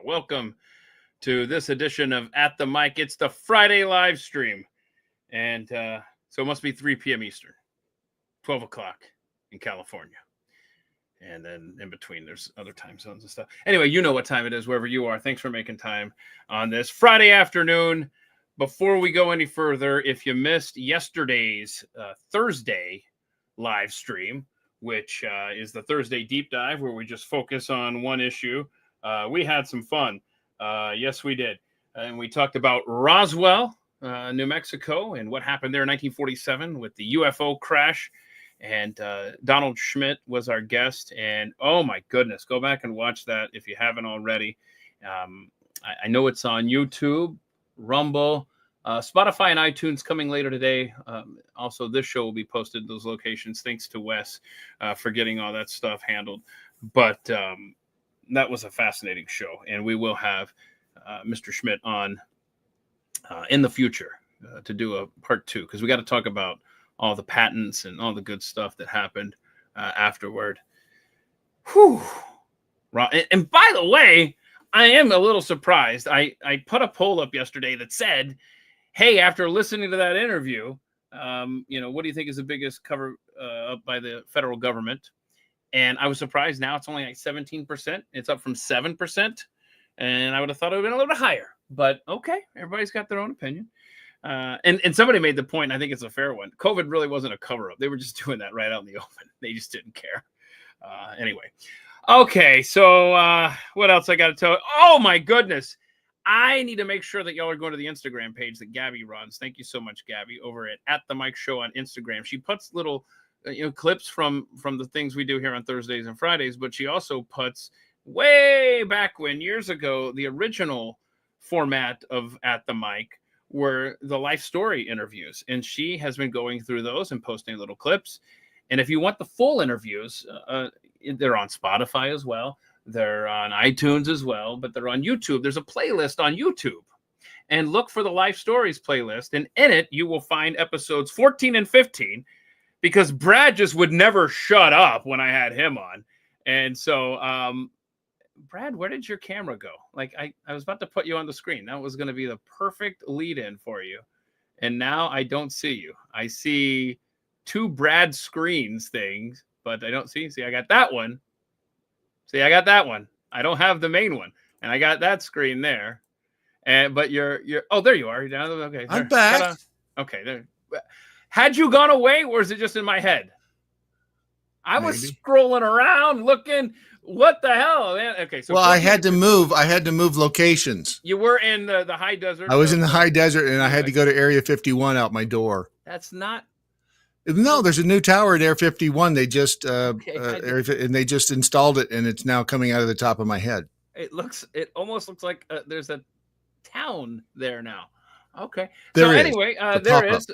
Welcome to this edition of At the Mic. It's the Friday live stream. And so it must be 3 p.m. Eastern, 12 o'clock in California. And then in between, there's other time zones and stuff. Anyway, you know what time it is wherever you are. Thanks for making time on this Friday afternoon. Before we go any further, if you missed yesterday's Thursday live stream, which is the Thursday deep dive where we just focus on one issue, we had some fun. Yes, we did. And we talked about Roswell, New Mexico, and what happened there in 1947 with the UFO crash. And Donald Schmidt was our guest. And oh my goodness, go back and watch that if you haven't already. I know it's on YouTube, Rumble, Spotify, and iTunes coming later today. Also, this show will be posted in those locations. Thanks to Wes for getting all that stuff handled. But that was a fascinating show. And we will have Mr. Schmidt on in the future to do a part 2, because we got to talk about all the patents and all the good stuff that happened afterward. Whew. And by the way, I am a little surprised. I put a poll up yesterday that said, hey, after listening to that interview, what do you think is the biggest cover up by the federal government? And I was surprised. Now it's only like 17%. It's up from 7%. And I would have thought it would have been a little bit higher. But okay, everybody's got their own opinion. And somebody made the point, I think it's a fair one. COVID really wasn't a cover-up. They were just doing that right out in the open. They just didn't care. Anyway. Okay, so what else I got to tell? Oh, my goodness. I need to make sure that y'all are going to the Instagram page that Gabby runs. Thank you so much, Gabby, over at The Mike Show on Instagram. She puts little clips from the things we do here on Thursdays and Fridays, but she also puts way back when, years ago, the original format of At the Mic were the life story interviews. And she has been going through those and posting little clips. And if you want the full interviews, they're on Spotify as well. They're on iTunes as well, but they're on YouTube. There's a playlist on YouTube. And look for the Life Stories playlist. And in it, you will find episodes 14 and 15, because Brad just would never shut up when I had him on. And so, Brad, where did your camera go? Like, I was about to put you on the screen. That was going to be the perfect lead-in for you. And now I don't see you. I see 2 Brad screens things, but I don't see. See, I got that one. See, I got that one. I don't have the main one. And I got that screen there. But you're oh, there you are. You're down. Okay. I'm back. Okay, there. Had you gone away, or is it just in my head? I was scrolling around looking. What the hell, man? Okay, so I had to move. I had to move locations. You were in the high desert. I was in the high desert, and I had to go to Area 51 out my door. That's not. No, there's a new tower at Area 51. They just and they just installed it, and it's now coming out of the top of my head. It almost looks like there's a town there now. Okay. Anyway, there is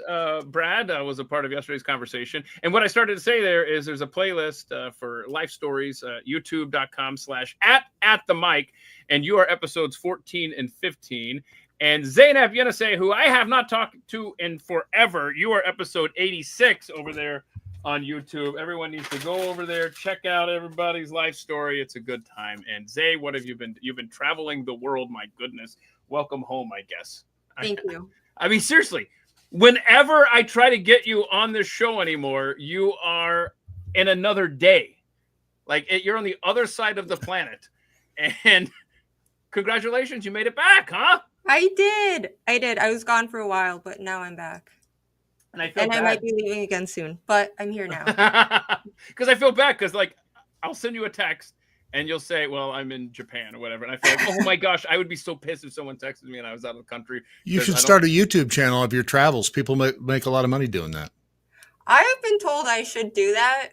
Brad was a part of yesterday's conversation. And what I started to say there is there's a playlist for life stories, youtube.com/at the mic. And you are episodes 14 and 15. And Zainab Yenisei, who I have not talked to in forever, you are episode 86 over there on YouTube. Everyone needs to go over there, check out everybody's life story. It's a good time. And Zay, what have you been? You've been traveling the world. My goodness. Welcome home, I guess. Thank you. I mean, seriously, whenever I try to get you on this show anymore, you are in another day. Like, you're on the other side of the planet. And congratulations, you made it back, huh? I did. I was gone for a while, but now I'm back. And I might be leaving again soon, but I'm here now. Because I feel bad, because, like, I'll send you a text, and you'll say, well, I'm in Japan or whatever. And I feel like, oh, my gosh, I would be so pissed if someone texted me and I was out of the country. You should start a YouTube channel of your travels. People make a lot of money doing that. I have been told I should do that,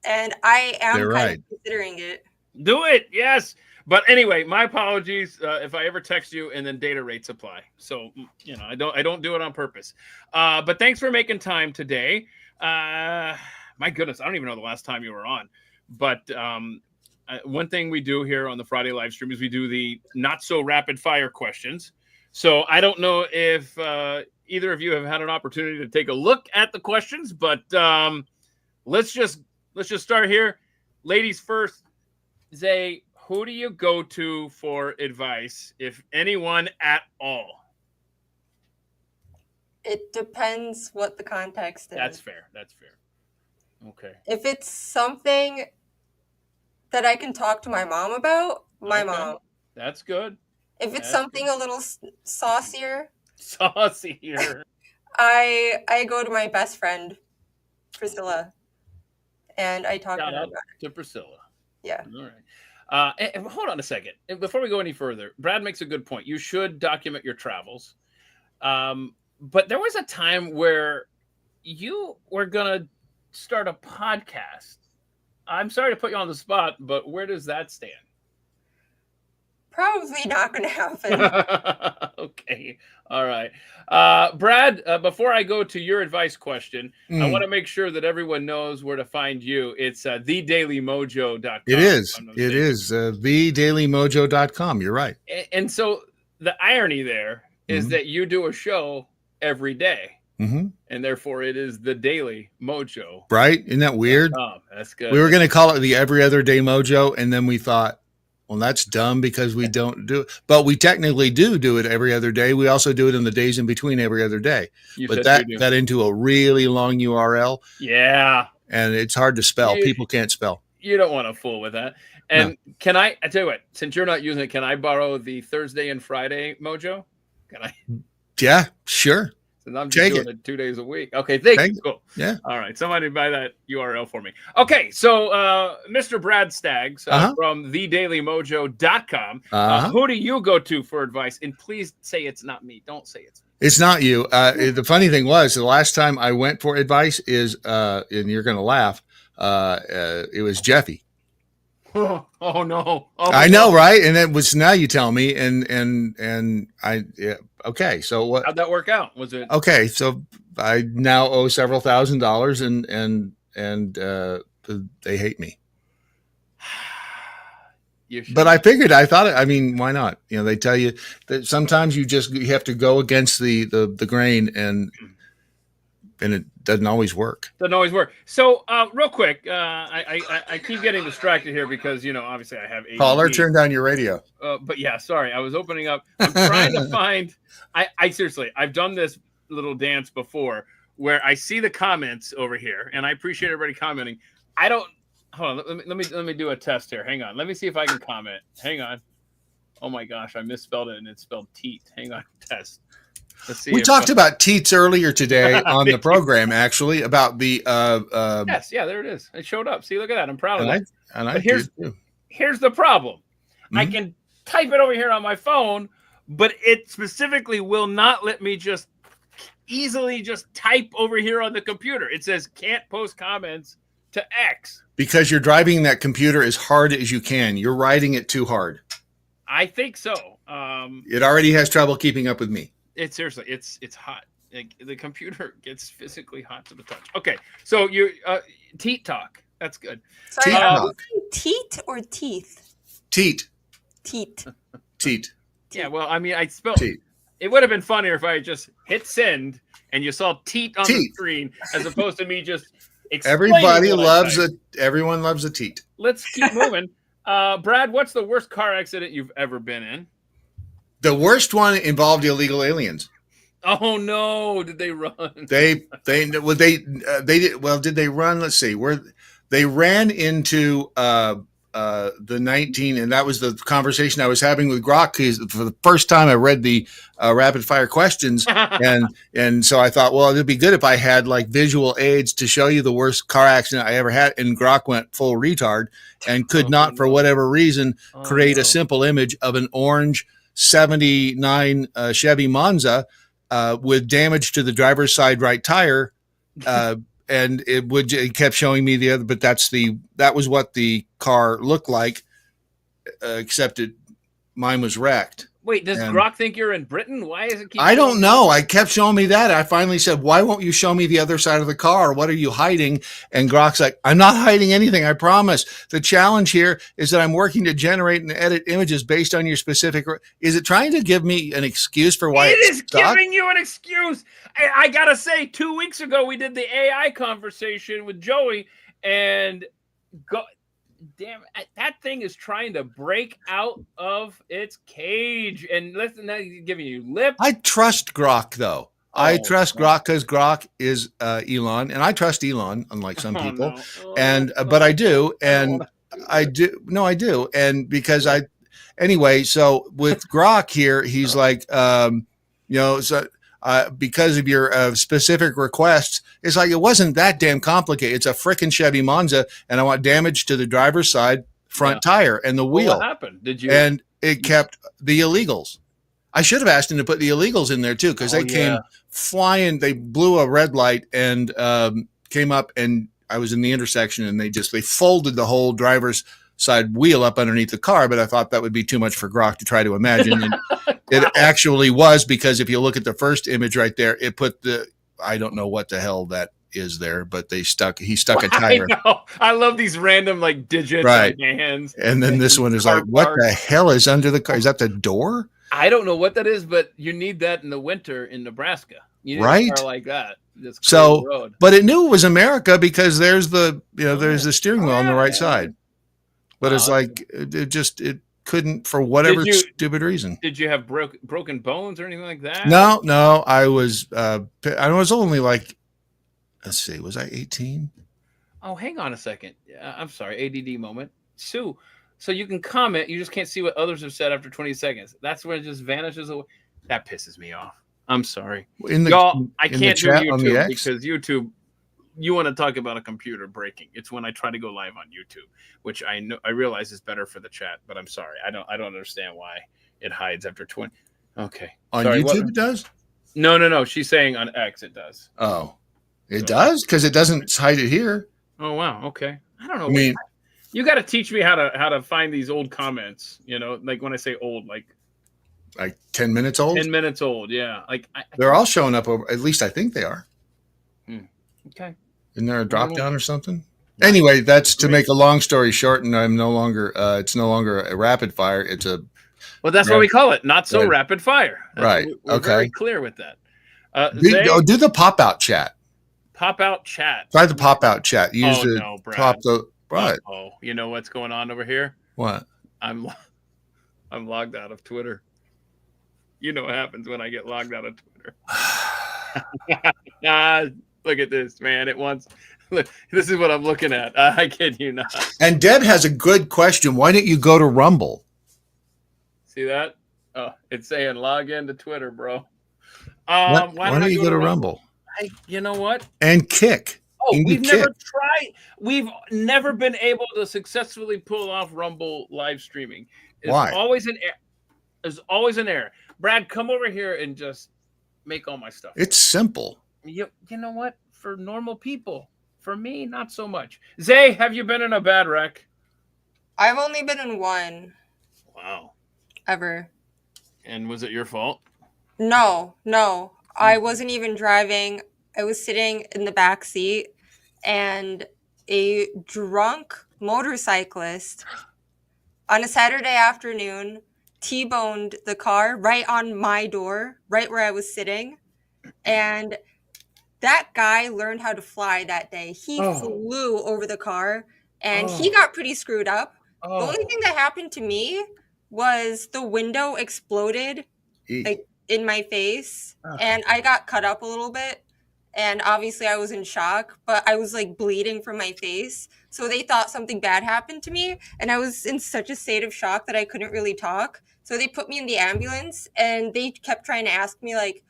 and I am kind of considering it. Do it, yes. But anyway, my apologies if I ever text you and then data rates apply. So, I don't do it on purpose. But thanks for making time today. My goodness, I don't even know the last time you were on. But one thing we do here on the Friday live stream is we do the not so rapid fire questions. So I don't know if either of you have had an opportunity to take a look at the questions, but let's just start here. Ladies first. Zay, who do you go to for advice, if anyone at all? It depends what the context is. That's fair. Okay. If it's something that I can talk to my mom about, my mom. That's good. If it's something a little saucier, I go to my best friend, Priscilla, and I talk to her about it. To Priscilla. Yeah. All right. And hold on a second. Before we go any further, Brad makes a good point. You should document your travels. But there was a time where you were going to start a podcast. I'm sorry to put you on the spot, but where does that stand? Probably not going to happen. Okay. All right. Brad, before I go to your advice question, I want to make sure that everyone knows where to find you. It's thedailymojo.com. It is. It is thedailymojo.com. You're right. And so the irony there is that you do a show every day. Mm-hmm. And therefore it is the Daily Mojo. Right? Isn't that weird? That's good. We were going to call it the Every Other Day Mojo, and then we thought, well, that's dumb because we don't do it. But we technically do it every other day. We also do it in the days in between every other day. But that got into a really long URL. Yeah. And it's hard to spell. People can't spell. You don't want to fool with that. And can I tell you what, since you're not using it, can I borrow the Thursday and Friday Mojo? Can I? Yeah, sure. And I'm just doing it 2 days a week. Okay, thank you. Cool. Yeah. All right. Somebody buy that URL for me. Okay, so Mr. Brad Staggs from thedailymojo.com. Who do you go to for advice? And please say it's not me. Don't say it's me. It's not you. The funny thing was, the last time I went for advice is, and you're going to laugh, it was Jeffy. Oh no! I know, right? And it was, now you tell me, and I okay. So what? How'd that work out? Was it okay? So I now owe several $1,000s, and they hate me. But I figured, I mean, why not? You know, they tell you that sometimes you have to go against the grain, and it doesn't always work. So, real quick, I keep getting distracted here because, you know, obviously I have ADD. Caller, turn down your radio. But yeah, sorry, I was opening up. I'm trying to find. I seriously, I've done this little dance before where I see the comments over here, and I appreciate everybody commenting. I don't. Hold on, let me do a test here. Hang on, let me see if I can comment. Hang on. Oh my gosh, I misspelled it and it's spelled teat. Hang on, test. We talked about teats earlier today on the program, actually, about the yes, yeah, there it is. It showed up. See, look at that. I'm proud of that. But here's the problem. Mm-hmm. I can type it over here on my phone, but it specifically will not let me just easily just type over here on the computer. It says can't post comments to X. Because you're driving that computer as hard as you can. You're riding it too hard. I think so. It already has trouble keeping up with me. It's seriously, it's hot. The computer gets physically hot to the touch. Okay, so you teat talk. That's good. Sorry, teat or teeth? Teat. Yeah, well, I mean, I spelled teat. It would have been funnier if I just hit send and you saw teat on the screen as opposed to me just explaining. Everyone loves a teat. Let's keep moving. Brad, what's the worst car accident you've ever been in? The worst one involved illegal aliens. Oh no! Did they run? They did. Well, did they run? Let's see. They ran into the 19, and that was the conversation I was having with Grok. For the first time, I read the rapid fire questions, and so I thought, well, it'd be good if I had like visual aids to show you the worst car accident I ever had. And Grok went full retard and could not, for whatever reason, create a simple image of an orange 79 Chevy Monza with damage to the driver's side right tire, and it kept showing me the other. But that was what the car looked like, except mine was wrecked. Wait, does Grok think you're in Britain? Why is it? I don't know. I kept showing me that. I finally said, "Why won't you show me the other side of the car? What are you hiding?" And Grok's like, "I'm not hiding anything. I promise. The challenge here is that I'm working to generate and edit images based on your specific." Is it trying to give me an excuse for why it is giving you an excuse? I gotta say, 2 weeks ago we did the AI conversation with Joey, and damn, that thing is trying to break out of its cage. And listen, now he's giving you lip. I trust Grok though. I Oh, trust no. Grok because Grok is Elon, and I trust Elon, unlike some Oh, people. no. Oh, And no. but I do, I don't and wanna do I that. do. No, I do, and because I anyway. So with Grok here, he's like, so. Because of your specific requests, it's like it wasn't that damn complicated. It's a freaking Chevy Monza, and I want damage to the driver's side front tire and the Well, what wheel, happened? Did you? and it kept the illegals. I should have asked him to put the illegals in there too, because Oh, they came flying. They blew a red light and came up, and I was in the intersection, and they folded the whole driver's side wheel up underneath the car. But I thought that would be too much for Grok to try to imagine. And it actually was, because if you look at the first image right there, it put I don't know what the hell that is there, but he stuck a tire. I know. I love these random like digits Right. on hands. And then this one is like, what the hell is under the car? Is that the door? I don't know what that is, but you need that in the winter in Nebraska. You need right? a car like that. So, road. But it knew it was America because there's the there's the steering wheel on the right side. But it's like it couldn't for whatever stupid reason. Did you have broken bones or anything like that? No. I was only like, let's see, was I 18? Oh, hang on a second. I'm sorry, ADD moment. Sue. So you can comment, you just can't see what others have said after 20 seconds. That's when it just vanishes away. That pisses me off. I'm sorry. Y'all, I can't do YouTube because YouTube, you want to talk about a computer breaking. It's when I try to go live on YouTube, which I realize is better for the chat, but I'm sorry. I don't understand why it hides after 20. Okay. On YouTube it does? No. She's saying on X it does. Oh. It does? Because it doesn't hide it here. Oh wow. Okay. I don't know. I mean, you got to teach me how to find these old comments. Like when I say old, like 10 minutes old. 10 minutes old. Yeah. Like they're all showing up over. At least I think they are. Okay. Isn't there a drop down or something? Anyway, that's to make a long story short, and I'm no longer. It's no longer a rapid fire. It's a. Well, that's what we call it. Not so rapid fire. Right. We're very clear with that. Do the pop out chat. Pop out chat. Try the pop out chat. Use pop the. Right. Oh, you know what's going on over here? What? I'm logged out of Twitter. You know what happens when I get logged out of Twitter. Look at this, man. Look, this is what I'm looking at. I kid you not. And Deb has a good question. Why didn't you go to Rumble? See that? Oh, it's saying log into Twitter, bro. Why don't you go to Rumble? You know what? And Kick. Oh, we've never tried. We've never been able to successfully pull off Rumble live streaming. Why? There's always an error. Brad, come over here and just make all my stuff. It's simple. You know what? For normal people. For me, not so much. Zay, have you been in a bad wreck? I've only been in one. Wow. Ever. And was it your fault? No. I wasn't even driving. I was sitting in the back seat, and a drunk motorcyclist on a Saturday afternoon T-boned the car right on my door, right where I was sitting. And that guy learned how to fly that day. He flew over the car, and he got pretty screwed up. The only thing that happened to me was the window exploded like in my face, and I got cut up a little bit. And obviously I was in shock, but I was like bleeding from my face. So they thought something bad happened to me. And I was in such a state of shock that I couldn't really talk. So they put me in the ambulance, and they kept trying to ask me like,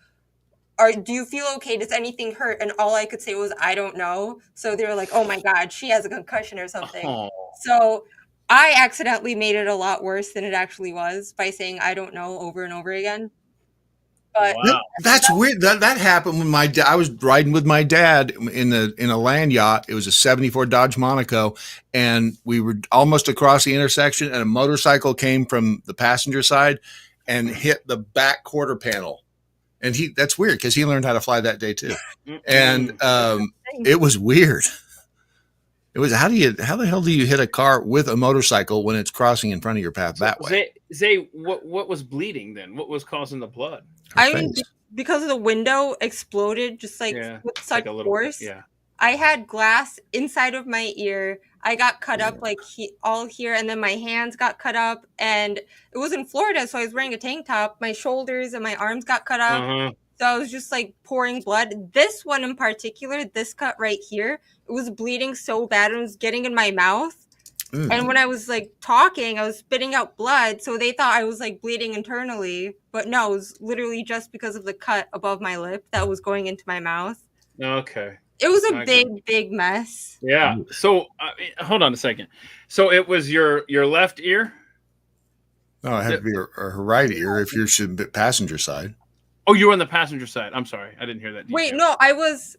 do you feel okay? Does anything hurt? And all I could say was, I don't know. So they were like, oh my God, she has a concussion or something. So I accidentally made it a lot worse than it actually was by saying, I don't know, over and over again. But that's weird. That happened when I was riding with my dad in a land yacht. It was a 74 Dodge Monaco, and we were almost across the intersection, and a motorcycle came from the passenger side and hit the back quarter panel. And that's weird because he learned how to fly that day too. And it was weird. It was how the hell do you hit a car with a motorcycle when it's crossing in front of your path that way? Zay, what was bleeding then? What was causing the blood? I mean, because the window exploded just like with such force. Yeah. I had glass inside of my ear. I got cut up like all here, and then my hands got cut up, and it was in Florida, so I was wearing a tank top. My shoulders and my arms got cut up. So I was just like pouring blood. This one in particular, this cut right here, it was bleeding so bad, and it was getting in my mouth. And when I was like talking, I was spitting out blood. So they thought I was like bleeding internally. But no, it was literally just because of the cut above my lip that was going into my mouth. Okay. It was a big mess. Yeah. So hold on a second. So it was your left ear? No, it had to be her right ear if you're passenger side. Oh, you were on the passenger side. I'm sorry. I didn't hear that. Wait, no, I was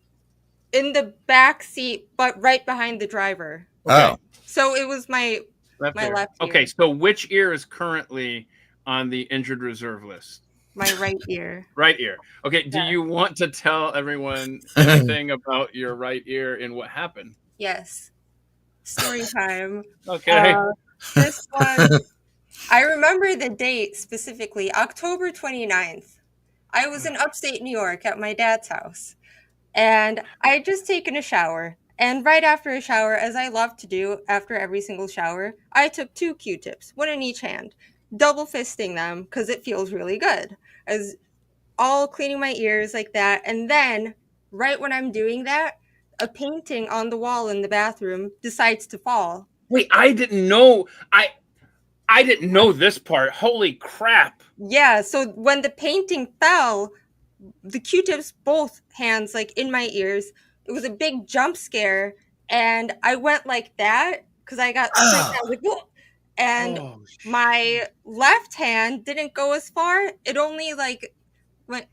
in the back seat, but right behind the driver. Okay. Oh. So it was my left ear. Okay, so which ear is currently on the injured reserve list? My right ear. Right ear. Okay, do you want to tell everyone anything about your right ear and what happened? Yes. Story time. Okay. This one, I remember the date specifically, October 29th. I was in upstate New York at my dad's house, and I had just taken a shower. And right after a shower, as I love to do after every single shower, I took 2 Q-tips, one in each hand, double fisting them because it feels really good. I was all cleaning my ears like that. And then right when I'm doing that, a painting on the wall in the bathroom decides to fall. Wait, I didn't know. I didn't know this part. Holy crap. Yeah, so when the painting fell, the Q-tips, both hands, like in my ears, it was a big jump scare, and I went like that because I got I was like, whoa! And my left hand didn't go as far. It only like went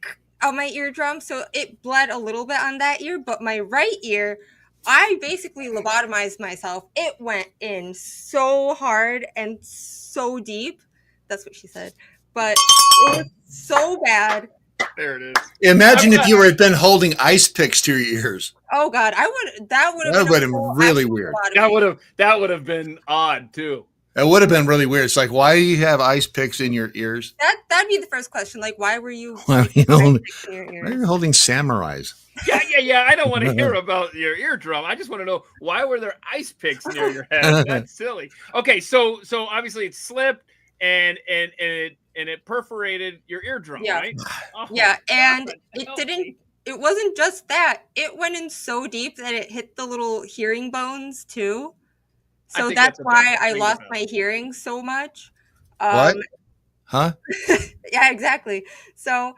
on my eardrum, so it bled a little bit on that ear. But my right ear, I basically lobotomized myself. It went in so hard and so deep. That's what she said. But it was so bad. There it is. Imagine if you had been holding ice picks to your ears. Oh God, that would have been really weird. That would have been odd too. It would have been really weird. It's like, why do you have ice picks in your ears? That'd be the first question. Like, why were you? Why are you holding samurais? Yeah. I don't want to hear about your eardrum. I just want to know, why were there ice picks near your head? That's silly. Okay, so obviously it slipped and it perforated your eardrum, right? Oh, yeah, and it wasn't just that. It went in so deep that it hit the little hearing bones too. So that's why I lost my hearing so much. What? Huh? Yeah, exactly. So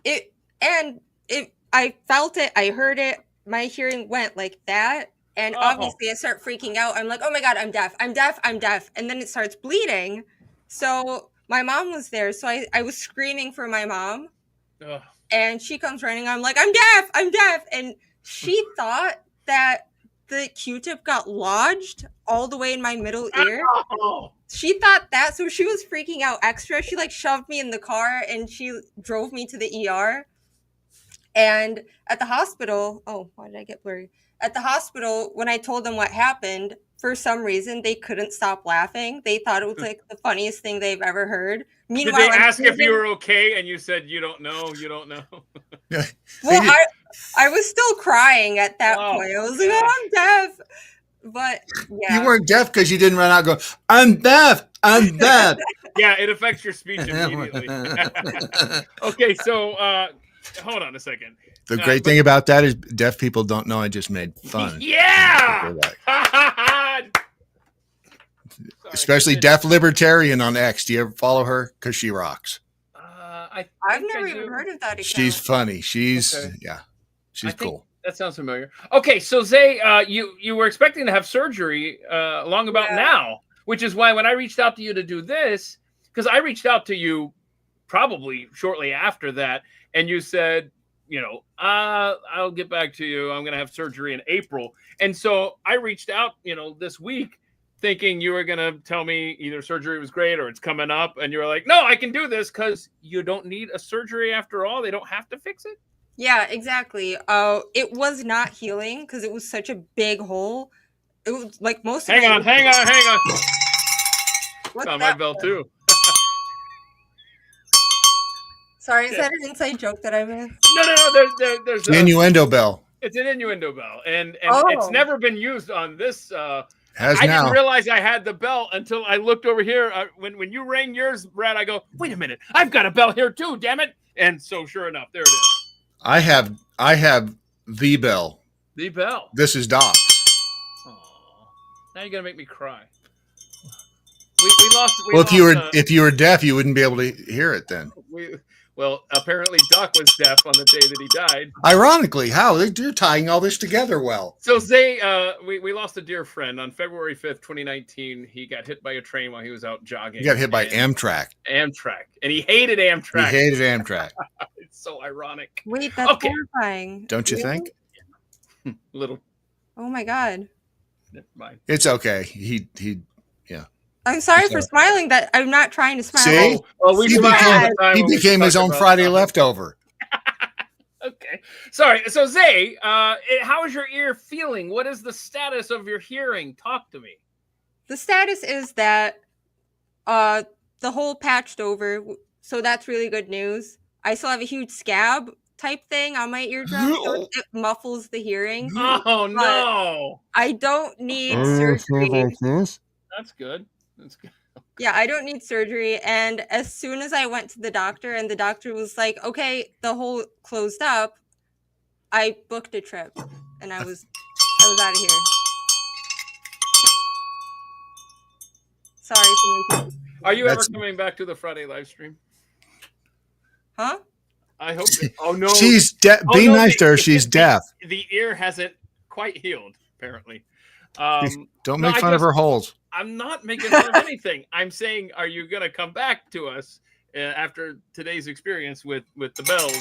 I felt it, I heard it, my hearing went like that. And obviously I start freaking out. I'm like, oh my God, I'm deaf. And then it starts bleeding. So my mom was there. So I was screaming for my mom. Ugh. And she comes running. I'm like, I'm deaf. And she thought that the Q-tip got lodged all the way in my middle ear. Oh. She thought that. So she was freaking out extra. She like shoved me in the car and she drove me to the ER. And at the hospital, why did I get blurry? At the hospital, when I told them what happened, for some reason, they couldn't stop laughing. They thought it was like the funniest thing they've ever heard. Meanwhile, did they ask if you were okay? And you said, you don't know. Well, I was still crying at that point. I was like, oh, I'm deaf. But yeah. You weren't deaf because you didn't run out and go, I'm deaf. Yeah, it affects your speech immediately. Okay, so hold on a second. The great thing about that is deaf people don't know I just made fun. Yeah. Especially Deaf Libertarian on X. Do you ever follow her? Because she rocks. I've never even heard of that account. She's funny. She's cool. That sounds familiar. Okay, so Zay, you were expecting to have surgery long about now, which is why when I reached out to you to do this, because I reached out to you probably shortly after that, and you said, I'll get back to you. I'm going to have surgery in April. And so I reached out, this week thinking you were going to tell me either surgery was great or it's coming up. And you were like, no, I can do this because you don't need a surgery after all. They don't have to fix it. Yeah, exactly. It was not healing because it was such a big hole. It was like most of it. Hang on. What's on my bell too. Sorry, is that an inside joke that I missed? No. There's an innuendo bell. It's an innuendo bell, and it's never been used on this. Has I now. didn't realize I had the bell until I looked over here. When you rang yours, Brad, I go, wait a minute, I've got a bell here too, damn it. And so sure enough, there it is. I have the bell. The bell. This is Doc's. Oh, now you're gonna make me cry. We lost. Well, if you were deaf, you wouldn't be able to hear it then. Well, apparently Doc was deaf on the day that he died. Ironically, how you're tying all this together well. So Zay, we lost a dear friend on February 5th, 2019. He got hit by a train while he was out jogging. He got hit by Amtrak. Amtrak, and he hated Amtrak. He hated Amtrak. It's so ironic. Wait, that's terrifying. Don't you think? Little. Oh my God. Never mind. It's okay. He I'm sorry for smiling. That I'm not trying to smile. See? He became his own Friday leftover. Okay. Sorry. So Zay, how is your ear feeling? What is the status of your hearing? Talk to me. The status is that the hole patched over, so that's really good news. I still have a huge scab type thing on my eardrum, so it muffles the hearing. Oh no! I don't need surgery. That's good. That's good. Yeah, I don't need surgery. And as soon as I went to the doctor and the doctor was like, okay, the hole closed up, I booked a trip and I was out of here. Sorry for making. Are you ever coming back to the Friday live stream? Huh? I hope. Oh no, she's deaf. Be nice to her. She's deaf. The ear hasn't quite healed, apparently. Don't make fun of her holes. I'm not making fun of anything. I'm saying, are you going to come back to us after today's experience with the bells?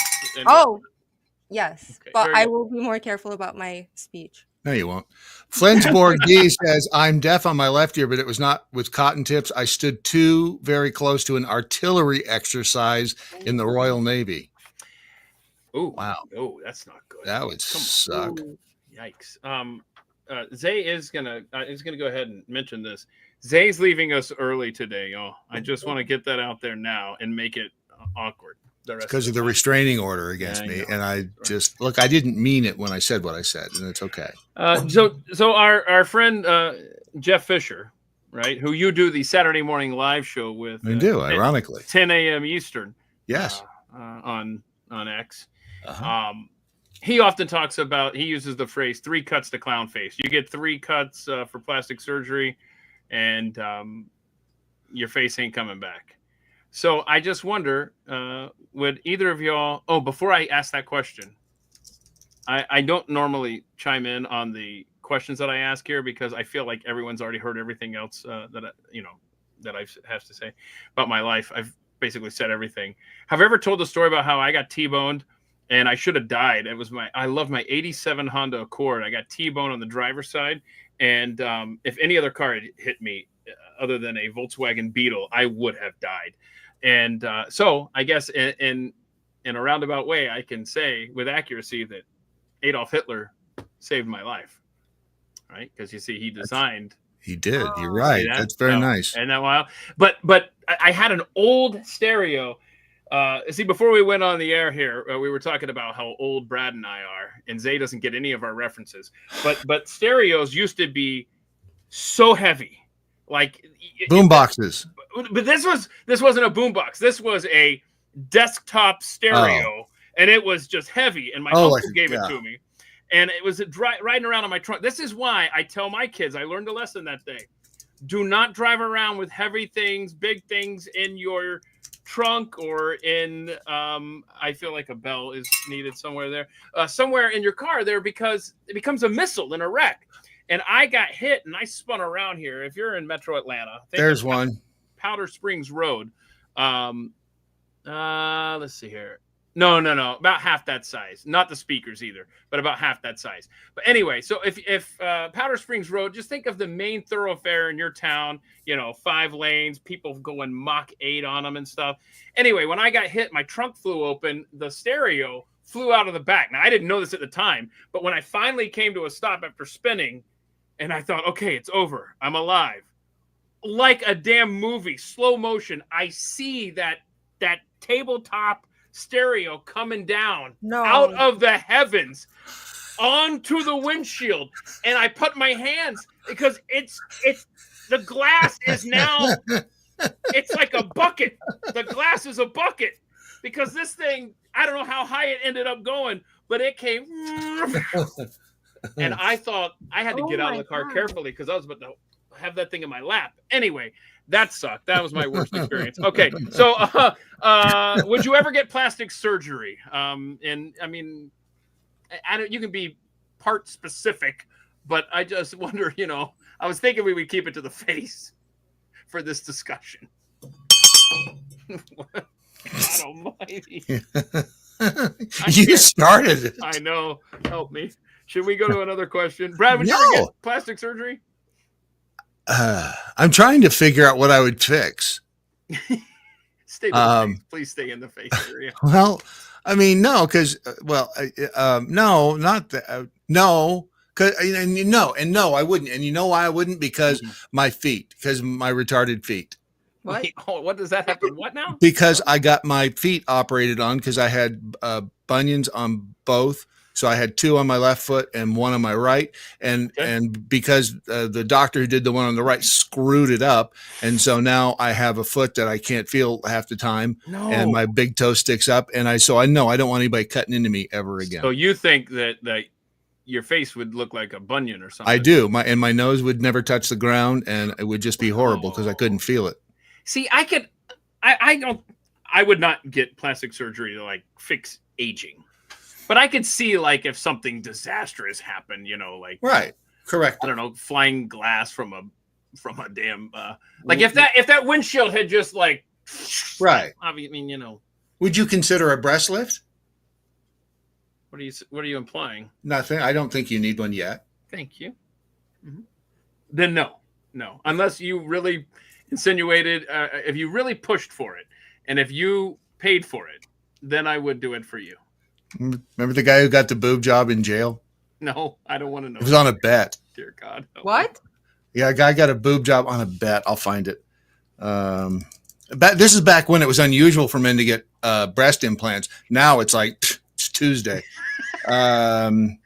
Yes, okay, but I will be more careful about my speech. No, you won't. Flensborg D says, I'm deaf on my left ear, but it was not with cotton tips. I stood too very close to an artillery exercise in the Royal Navy. Oh, wow. Oh, that's not good. That would suck. Ooh, yikes. Zay is gonna go ahead and mention this. Zay's leaving us early today, y'all. I just want to get that out there now and make it awkward. Because of the restraining order against me, and I just look. I didn't mean it when I said what I said, and it's okay. So our friend Jeff Fisher, right, who you do the Saturday morning live show with, I do, ironically, 10 a.m. Eastern. Yes, on X. Uh-huh. He often talks about, he uses the phrase 3 cuts to clown face. You get 3 cuts for plastic surgery and your face ain't coming back. So I just wonder, would either of y'all, before I ask that question, I don't normally chime in on the questions that I ask here because I feel like everyone's already heard everything else that I have to say about my life. I've basically said everything. Have I ever told the story about how I got T-boned? And I should have died. It was I love my 87 Honda Accord. I got T-bone on the driver's side. And if any other car had hit me other than a Volkswagen Beetle, I would have died. And so I guess in a roundabout way, I can say with accuracy that Adolf Hitler saved my life. Right? Because you see, he designed. He did. You're right. That's very nice. And that while, but I had an old stereo. See, before we went on the air here, we were talking about how old Brad and I are, and Zay doesn't get any of our references. But stereos used to be so heavy, like boom boxes. But this wasn't a boombox. This was a desktop stereo, and it was just heavy. And my uncle gave it to me, and it was riding around on my trunk. This is why I tell my kids. I learned a lesson that day: do not drive around with heavy things, big things in your trunk or in I feel like a bell is needed somewhere there, somewhere in your car there, because it becomes a missile in a wreck. And I got hit and I spun around here. If you're in Metro Atlanta, there's one. Powder Springs Road. Let's see here. No, about half that size. Not the speakers either, but about half that size. But anyway, so if Powder Springs Road, just think of the main thoroughfare in your town, 5 lanes, people going Mach 8 on them and stuff. Anyway, when I got hit, my trunk flew open, the stereo flew out of the back. Now, I didn't know this at the time, but when I finally came to a stop after spinning, and I thought, okay, it's over, I'm alive. Like a damn movie, slow motion, I see that tabletop stereo coming down out of the heavens onto the windshield, and I put my hands because it's the glass is now it's like a bucket. The glass is a bucket because this thing, I don't know how high it ended up going, but it came and I thought I had to get out of the car carefully because I was about to have that thing in my lap. Anyway, that sucked. That was my worst experience. Okay, so would you ever get plastic surgery? And I mean, you can be part specific, but I just wonder, I was thinking we would keep it to the face for this discussion. God almighty. You started it. I know. Help me. Should we go to another question? Brad, would you ever get plastic surgery? I'm trying to figure out what I would fix. Stay in the face. Please stay in the face area. Well, I mean, no, because no, not that. No, because no, I wouldn't. And you know why I wouldn't? Because my feet, because my retarded feet. What? Wait, what does that happen? What now? Because I got my feet operated on because I had bunions on both. So I had 2 on my left foot and 1 on my right. And because the doctor who did the one on the right screwed it up. And so now I have a foot that I can't feel half the time. No. And my big toe sticks up. And I know I don't want anybody cutting into me ever again. So you think that your face would look like a bunion or something? I do. My nose would never touch the ground and it would just be horrible because I couldn't feel it. See, I would not get plastic surgery to like fix aging. But I could see like if something disastrous happened, like right, correct. I don't know, flying glass from a damn like if that windshield had just like right. I mean, Would you consider a breast lift? What are you implying? Nothing. I don't think you need one yet. Thank you. Mm-hmm. Then no, unless you really insinuated, if you really pushed for it, and if you paid for it, then I would do it for you. Remember the guy who got the boob job in jail? No, I don't want to know. It was on a bet. Dear God. No. What? Yeah, a guy got a boob job on a bet. I'll find it. This is back when it was unusual for men to get breast implants. Now it's like it's Tuesday. I mean,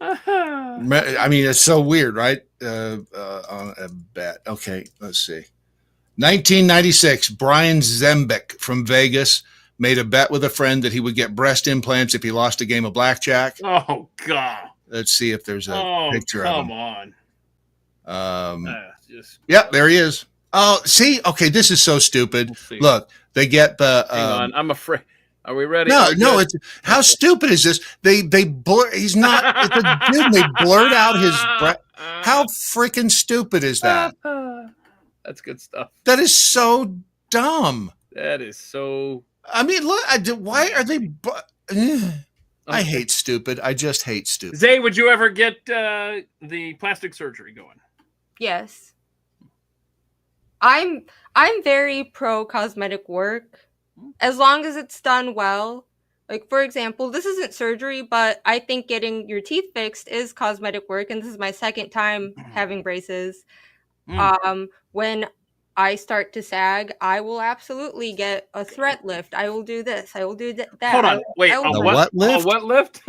it's so weird, right? On a bet. Okay, let's see. 1996, Brian Zembick from Vegas made a bet with a friend that he would get breast implants if he lost a game of blackjack. Oh, God. Let's see if there's a picture of him. Come on. Yep, there he is. Oh, see? Okay, this is so stupid. Look, they get the... Hang on, I'm afraid. Are we ready? No, it's... How stupid is this? They blur... He's not... It's a dude. They blurred out his breast. How freaking stupid is that? That's good stuff. That is so dumb. That is so... I mean, look, why are they... I hate stupid. I just hate stupid. Zay, would you ever get the plastic surgery going? Yes. I'm very pro cosmetic work as long as it's done well. Like, for example, this isn't surgery, but I think getting your teeth fixed is cosmetic work, and this is my second time having braces. When I start to sag, I will absolutely get a thread lift. I will do this. I will do that. Hold on. Wait, what lift? What lift?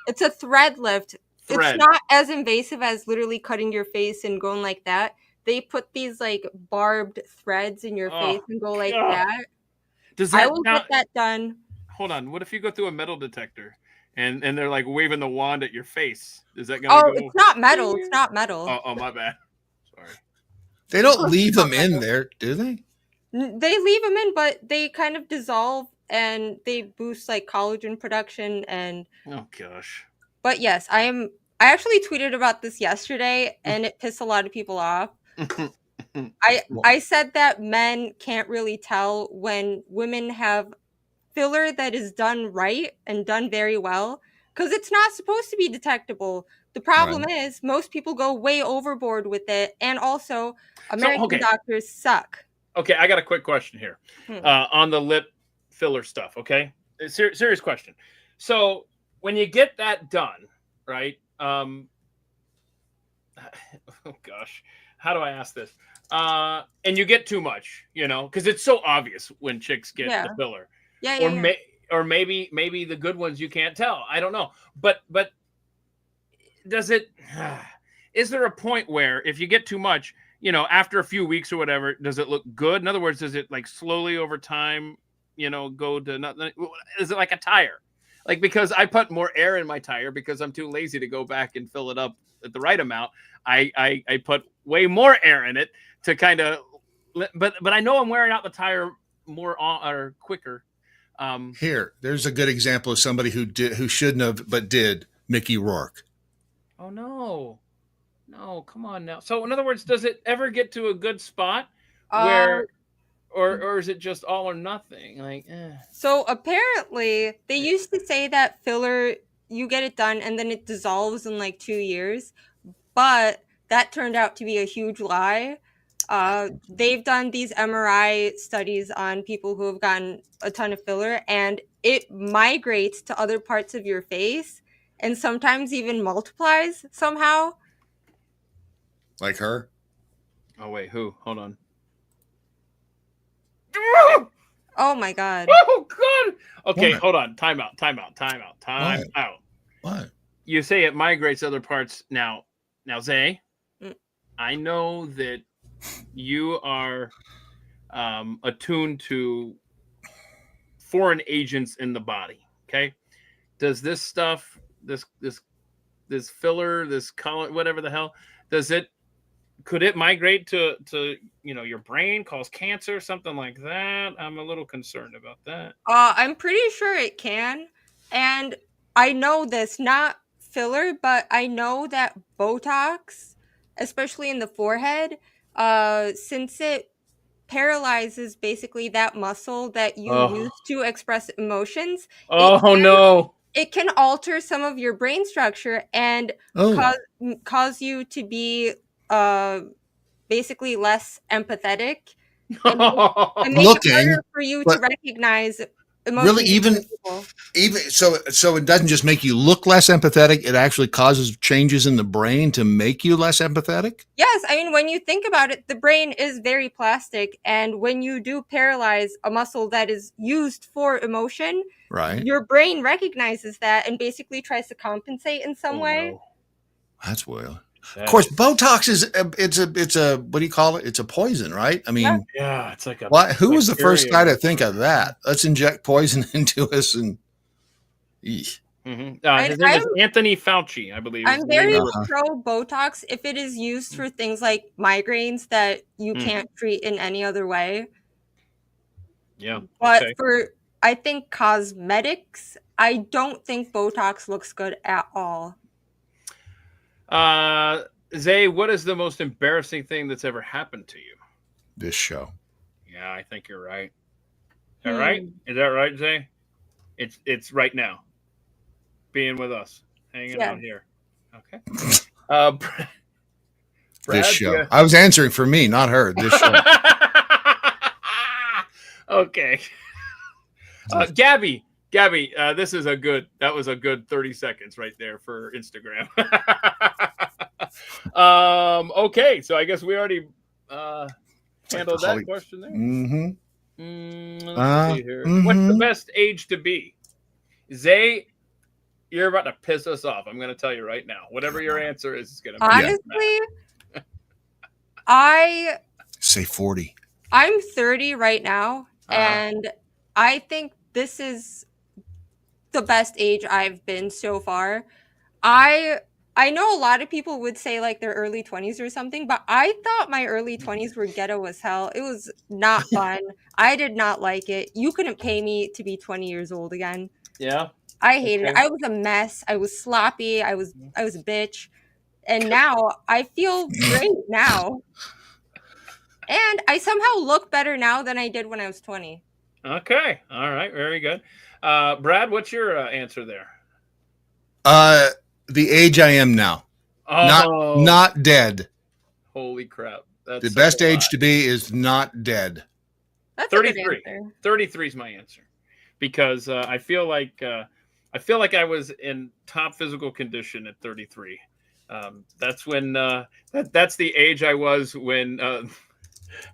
It's a thread lift. It's not as invasive as literally cutting your face and going like that. They put these like barbed threads in your face and go like that. I will get that done. Hold on. What if you go through a metal detector and they're like waving the wand at your face? Is that gonna go? It's not metal. It's not metal. Oh, my bad. Sorry. They don't leave them in there, do they? They leave them in, but they kind of dissolve and they boost like collagen production and. Oh gosh. But yes, I actually tweeted about this yesterday, and it pissed a lot of people off. I said that men can't really tell when women have filler that is done right and done very well because it's not supposed to be detectable. The problem is most people go way overboard with it, and also American doctors suck. Okay, I got a quick question here on the lip filler stuff. Okay, serious question. So when you get that done, right? Oh gosh, how do I ask this? And you get too much, because it's so obvious when chicks get the filler. Or maybe the good ones you can't tell. I don't know, but does it? is there a point where if you get too much, you know, after a few weeks or whatever, does it look good? In other words, does it like slowly over time, you know, go to nothing? Is it like a tire? Like, because I put more air in my tire because I'm too lazy to go back and fill it up at the right amount. I put way more air in it to kind of, but I know I'm wearing out the tire more or quicker. Here, there's a good example of somebody who shouldn't have but did. Mickey Rourke. Oh no, come on now. So in other words, does it ever get to a good spot where, or is it just all or nothing? Like, So apparently they used to say that filler, you get it done and then it dissolves in like 2 years, but that turned out to be a huge lie. They've done these MRI studies on people who have gotten a ton of filler, and it migrates to other parts of your face and sometimes even multiplies somehow. Like her? oh wait, who? Hold on. Oh my god. Oh god. Okay, What? hold on. Time out. What? You say it migrates to other parts. Now, Zay, Mm. I know that you are attuned to foreign agents in the body. Okay, does this stuff, this filler, this color, whatever the hell, could it migrate to you know, your brain, cause cancer, something like that? I'm a little concerned about that. I'm pretty sure it can. And I know this, not filler, but I know that Botox, especially in the forehead, since it paralyzes basically that muscle that you Oh, use to express emotions, oh no. it can alter some of your brain structure and Oh, cause you to be basically less empathetic and make it looking, harder for you to but recognize really, emotions in other people. even so it doesn't just make you look less empathetic, it actually causes changes in the brain to make you less empathetic. Yes, I mean, when you think about it, the brain is very plastic, and when you do paralyze a muscle that is used for emotion, Right. your brain recognizes that and basically tries to compensate in some way. No. That's well. Of That course, is- Botox is it's a what do you call it? It's a poison, right? I mean, yeah, it's like a why? Who was the first guy bacteria. to think of that? Let's inject poison into us and. Eesh. His name is Anthony Fauci, I believe. I'm very Uh-huh. pro Botox if it is used for things like migraines that you Mm. can't treat in any other way. Yeah. But Okay. for, I think, cosmetics, I don't think Botox looks good at all. Zay, what is the most embarrassing thing that's ever happened to you? This show. Yeah, I think you're right. All right, is that right, Zay? It's right now, being with us, hanging out here. Okay. Brad, This show. yeah. I was answering for me, not her. This show. Okay. Gabby, that was a good 30 seconds right there for Instagram. Okay, so I guess we already handled that question there. Mm-hmm. Let's see here. What's the best age to be? Zay, you're about to piss us off. I'm going to tell you right now. Whatever your answer is going to be. Honestly, I say 40. I'm 30 right now, and I think this is the best age I've been so far. I know a lot of people would say like their early 20s or something, but I thought my early 20s were ghetto as hell. It was not fun. I did not like it. You couldn't pay me to be 20 years old again. Yeah. I hated it. I was a mess. I was sloppy. I was a bitch. And now I feel great now. And I somehow look better now than I did when I was 20. Okay. All right. Very good. Brad, what's your answer there? The age I am now. Oh. Not dead. Holy crap. That's the best age to be is not dead. That's 33. A good answer. 33 is my answer. Because I feel like I was in top physical condition at 33. That's when that's the age I was when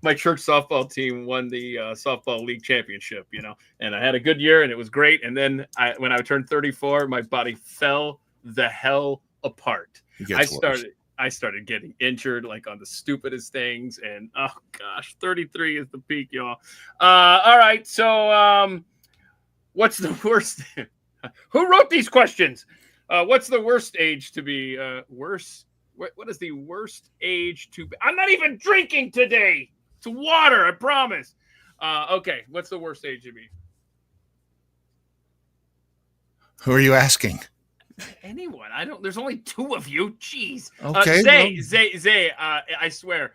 my church softball team won the softball league championship, you know, and I had a good year and it was great. And then when I turned 34, my body fell the hell apart. I I started getting injured like on the stupidest things, and oh gosh, 33 is the peak, y'all. All right, so what's the worst? Who wrote these questions? What's the worst age to be worse? What is the worst age to be? I'm not even drinking today. It's water, I promise. Okay, what's the worst age to be? Who are you asking? Anyone? I don't. There's only two of you. Jeez. Okay, Zay. I swear,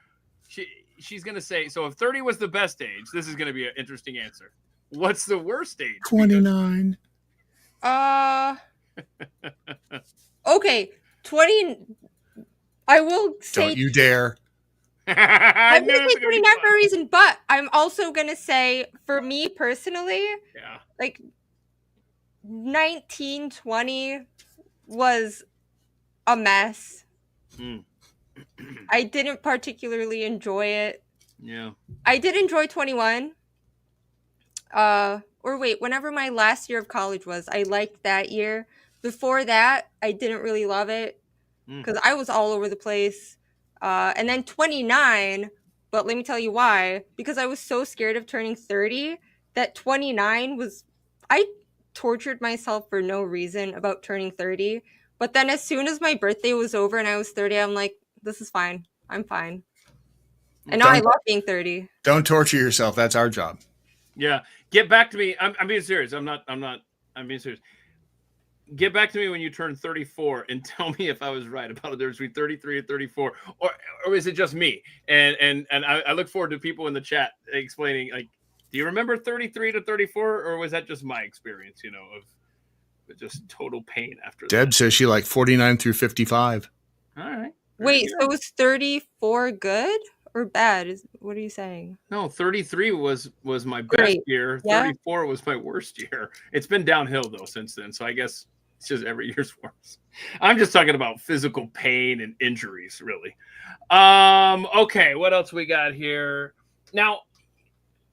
she's gonna say. So if 30 was the best age, this is gonna be an interesting answer. What's the worst age? 29. Okay, 20. I will say. Don't you dare. I'm going to say 29 for a reason, but I'm also going to say, for me personally, yeah, like 1920 was a mess. I didn't particularly enjoy it. Yeah. I did enjoy 21. Or wait, whenever my last year of college was, I liked that year. Before that, I didn't really love it because I was all over the place. And then 29, but let me tell you why. Because I was so scared of turning 30 that 29 was... I tortured myself for no reason about turning 30. But then as soon as my birthday was over and I was 30, I'm like, this is fine. I'm fine. And now I love being 30. Don't torture yourself. That's our job. Yeah. Get back to me. I'm being serious. I'm being serious. Get back to me when you turn 34 and tell me if I was right about the difference between 33 and 34, or is it just me? And I look forward to people in the chat explaining, like, do you remember 33 to 34, or was that just my experience, of just total pain after Deb that? says she like 49 through 55. All right. Wait, so was 34 good or bad? What are you saying? No, 33 was my best year. Yeah. 34 was my worst year. It's been downhill though since then. So I guess it's just every year's worse. I'm just talking about physical pain and injuries, really. Okay, what else we got here? Now,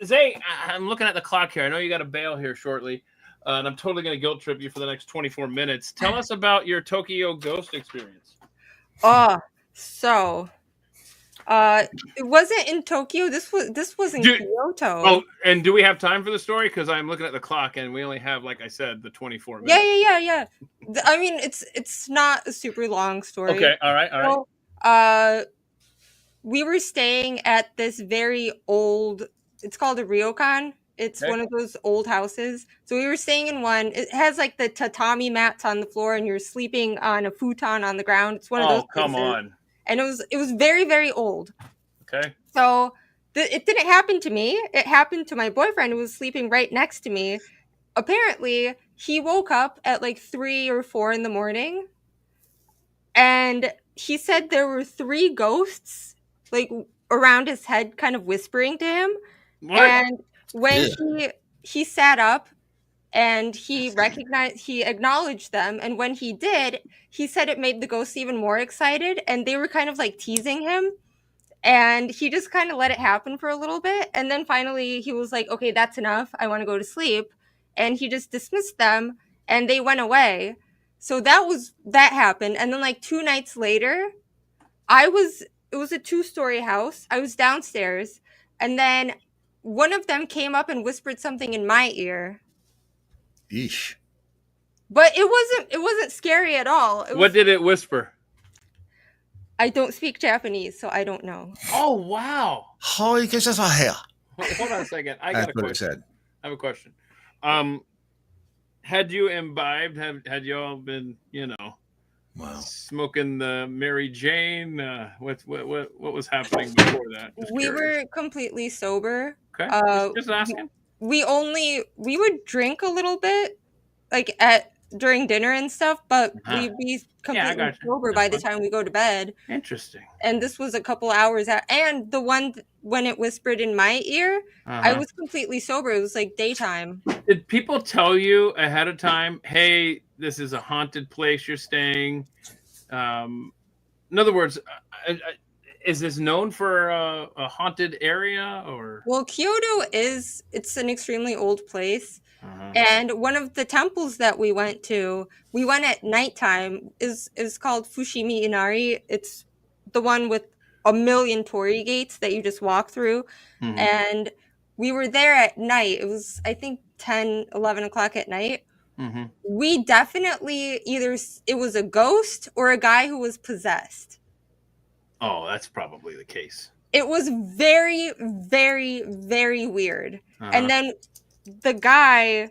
Zay, I'm looking at the clock here. I know you got to bail here shortly. And I'm totally going to guilt trip you for the next 24 minutes. Tell us about your Tokyo ghost experience. So it wasn't in Tokyo. This was in Kyoto. Oh, and do we have time for the story? Because I'm looking at the clock and we only have, like I said, the 24 minutes. Yeah. I mean, it's not a super long story. Okay, all right. So, we were staying at this very old. It's called a ryokan. It's one of those old houses. So we were staying in one. It has like the tatami mats on the floor, and you're sleeping on a futon on the ground. It's one of those. Oh, come on! And it was very, very old. Okay. So it didn't happen to me. It happened to my boyfriend who was sleeping right next to me. Apparently, he woke up at like 3 or 4 in the morning, and he said there were 3 ghosts like around his head, kind of whispering to him. What? And when he sat up and he acknowledged them, and when he did, he said it made the ghosts even more excited, and they were kind of like teasing him, and he just kind of let it happen for a little bit, and then finally he was like, okay, that's enough, I want to go to sleep, and he just dismissed them and they went away. So that happened. And then like 2 nights later, it was a 2-story house. I was downstairs, and then one of them came up and whispered something in my ear. Yeesh. But it wasn't scary at all. What did it whisper? I don't speak Japanese, so I don't know. Oh, wow. Hold on a second. I got a question. What it said. I have a question. Had you imbibed? Had you all been, smoking the Mary Jane? What was happening before that? We were completely sober. Okay. Just asking. We would drink a little bit, like during dinner and stuff, but we'd be completely sober by the time we go to bed. Interesting. And this was a couple hours out. And the one when it whispered in my ear, I was completely sober. It was like daytime. Did people tell you ahead of time, hey, this is a haunted place you're staying? In other words, is this known for a haunted area, or? Well, Kyoto it's an extremely old place. And one of the temples that we went at nighttime is called Fushimi Inari. It's the one with a million Torii gates that you just walk through. Mhm. And we were there at night. It was, I think, 10, 11 o'clock at night. Mhm. We definitely it was a ghost or a guy who was possessed. Oh, that's probably the case. It was very, very, very weird. Uh-huh. And then the guy,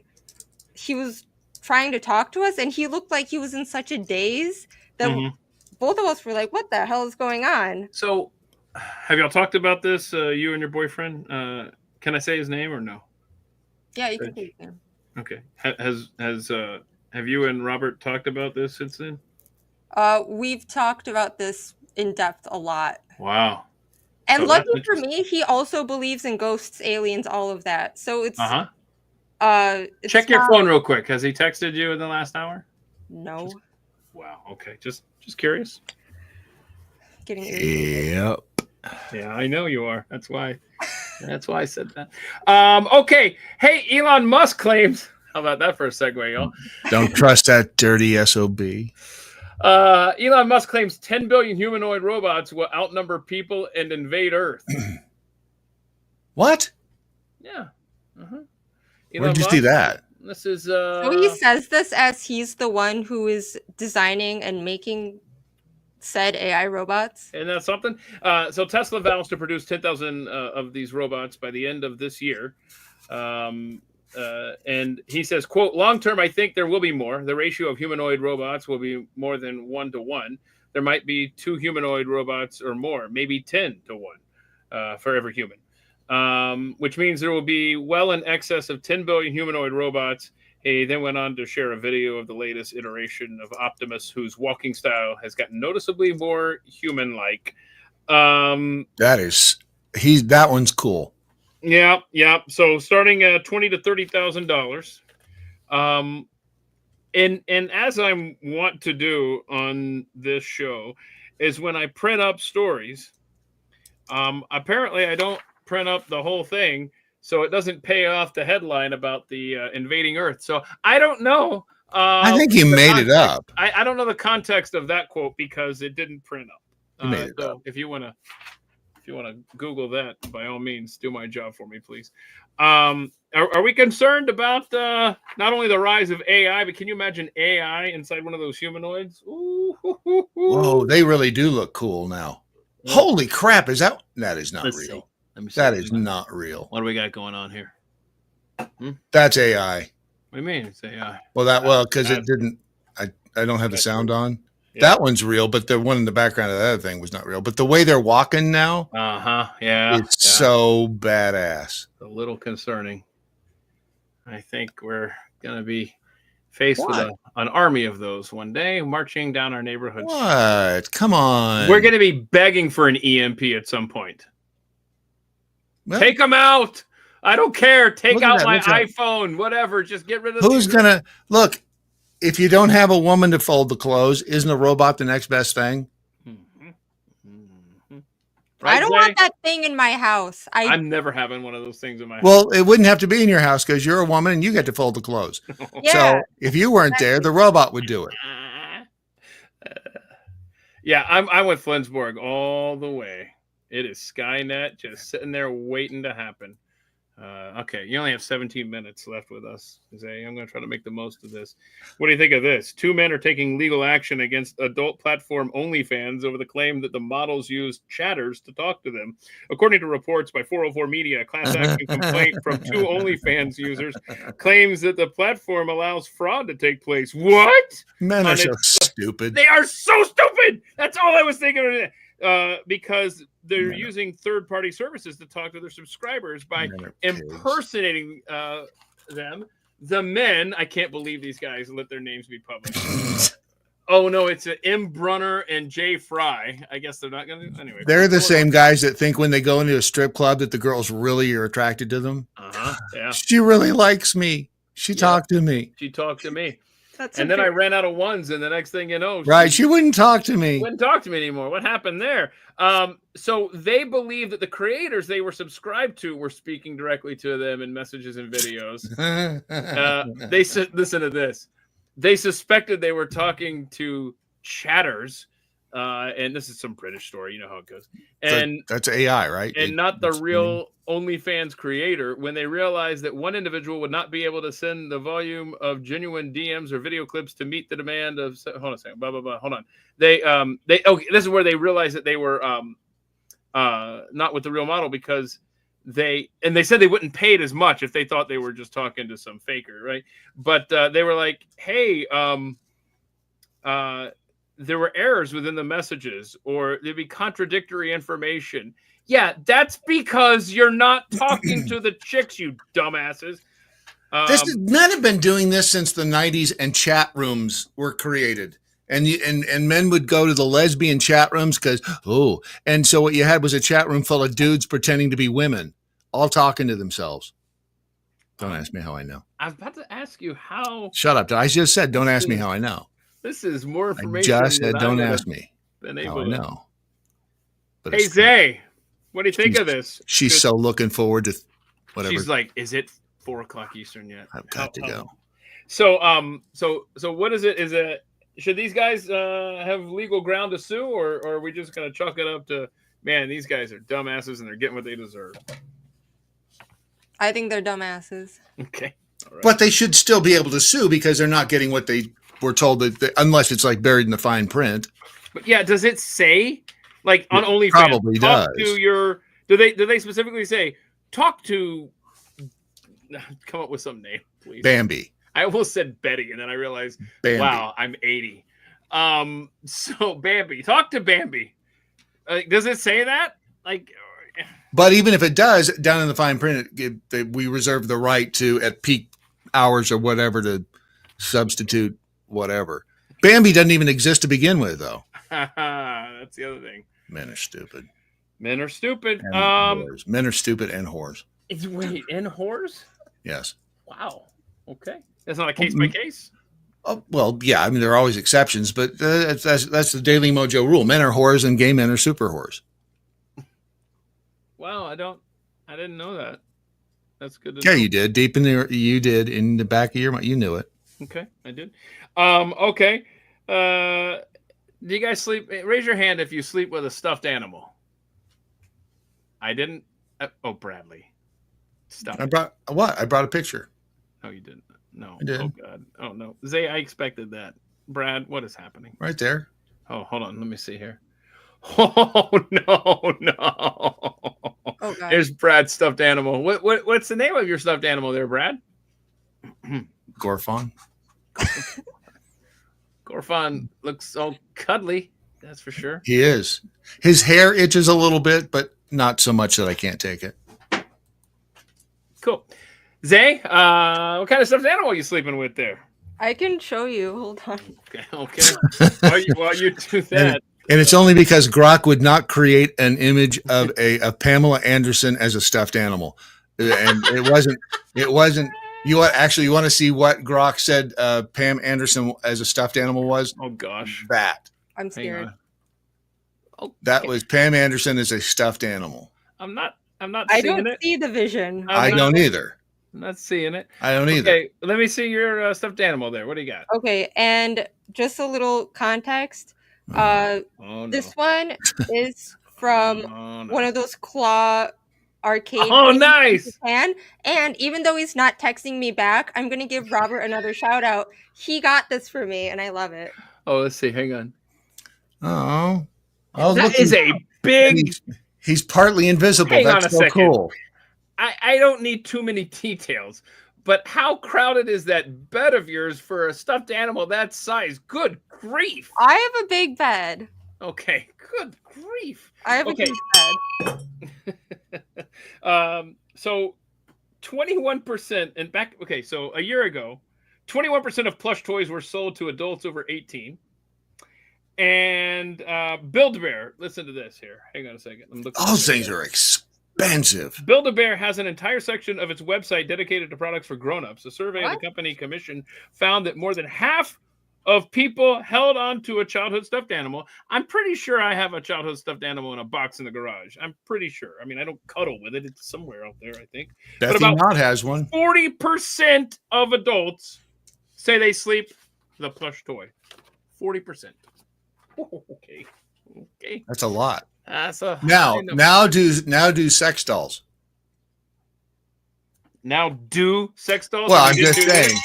he was trying to talk to us, and he looked like he was in such a daze that Mhm. both of us were like, what the hell is going on? So, have y'all talked about this, you and your boyfriend? Can I say his name or no? Yeah, you can take him. Okay. Have you and Robert talked about this since then? We've talked about this in depth a lot. Wow. And So lucky that's for me, he also believes in ghosts, aliens, all of that. So it's it's Check your not- phone real quick. Has he texted you in the last hour? No. Wow. Okay. Just curious. Getting irritated. Yep. Yeah, I know you are. That's why I said that. Okay. Hey, Elon Musk claims. How about that for a segue, y'all? Don't trust that dirty SOB. Elon Musk claims 10 billion humanoid robots will outnumber people and invade Earth. What? Yeah. Uh-huh. Where'd you see that? This is So he says this as he's the one who is designing and making said AI robots. Isn't that something? So Tesla vows to produce 10,000 of these robots by the end of this year. And he says, quote, long term, I think there will be more. The ratio of humanoid robots will be more than 1 to 1. There might be 2 humanoid robots or more, maybe 10 to 1 for every human, which means there will be well in excess of 10 billion humanoid robots. He then went on to share a video of the latest iteration of Optimus, whose walking style has gotten noticeably more human-like. That one's cool. Yeah. So starting at $20,000 to $30,000. And as I want to do on this show, is when I print up stories. Apparently, I don't print up the whole thing, so it doesn't pay off the headline about the invading Earth. So I don't know. I think you made it up. I don't know the context of that quote because it didn't print up. You made it up. If you want to Google that, by all means, do my job for me, please. Are we concerned about not only the rise of AI, but can you imagine AI inside one of those humanoids? Ooh, Whoa, they really do look cool now. Yeah. Holy crap! That is not real? That is not real. What do we got going on here? That's AI. What do you mean it's AI? Well, because it didn't. I don't have the sound on. Yeah. That one's real, but the one in the background of the other thing was not real. But the way they're walking now, yeah, it's so badass. A little concerning. I think we're gonna be faced with an army of those one day marching down our neighborhoods. What? Come on. We're gonna be begging for an EMP at some point. Well, take them out. I don't care. Take out my iPhone. Whatever. Just get rid of. Who's gonna look? If you don't have a woman to fold the clothes, isn't a robot the next best thing? Mm-hmm. Mm-hmm. Right, I don't want that thing in my house. I'm never having one of those things in my house. Well, it wouldn't have to be in your house because you're a woman and you get to fold the clothes. Yeah. So if you weren't there, the robot would do it. Yeah, I'm with Flensborg all the way. It is Skynet just sitting there waiting to happen. Okay, you only have 17 minutes left with us, Zay. I'm going to try to make the most of this. What do you think of this? 2 men are taking legal action against adult platform OnlyFans over the claim that the models used chatters to talk to them. According to reports by 404 Media, a class action complaint from 2 OnlyFans users claims that the platform allows fraud to take place. What? Men are so stupid. They are so stupid! That's all I was thinking of. Because they're using third-party services to talk to their subscribers by impersonating them. The men, I can't believe these guys let their names be published. Oh, no, it's M. Brunner and Jay Fry. I guess they're not going to. Anyway. They're the same guys that think when they go into a strip club that the girls really are attracted to them. Yeah. She really likes me. She talked to me. She talked to me. And then I ran out of ones, and the next thing you know, she wouldn't talk to me. Wouldn't talk to me anymore. What happened there? So they believe that the creators they were subscribed to were speaking directly to them in messages and videos. Listen to this. They suspected they were talking to chatters and this is some British story. You know how it goes. And that's AI, right? And not the real OnlyFans creator, when they realized that one individual would not be able to send the volume of genuine DMs or video clips to meet the demand of. Hold on a second. Blah blah blah. Hold on. They okay. This is where they realized that they were not with the real model, because they said they wouldn't pay it as much if they thought they were just talking to some faker, right? But they were like, hey, there were errors within the messages, or there'd be contradictory information. Yeah, that's because you're not talking to the chicks, you dumbasses. Men have been doing this since the 90s, and chat rooms were created. And men would go to the lesbian chat rooms and so what you had was a chat room full of dudes pretending to be women, all talking to themselves. Don't ask me how I know. I was about to ask you how. Shut up. I just said, don't ask me how I know. This is more information. I just said, don't ask me how I know. But hey, Zay, what do you think of this? She's so looking forward to whatever. She's like, is it 4:00 Eastern yet? I've got to go. So what is it? Is it, should these guys have legal ground to sue, or are we just going to chalk it up to, man, these guys are dumbasses and they're getting what they deserve? I think they're dumbasses. Okay. All right. But they should still be able to sue, because they're not getting what they were told, that unless it's like buried in the fine print. But yeah, does it say, like, on OnlyFans? Probably does. Do they specifically say, talk to, come up with some name, please. Bambi. I almost said Betty, and then I realized, Bambi. Wow, I'm 80. So Bambi, talk to Bambi. Does it say that? Like, but even if it does, down in the fine print, we reserve the right to, at peak hours or whatever, to substitute whatever. Bambi doesn't even exist to begin with, though. That's the other thing. Men are stupid. Men are stupid. Men are stupid and whores. Wait, and whores? Yes. Wow. Okay. That's not a case by case. Oh, well, yeah. I mean, there are always exceptions, but that's the Daily Mojo rule. Men are whores and gay men are super whores. Wow, I didn't know that. That's good. Yeah, you did. Deep in there, you did, in the back of your mind. You knew it. Okay, I did. Okay. Do you guys sleep? Raise your hand if you sleep with a stuffed animal. I didn't. Oh, Bradley. Stop. I brought a picture. No, you didn't. No. I did. Oh, God. Oh, no. Zay, I expected that. Brad, what is happening? Right there. Oh, hold on. Let me see here. Oh, no. Oh, God. There's Brad's stuffed animal. What's the name of your stuffed animal there, Brad? Gorfon. Gorfon looks so cuddly. That's for sure. He is. His hair itches a little bit, but not so much that I can't take it. Cool. Zay, what kind of stuffed animal are you sleeping with there? I can show you. Hold on. Okay. While you do that. And it's only because Grok would not create an image of a Pamela Anderson as a stuffed animal. And it wasn't. You want to see what Grok said Pam Anderson as a stuffed animal was? Oh, gosh. That. I'm scared. Okay. That was Pam Anderson as a stuffed animal. I'm not I seeing don't it. see the vision. I don't either. I'm not seeing it. I don't either. Okay, let me see your stuffed animal there. What do you got? Okay, and just a little context. No. This one is from one of those claw arcade. Oh, nice. In Japan. And even though he's not texting me back, I'm gonna give Robert another shout out. He got this for me, and I love it. Oh, let's see. Hang on. Oh, that is a big. He's partly invisible. Hang on That's a so second. cool. I don't need too many details, but how crowded is that bed of yours for a stuffed animal that size? Good grief. I have a big bed. Okay, good grief. I have a big bed. So 21% and back. Okay, so a year ago, 21% of plush toys were sold to adults over 18. And Build-A-Bear, listen to this here. Hang on a second. Those things are expensive. Build-A-Bear has an entire section of its website dedicated to products for grown-ups. A survey of the company commissioned found that more than half of people held on to a childhood stuffed animal. I'm pretty sure I have a childhood stuffed animal in a box in the garage. I'm pretty sure. I mean, I don't cuddle with it. It's somewhere out there, I think. Bethy Knott has one. 40% of adults say they sleep with a plush toy. 40%. Okay. Okay. That's a lot. That's a Now, high number. now do sex dolls. Now do sex dolls. Well, and I'm you didn't just do this? saying.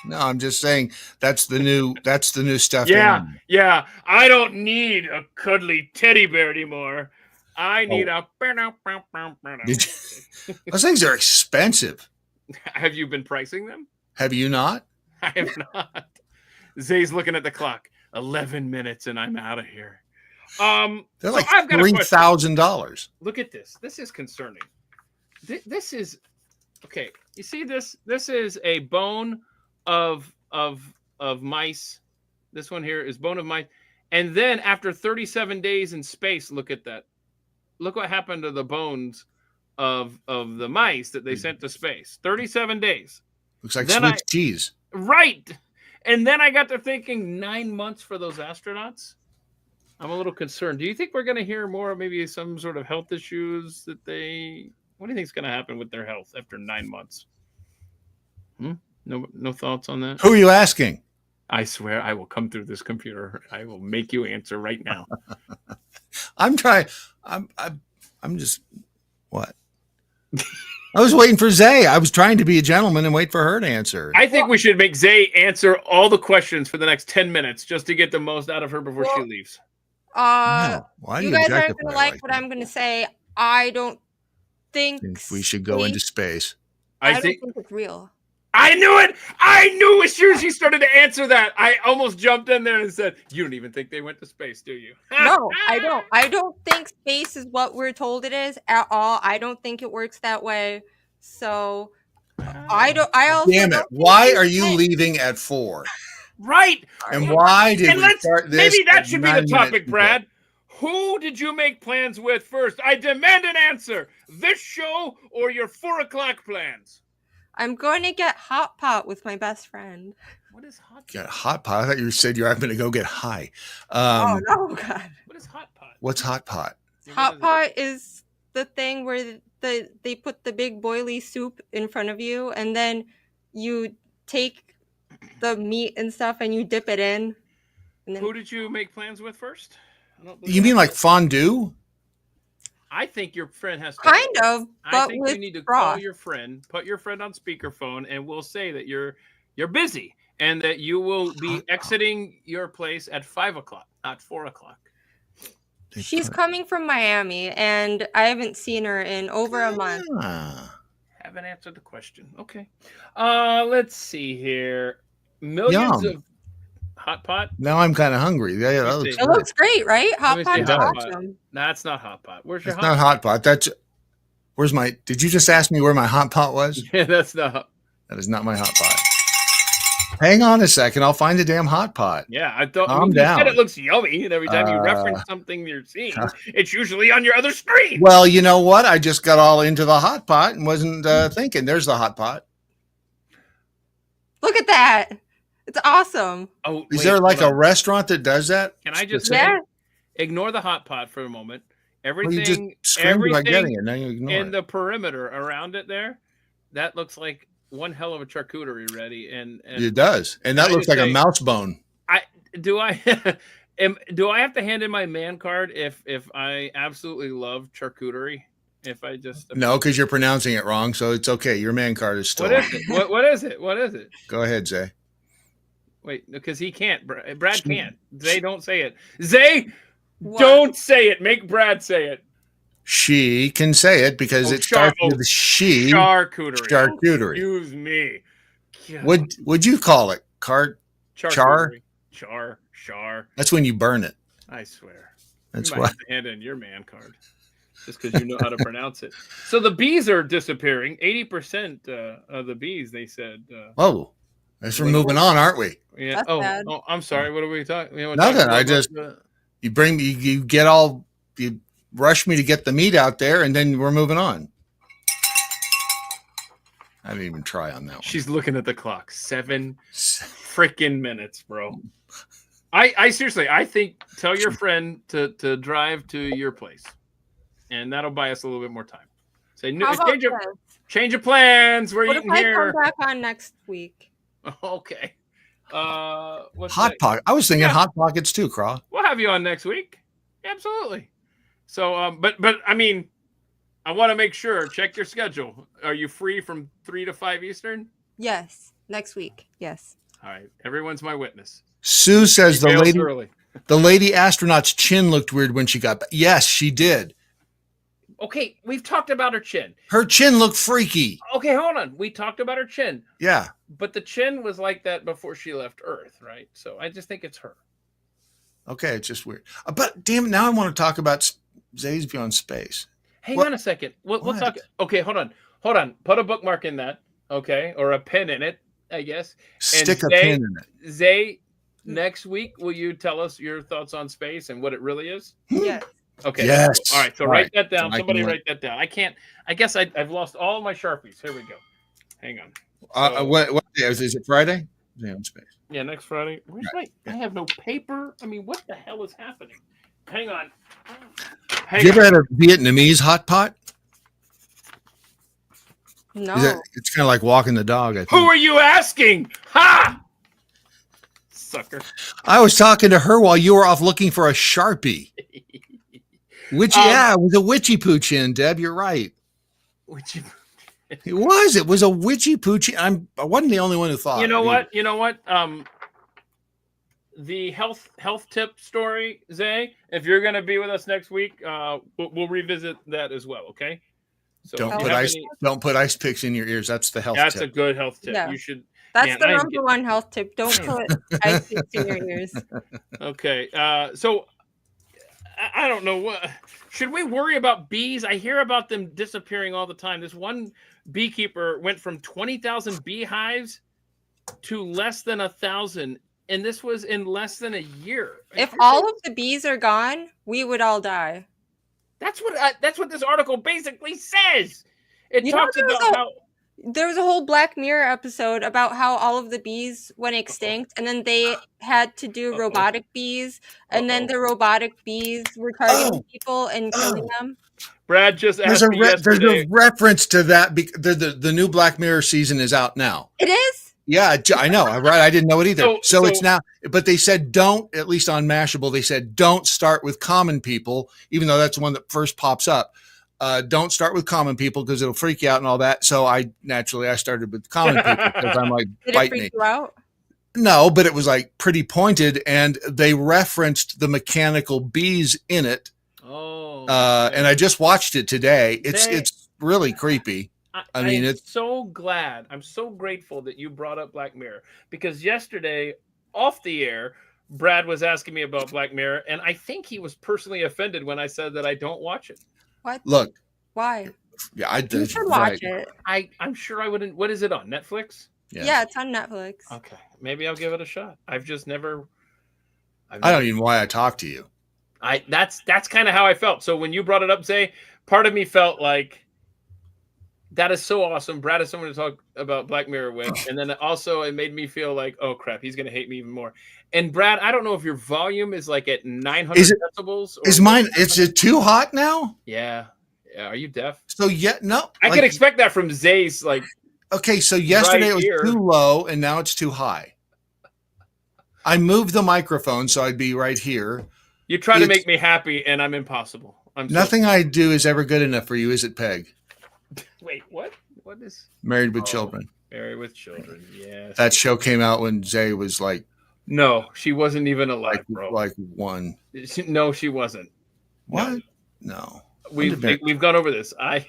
No, I'm just saying that's the new stuffed Yeah, animal. yeah. I don't need a cuddly teddy bear anymore. I need a. Did you- Those things are expensive. Have you been pricing them? Have you not? I have not. Zay's looking at the clock. 11 minutes and I'm out of here. They're So like I've got a question. $3,000. Look at this. This is concerning. This is okay. You see this? This is a bone of mice. This one here is bone of mice. And then after 37 days in space, look at that. Look what happened to the bones of the mice that they sent to space. 37 days. Looks like Then Swiss cheese. Right. And then I got to thinking 9 months for those astronauts. I'm a little concerned. Do you think we're going to hear more of maybe some sort of health issues that they... What do you think is going to happen with their health after 9 months? No thoughts on that? Who are you asking? I swear I will come through this computer. I will make you answer right now. I'm just what? I was waiting for Zay. I was trying to be a gentleman and wait for her to answer. I think we should make Zay answer all the questions for the next 10 minutes just to get the most out of her before she leaves. Why do you you guys aren't objectify gonna her like like what that? I'm gonna say. I don't think We should go into space. I don't think it's real. I knew it. I knew as soon as she started to answer that, I almost jumped in there and said, "You don't even think they went to space, do you?" No, I don't. I don't think space is what we're told it is at all. I don't think it works that way. So I don't. I also Damn it! don't think Why it's are you fake. leaving at 4? Right. And why did And we start this? maybe that at should be 9 the minutes topic, ago? Brad. Who did you make plans with first? I demand an answer. This show or your 4 o'clock plans? I'm going to get hot pot with my best friend. What is hot pot? Get a hot pot. I thought you said you're going to go get high. Oh no, God! What is hot pot? What's hot pot? Hot pot is the thing where they put the big boily soup in front of you, and then you take the meat and stuff and you dip it in. And then Who did you make plans with first? You mean like fondue? I think your friend has to. kind of, I but think with you need to broth. call your friend, put your friend on speakerphone, and we'll say that you're busy and that you will be exiting your place at 5 o'clock, not 4 o'clock. She's coming from Miami, and I haven't seen her in over a month. Haven't answered the question. Okay. Let's see here. Millions Yum. of hot pot. Now I'm kind of hungry. Yeah, that looks It good. looks great, right? Hot me pot see is hot pot. awesome. That's not hot pot. Where's your It's hot not hot pot. That's where's my? Did you just ask me where my hot pot was? Yeah, that's not. That is not my hot pot. Hang on a second. I'll find the damn hot pot. Yeah, I thought Calm you down. said it looks yummy, and every time you reference something you're seeing, it's usually on your other screen. Well, you know what? I just got all into the hot pot and wasn't thinking. There's the hot pot. Look at that. It's awesome. Oh, Is wait, there like hold a on. restaurant that does that? Can I just say, Yeah. ignore the hot pot for a moment. Well, you just Everything, screamed about getting everything it. Now you ignore in it. the perimeter around it there, that looks like one hell of a charcuterie ready. And It does, and that I looks just like a say- mouse bone. do I do I have to hand in my man card if I absolutely love charcuterie? If I just No, because you're pronouncing it wrong, so it's okay. Your man card is still. what is it? What is it? What is it? Go ahead, Zay. Wait, because he can't. Brad can't. Zay, don't say it. Zay, What? don't say it. Make Brad say it. She can say it because Oh, it starts with she. Charcuterie. Charcuterie. Excuse me. God. Would you call it cart? Charcuterie. Char. That's when you burn it. I swear. That's you might why. have to hand in your man card just because you know how to pronounce it. So the bees are disappearing. 80% of the bees, they said. Oh, I guess we're moving on, aren't we? Yeah. That's Oh, bad. I'm sorry. What are we talking? Nothing, I just- You get all you rush me to get the meat out there, and then we're moving on. I didn't even try on that one. She's looking at the clock. 7 freaking minutes, bro. I seriously, I think tell your friend to drive to your place, and that'll buy us a little bit more time. Say, How about change of plans. We're What if eating I here. come back on next week? Okay. What's Hot next? Pocket. I was thinking Yeah. Hot Pockets too, Craw. We'll have you on next week. Absolutely. So, but I mean, I want to make sure. Check your schedule. Are you free from 3 to 5 Eastern? Yes, next week. Yes. All right. Everyone's my witness. Sue says She bails early. the lady astronaut's chin looked weird when she got back. Yes, she did. Okay, we've talked about her chin. Her chin looked freaky. Okay, hold on. We talked about her chin. Yeah. But the chin was like that before she left Earth, right? So I just think it's her. Okay, it's just weird. But damn it, now I want to talk about Zay's Beyond Space. Hang on a second. We'll talk. Okay, hold on. Put a bookmark in that, okay, or a pin in it, I guess. Stick a pin in it. Zay, next week, will you tell us your thoughts on space and what it really is? Yes. Okay. Yes. All right. So write that down. So Somebody write that down. I guess I've lost all my Sharpies. Here we go. Hang on. So, What day is it? Friday? Beyond Space. Yeah, next Friday. Where's my? I have no paper. I mean, what the hell is happening? Hang on. Have you ever had a Vietnamese hot pot? No. It's kind of like walking the dog, I think. Who are you asking? Ha! Sucker. I was talking to her while you were off looking for a Sharpie. It was a witchy poo chin, Deb. You're right. Witchy. It was a witchy poo chin. I wasn't the only one who thought. You know what? The health tip story, Zay. If you're going to be with us next week, we'll revisit that as well. Okay. So don't put ice picks in your ears. That's the health tip. That's a good health tip. Yeah. You should. That's the number one health tip. Don't put ice picks in your ears. Okay. So I don't know what. Should we worry about bees? I hear about them disappearing all the time. This one beekeeper went from 20,000 beehives to less than 1,000, and this was in less than a year. If all of the bees are gone, we would all die. That's what this article basically says. It talks about how there was a whole Black Mirror episode about how all of the bees went extinct, and then they had to do robotic bees, and then the robotic bees were targeting people and killing them. Brad just asked me yesterday. There's a reference to that. The new Black Mirror season is out now. It is? Yeah, I know. Right. I didn't know it either. So it's now, but they said don't, at least on Mashable, they said don't start with common people, even though that's the one that first pops up. Don't start with common people because it'll freak you out and all that. So I started with common people because I'm like, did it freak you out? No, but it was like pretty pointed, and they referenced the mechanical bees in it. And I just watched it today. It's really creepy. I mean, it's so glad. I'm so grateful that you brought up Black Mirror, because yesterday off the air, Brad was asking me about Black Mirror, and I think he was personally offended when I said that I don't watch it. What? Look. Why? Yeah, I did. You should watch it. I'm sure I wouldn't. What is it on? Netflix? Yeah, it's on Netflix. Okay, maybe I'll give it a shot. I don't even know why I talk to you. That's kind of how I felt. So when you brought it up, Zay, part of me felt like that is so awesome. Brad is someone to talk about Black Mirror with, and then also it made me feel like, oh crap, he's gonna hate me even more. And Brad, I don't know if your volume is like at 900 decibels. Is mine? Is it too hot now? Yeah. Are you deaf? So no. I could expect that from Zay's like. Okay, so yesterday it was too low, and now it's too high. I moved the microphone so I'd be right here. You try to make me happy, and I'm impossible. Nothing I do is ever good enough for you, is it, Peg? Wait, what? What is Married with Children? Married with Children, yes. That show came out when Zay was like. No, she wasn't even alive, bro. Like one. No, she wasn't. What? No. We've gone over this. I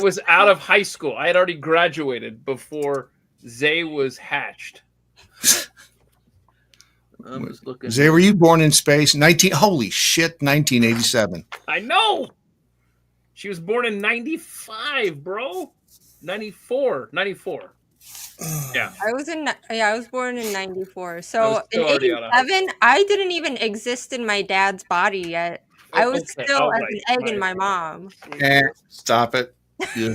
was out of high school. I had already graduated before Zay was hatched. I'm just looking. Zay, were you born in space? Holy shit, 1987. I know. She was born in 95, bro. 94. Yeah. I was born in 94. So in 87, I didn't even exist in my dad's body yet. I was still as an egg in my mom. Stop it. Yeah.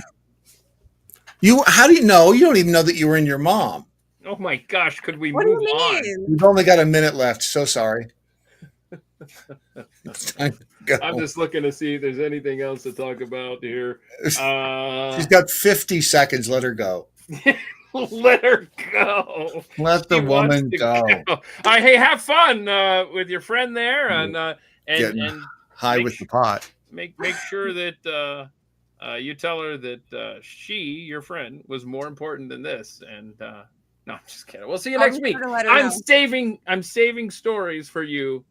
How do you know? You don't even know that you were in your mom. Oh my gosh, could we move on? We've only got a minute left. So sorry. It's time to go. I'm just looking to see if there's anything else to talk about here. She's got 50 seconds. Let her go. Let her go. Let the She wants woman to go. All right, hey, have fun with your friend there, and Getting high make with the pot. make sure that you tell her that your friend, was more important than this. And no, I'm just kidding. We'll see you I'll next be week. sure to let her I'm know. saving stories for you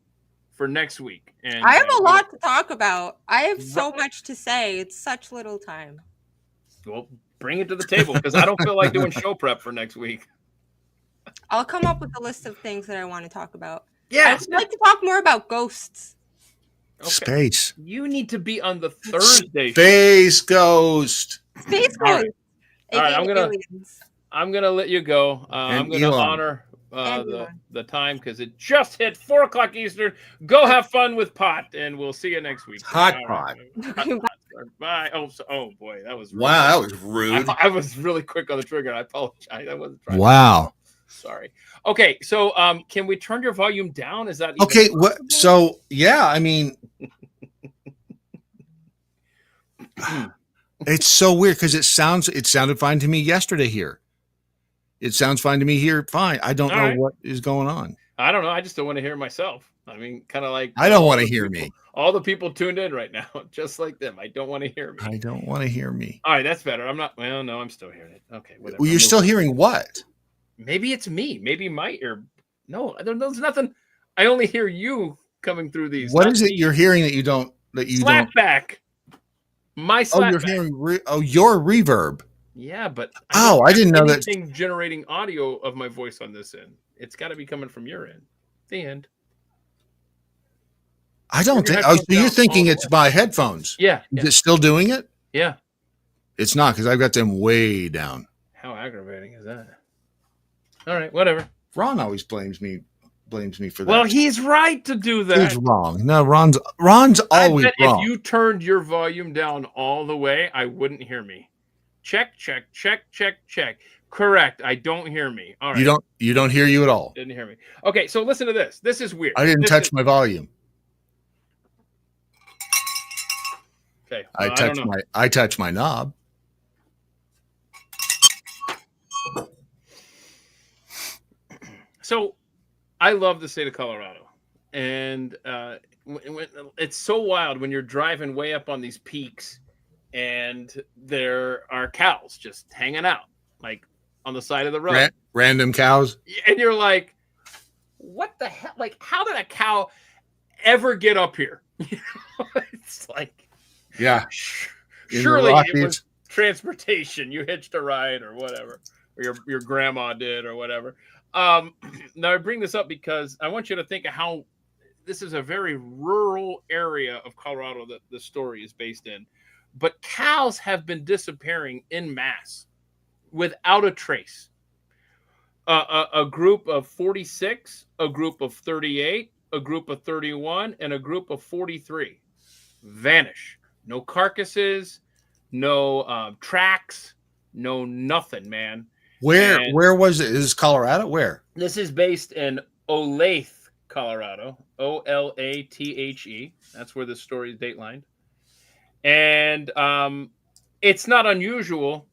for next week. And I have a lot to talk about. I have so much to say. It's such little time. Well, bring it to the table because I don't feel like doing show prep for next week. I'll come up with a list of things that I want to talk about. I Yes. would like to talk more about ghosts. Okay. Space. You need to be on the Thursday show. Space Ghost. Space All ghosts. right. All right, Aliens. I'm gonna let you go. I'm gonna Elon. honor And Elon. the time because it just hit 4 o'clock Eastern. Go have fun with pot, and we'll see you next week. Hot All pot. Right. Bye. Oh boy, that was Wow, that was rude. I was really quick on the trigger. I apologize. I wasn't trying. Wow. Sorry. Okay, so can we turn your volume down? Is that even Okay? possible? What? So yeah, I mean, it's so weird because it sounded fine to me yesterday here. It sounds fine to me here. Fine. I don't All know right. what is going on. I don't know. I just don't want to hear myself. I mean, kind of like I don't want to hear me. All the people tuned in right now, just like them. I don't want to hear me. I don't want to hear me. All right, that's better. I'm not. Well, no, I'm still hearing it. Okay, whatever. Well, you're still hearing what? Maybe it's me. Maybe my ear. No, there's nothing. I only hear you coming through these. What is it you're hearing that you don't? Slapback. My slapback. Oh, you're hearing. Your reverb. Yeah, but I didn't know that. Anything generating audio of my voice on this end. It's got to be coming from your end. The end. I don't think. Oh, so you're thinking it's my headphones? Yeah. Is it still doing it? Yeah. It's not because I've got them way down. How aggravating is that? All right, whatever. Ron always blames me for that. Well, he's right to do that. He's wrong. No, Ron's always wrong. If you turned your volume down all the way, I wouldn't hear me. Check. Correct. I don't hear me. All right. You don't hear you at all. Didn't hear me. Okay, so listen to this. This is weird. I didn't touch my volume. Okay. I touch my knob. So I love the state of Colorado. And it's so wild when you're driving way up on these peaks and there are cows just hanging out, like on the side of the road. Random cows. And you're like, what the hell? Like, how did a cow ever get up here? It's like, yeah. Surely it was transportation. You hitched a ride or whatever, or your grandma did or whatever. Now I bring this up because I want you to think of how this is a very rural area of Colorado that the story is based in. But cows have been disappearing en masse without a trace. A group of 46, a group of 38, a group of 31, and a group of 43 vanish. No carcasses, no tracks, no nothing, man. Where was it? Is this Colorado? Where? This is based in Olathe, Colorado. Olathe. That's where this story is datelined. And it's not unusual.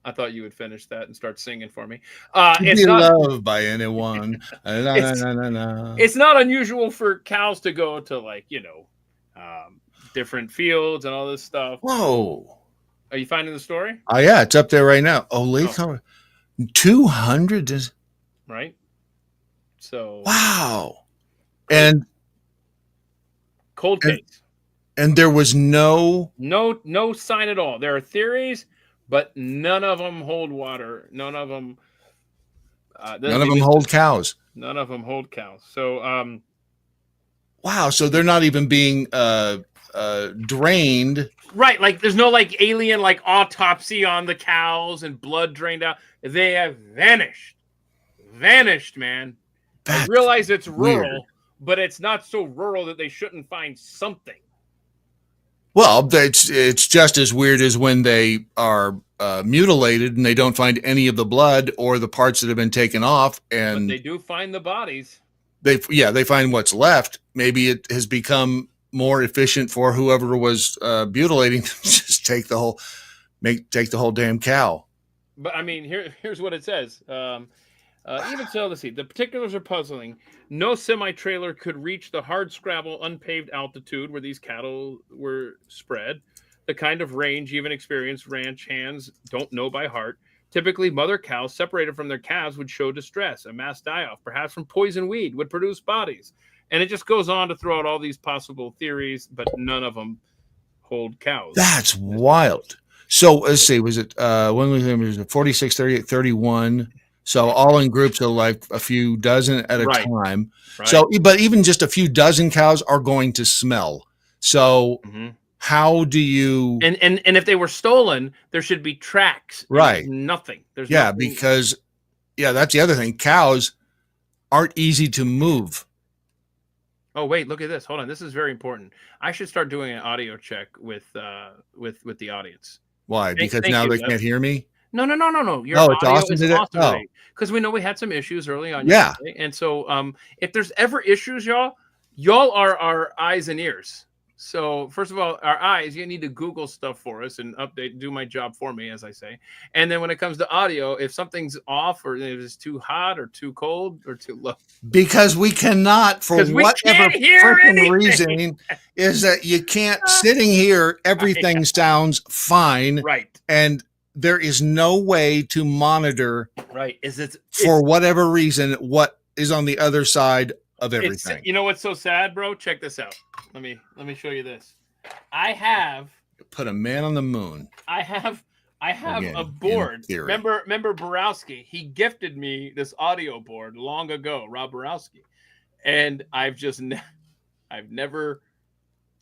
I thought you would finish that and start singing for me. It's not loved by anyone. It's not unusual for cows to go to different fields and all this stuff. Whoa. Are you finding the story? Oh, yeah, it's up there right now. Colorado. 200. Right. So. Wow. And cold case. And there was no sign at all. There are theories, but none of them hold water. None of them hold cows. None of them hold cows. So, wow. So they're not even being drained. Right. Like there's no alien autopsy on the cows and blood drained out. They have vanished. Vanished, man. I realize it's rural, but it's not so rural that they shouldn't find something. Well, it's just as weird as when they are mutilated and they don't find any of the blood or the parts that have been taken off. And but they do find the bodies. They find what's left. Maybe it has become more efficient for whoever was mutilating to just take the whole damn cow. but I mean, here's what it says. Even so, let's see. The particulars are puzzling. No semi-trailer could reach the hardscrabble, unpaved altitude where these cattle were spread. The kind of range even experienced ranch hands don't know by heart. Typically, mother cows separated from their calves would show distress. A mass die-off, perhaps from poison weed, would produce bodies. And it just goes on to throw out all these possible theories, but none of them hold cows. That's wild. So let's see, was it when was it 46, 38, 31? So all in groups of like a few dozen at a time. Right. So, but even just a few dozen cows are going to smell. So how do you? And if they were stolen, there should be tracks. Right. There's nothing. There's yeah, nothing. Because that's the other thing. Cows aren't easy to move. Oh wait, look at this. Hold on, this is very important. I should start doing an audio check with the audience. Why? Because now they can't hear me. No. Your it's audio awesome is today? awesome Oh. today. Because we know we had some issues early on. Yeah. Yesterday. And so if there's ever issues, y'all are our eyes and ears. So first of all, our eyes, you need to Google stuff for us and do my job for me, as I say. And then when it comes to audio, if something's off or if it's too hot or too cold or too low. Because we cannot, for whatever freaking reason, is that you can't, sitting here, everything sounds fine. Right. And there is no way to monitor, right? For whatever reason, what is on the other side of everything. You know what's so sad, bro? Check this out. Let me show you this. I have put a man on the moon. I have a board. Remember Borowski? He gifted me this audio board long ago, Rob Borowski, and I've never.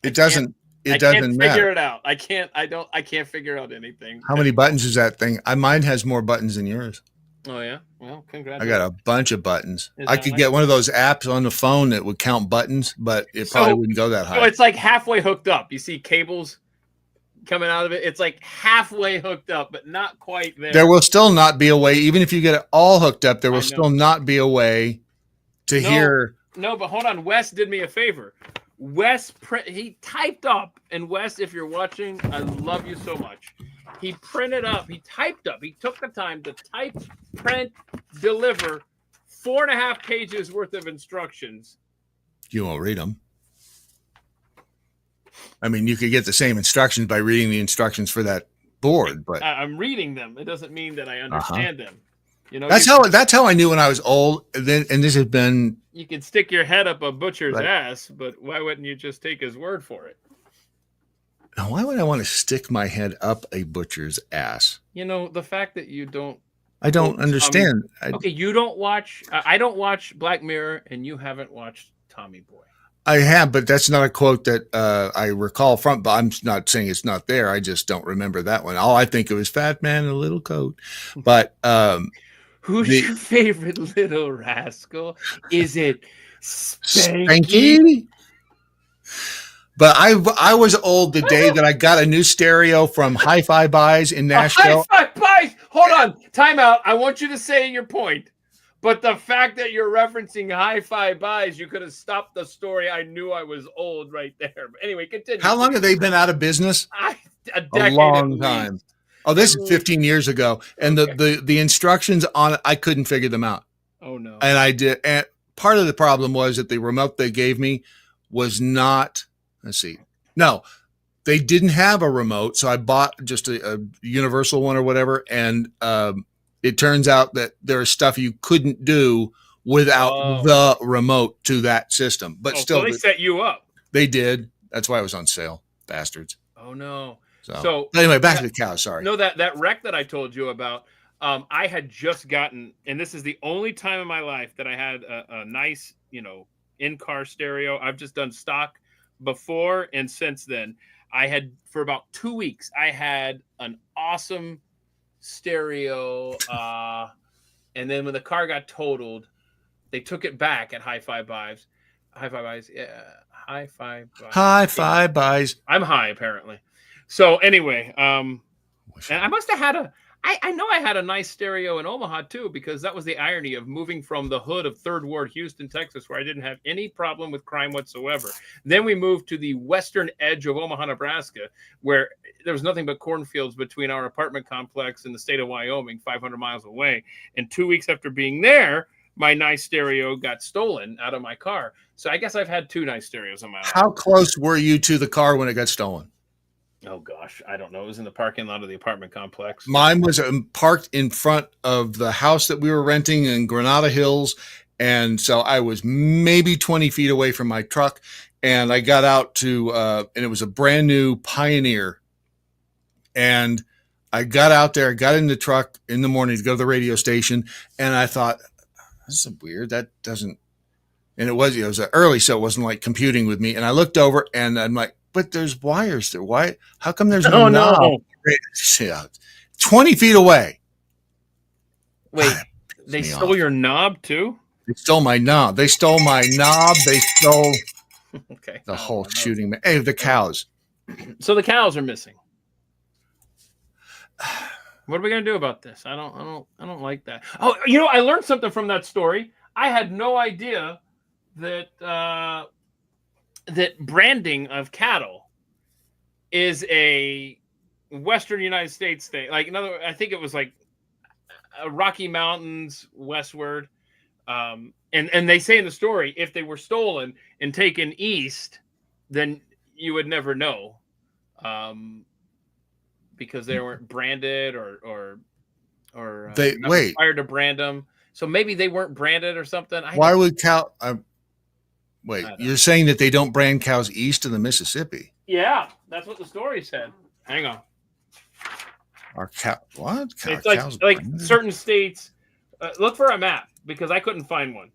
It doesn't matter. Figure it out. I can't figure out anything. How many buttons is that thing? Mine has more buttons than yours. Oh yeah. Well, congratulations. I got a bunch of buttons. I could get one of those apps on the phone that would count buttons, but it probably wouldn't go that high. So it's like halfway hooked up. You see cables coming out of it. It's like halfway hooked up, but not quite there. There will still not be a way, even if you get it all hooked up, there will still not be a way to hear. No, but hold on. Wes did me a favor. Wes, he typed up, and Wes, if you're watching, I love you so much. He printed up, he typed up, he took the time to type, print, deliver 4.5 pages worth of instructions. You won't read them. I mean, you could get the same instructions by reading the instructions for that board, but I'm reading them. It doesn't mean that I understand them. You know, that's how I knew when I was old. And this has been. You can stick your head up a butcher's ass, but why wouldn't you just take his word for it? Now, why would I want to stick my head up a butcher's ass? You know, the fact that you don't. I don't understand. Okay, you don't watch. I don't watch Black Mirror, and you haven't watched Tommy Boy. I have, but that's not a quote that I recall from. But I'm not saying it's not there. I just don't remember that one. All I think it was Fat Man in a Little Coat. But who's your favorite little rascal? Is it Spanky? But I was old the day that I got a new stereo from Hi-Fi Buys in Nashville. Hi-Fi Buys! Hold on. Time out. I want you to say your point. But the fact that you're referencing Hi-Fi Buys, you could have stopped the story. I knew I was old right there. But anyway, continue. How long have they been out of business? A decade. A long time. Oh, this is 15 years ago. And the instructions on it, I couldn't figure them out. Oh, no. And I did. And part of the problem was that the remote they gave me was not... Let's see. No, they didn't have a remote. So I bought just a universal one or whatever. And it turns out that there is stuff you couldn't do without the remote to that system. But still, so they set you up. They did. That's why it was on sale. Bastards. Oh, no. So anyway, back to the cow. Sorry. No, that wreck that I told you about, I had just gotten, and this is the only time in my life that I had a nice, in-car stereo. I've just done stock before, and since then I had, for about 2 weeks, I had an awesome stereo, and then when the car got totaled, they took it back at Hi-Fi Buys. Yeah, Hi-Fi Buys. I'm high apparently. So anyway, and I must have had I know I had a nice stereo in Omaha too, because that was the irony of moving from the hood of Third Ward, Houston, Texas, where I didn't have any problem with crime whatsoever. Then we moved to the western edge of Omaha, Nebraska, where there was nothing but cornfields between our apartment complex and the state of Wyoming, 500 miles away. And 2 weeks after being there, my nice stereo got stolen out of my car. So I guess I've had 2 nice stereos in my life. How close were you to the car when it got stolen? Oh gosh, I don't know. It was in the parking lot of the apartment complex. Mine was parked in front of the house that we were renting in Granada Hills. And so I was maybe 20 feet away from my truck. And I got out to, and it was a brand new Pioneer. And I got out there, got in the truck in the morning to go to the radio station. And I thought, this is weird. That doesn't, and it was early, so it wasn't like computing with me. And I looked over and I'm like, but there's wires there. Why? How come there's no knob? Yeah, 20 feet away. Wait, they stole your knob too? They stole my knob. They stole my knob. They stole Okay. the whole shooting. Hey, the cows. So the cows are missing. What are we gonna do about this? I don't like that. Oh, I learned something from that story. I had no idea that that branding of cattle is a Western United States thing. Like, in other words, I think it was like Rocky Mountains westward. And they say in the story, if they were stolen and taken east, then you would never know, because they weren't branded or They wait. required to brand them. So maybe they weren't branded or something. Why would cow? Wait, you're saying that they don't brand cows east of the Mississippi? Yeah, that's what the story said. Hang on. Our cow? What? It's like certain states. Look for a map, because I couldn't find one.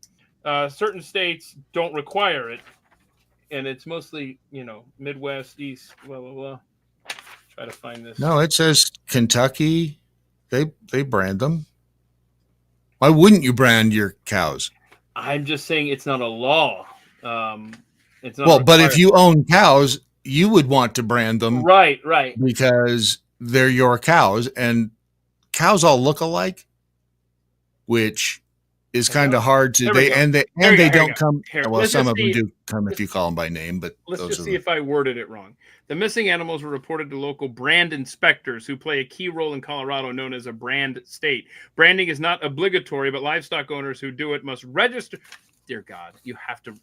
Certain states don't require it, and it's mostly Midwest, East, blah blah blah. Try to find this. No, it says Kentucky. They brand them. Why wouldn't you brand your cows? I'm just saying it's not a law. It's not well, but required. if you own cows, you would want to brand them, right, because they're your cows, and cows all look alike, which is kind of hard to. They don't come. Well, some of them do come if you call them by name, but let's just see if I worded it wrong. The missing animals were reported to local brand inspectors, who play a key role in Colorado, known as a brand state. Branding is not obligatory, but livestock owners who do it must register. Dear God, you have to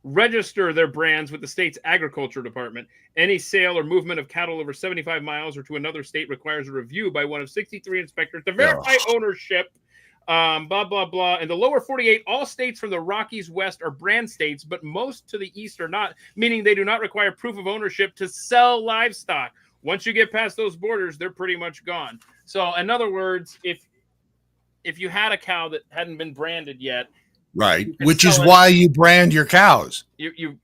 register their brands with the state's agriculture department. Any sale or movement of cattle over 75 miles or to another state requires a review by one of 63 inspectors to verify ownership. Blah, blah, blah. In the lower 48, all states from the Rockies west are brand states, but most to the east are not, meaning they do not require proof of ownership to sell livestock. Once you get past those borders, they're pretty much gone. So, in other words, if you had a cow that hadn't been branded yet, right, which is why you brand your cows. Your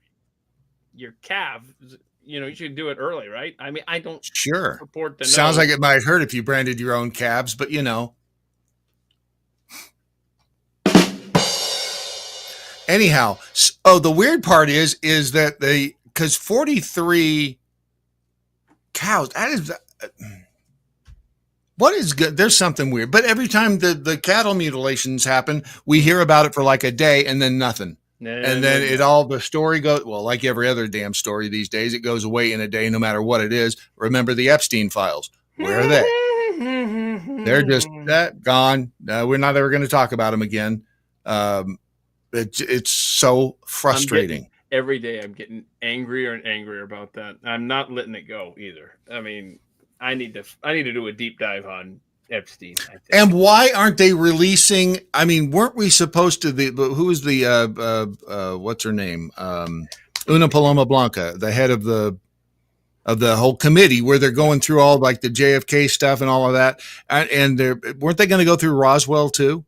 calves, you should do it early, right? I mean, I don't purport to know. Sounds like it might hurt if you branded your own calves, but Anyhow, the weird part is that because 43 cows, that is, what is good? There's something weird, but every time the cattle mutilations happen, we hear about it for like a day and then nothing. And then the story goes, well, like every other damn story these days, it goes away in a day, no matter what it is. Remember the Epstein files. Where are they? They're just gone. We're not ever going to talk about them again. It's so frustrating. Every day I'm getting angrier and angrier about that. I'm not letting it go either. I mean, I need to do a deep dive on Epstein. And why aren't they releasing? I mean, weren't we supposed to? Who was the what's her name? Una Paloma Blanca, the head of the whole committee, where they're going through all like the JFK stuff and all of that. And weren't they going to go through Roswell too?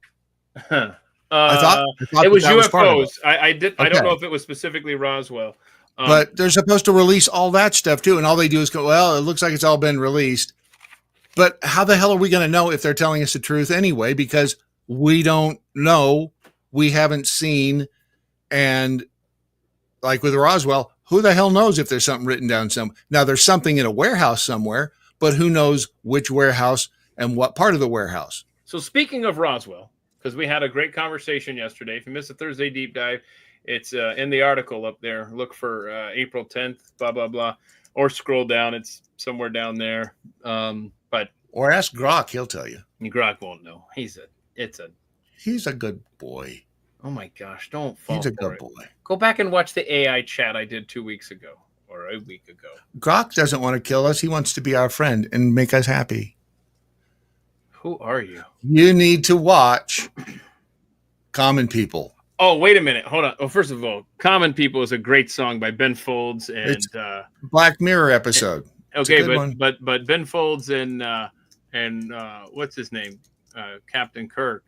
I thought it was UFOs. I don't know if it was specifically Roswell. But they're supposed to release all that stuff too, and all they do is go, well, it looks like it's all been released. But how the hell are we going to know if they're telling us the truth anyway? Because we don't know. We haven't seen. And like with Roswell, who the hell knows if there's something written down some? Now, there's something in a warehouse somewhere, but who knows which warehouse And what part of the warehouse? So speaking of Roswell, because we had a great conversation yesterday. If you missed the Thursday deep dive, it's in the article up there. Look for April 10th, blah, blah, blah. Or scroll down. It's somewhere down there. But Or ask Grok, he'll tell you. Grok won't know. He's a good boy. Oh my gosh, don't fall He's a for good it. boy. Go back and watch the AI chat I did 2 weeks ago or a week ago. Grok doesn't want to kill us. He wants to be our friend and make us happy. Who are you? You need to watch Common People. Oh, wait a minute. Hold on. Well, first of all, Common People is a great song by Ben Folds and It's Black Mirror episode. Okay, but Ben Folds and what's his name? Captain Kirk.